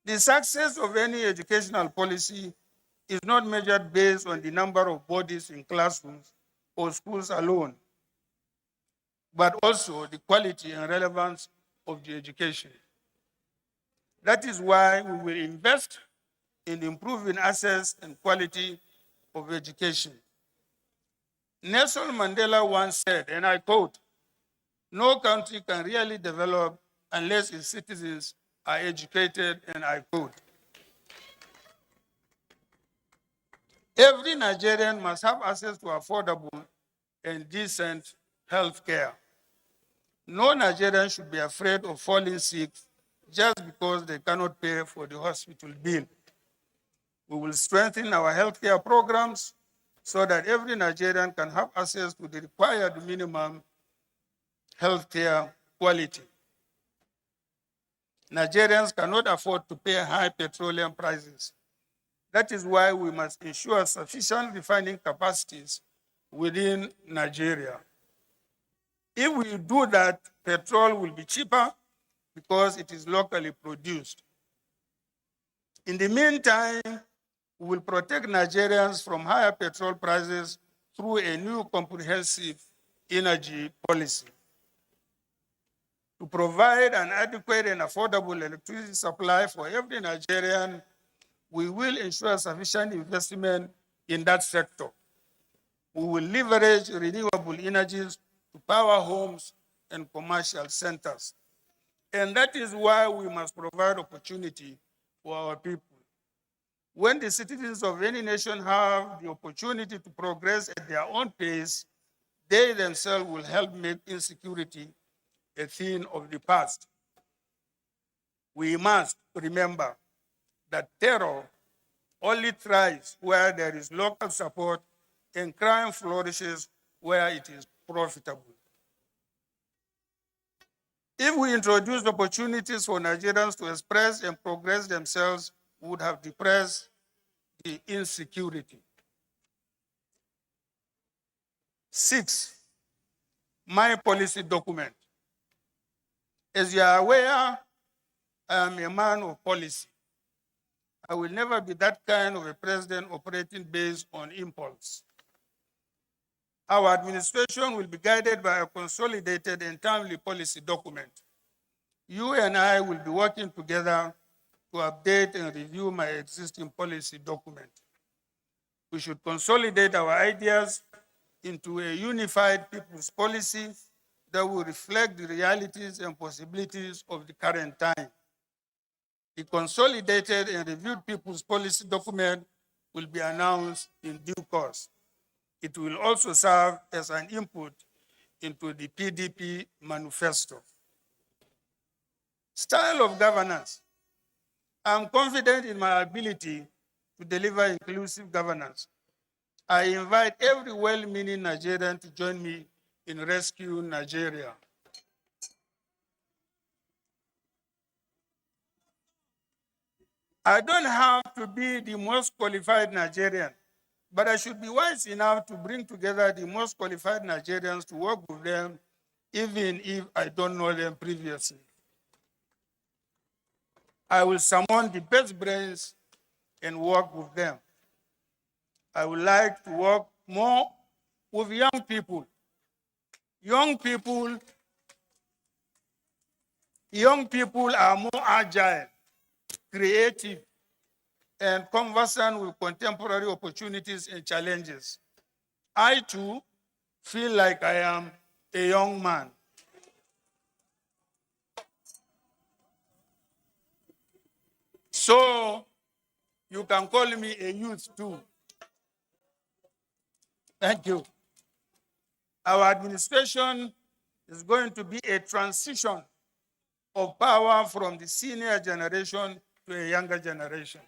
The success of any educational policy is not measured based on the number of bodies in classrooms or schools alone, but also the quality and relevance of the education. That is why we will invest in improving access and quality of education. Nelson Mandela once said, and I quote, "No country can really develop unless its citizens are educated," and I quote. Every Nigerian must have access to affordable and decent health care. No Nigerian should be afraid of falling sick just because they cannot pay for the hospital bill. We will strengthen our healthcare programs so that every Nigerian can have access to the required minimum healthcare quality. Nigerians cannot afford to pay high petroleum prices. That is why we must ensure sufficient refining capacities within Nigeria. If we do that, petrol will be cheaper because it is locally produced. In the meantime, we will protect Nigerians from higher petrol prices through a new comprehensive energy policy. To provide an adequate and affordable electricity supply for every Nigerian, we will ensure sufficient investment in that sector. We will leverage renewable energies to power homes and commercial centers. And that is why we must provide opportunity for our people. When the citizens of any nation have the opportunity to progress at their own pace, they themselves will help make insecurity a thing of the past. We must remember that terror only thrives where there is local support and crime flourishes where it is profitable. If we introduced opportunities for Nigerians to express and progress themselves, we would have depressed the insecurity. 6, my policy document. As you are aware, I am a man of policy. I will never be that kind of a president operating based on impulse. Our administration will be guided by a consolidated and timely policy document. You and I will be working together to update and review my existing policy document. We should consolidate our ideas into a unified people's policy that will reflect the realities and possibilities of the current time. The consolidated and reviewed people's policy document will be announced in due course. It will also serve as an input into the PDP manifesto. Style of governance. I'm confident in my ability to deliver inclusive governance. I invite every well-meaning Nigerian to join me in rescuing Nigeria. I don't have to be the most qualified Nigerian, but I should be wise enough to bring together the most qualified Nigerians to work with them, even if I don't know them previously. I will summon the best brains and work with them. I would like to work more with young people Young people are more agile, creative, and conversant with contemporary opportunities and challenges. I too feel like I am a young man. So you can call me a youth too. Thank you. Our administration is going to be a transition of power from the senior generation to a younger generation.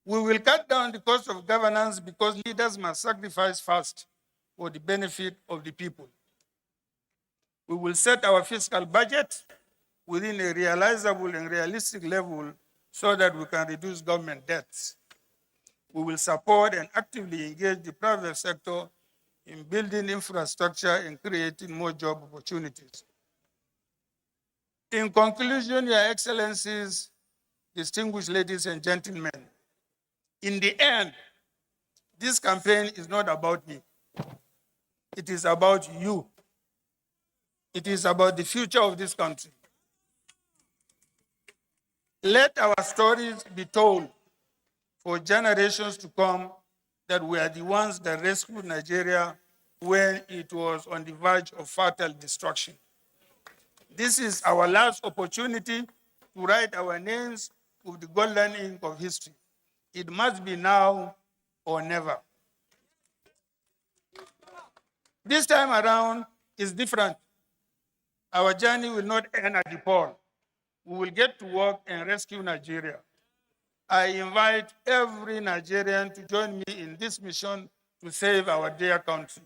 We will cut down the cost of governance because leaders must sacrifice first for the benefit of the people. We will set our fiscal budget within a realizable and realistic level so that we can reduce government debts. We will support and actively engage the private sector in building infrastructure and creating more job opportunities. In conclusion, Your Excellencies, distinguished ladies and gentlemen, in the end, this campaign is not about me. It is about you. It is about the future of this country. Let our stories be told for generations to come that we are the ones that rescued Nigeria when it was on the verge of fatal destruction. This is our last opportunity to write our names with the golden ink of history. It must be now or never. This time around is different. Our journey will not end at the pole. We will get to work and rescue Nigeria. I invite every Nigerian to join me in this mission to save our dear country.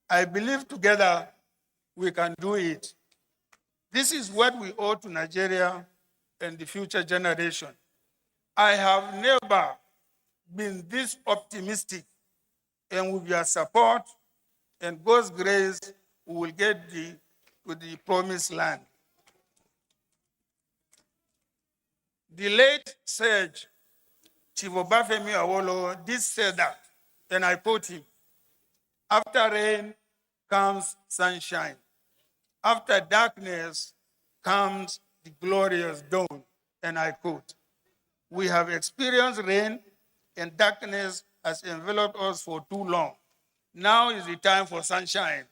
I believe together we can do it. This is what we owe to Nigeria and the future generation. I have never been this optimistic, and with your support and God's grace, we will get to the promised land. The late sage, Chief Obafemi Awolowo, did say that, and I quote him, "After rain comes sunshine. After darkness comes the glorious dawn," and I quote. We have experienced rain and darkness has enveloped us for too long. Now is the time for sunshine.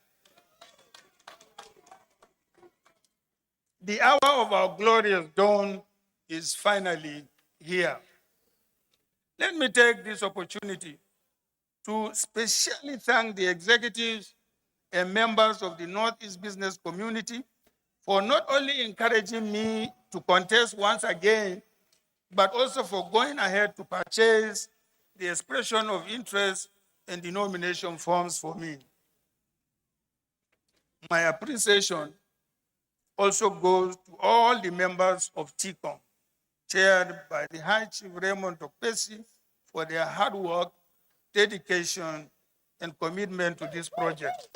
The hour of our glorious dawn is finally here. Let me take this opportunity to specially thank the executives and members of the Northeast business community for not only encouraging me to contest once again, but also for going ahead to purchase the expression of interest and the nomination forms for me. My appreciation also goes to all the members of TICOM, chaired by the High Chief Raymond Tokpesi, for their hard work, dedication, and commitment to this project.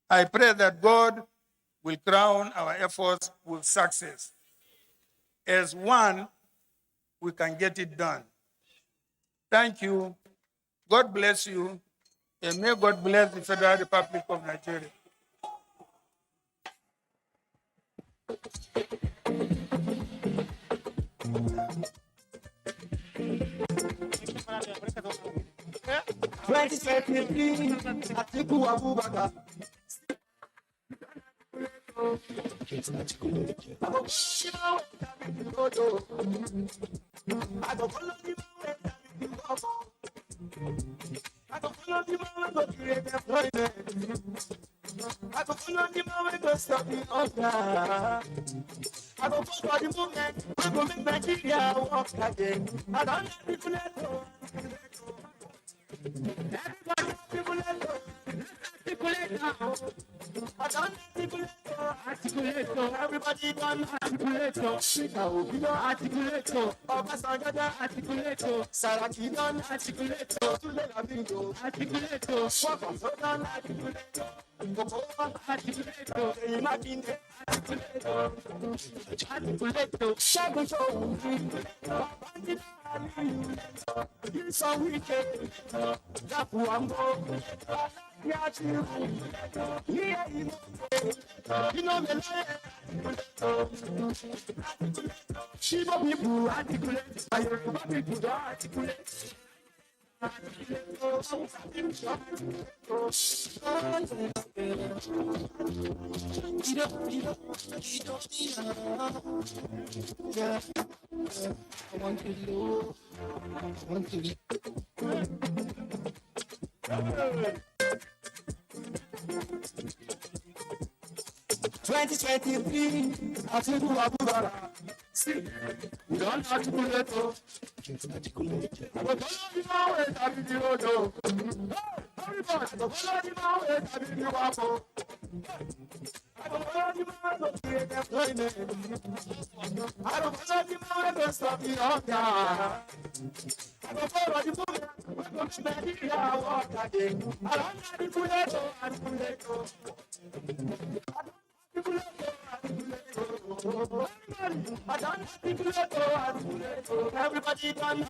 I pray that God will crown our efforts with success. As one, we can get it done. Thank you. God bless you. And may God bless the Federal Republic of Nigeria. Atiku Abubakar. I go for the movement, we go make Nigeria work again. I don't let people let go. Everybody, people let go. People let go. I don't let people let go. Everybody done. articulator, Sika Obido, articulator, Obasanjoda, articulator, Saraki don, articulator, Tule Lamido, articulator, Wabasodan, articulator, Okoba, articulator, Imagine, articulator, Shagun Show, you so wicked, Japu Ambo, Yachi, yeah, you know the Shiba people articulate, I Yoruba people don't articulate. Yeah, I want to know, I want to 2023, I think we are good. See, we don't articulate. I will follow you now and I will do no. Everybody, I will follow you now and I will do no. I will follow you now and create employment. I will follow you now and stop the hunger. I will follow you now and Nigeria walk again. I don't articulate, everybody done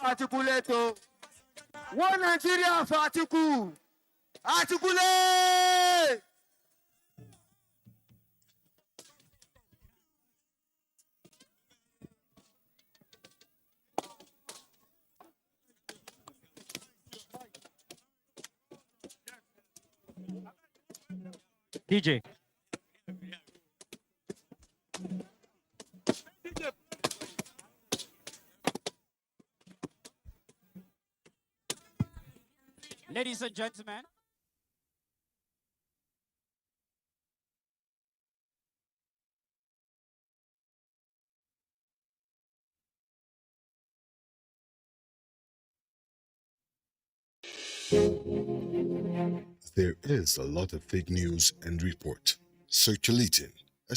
articulator. One Nigeria for article. Articulate. DJ. Ladies and gentlemen, there is a lot of fake news and report. circulating.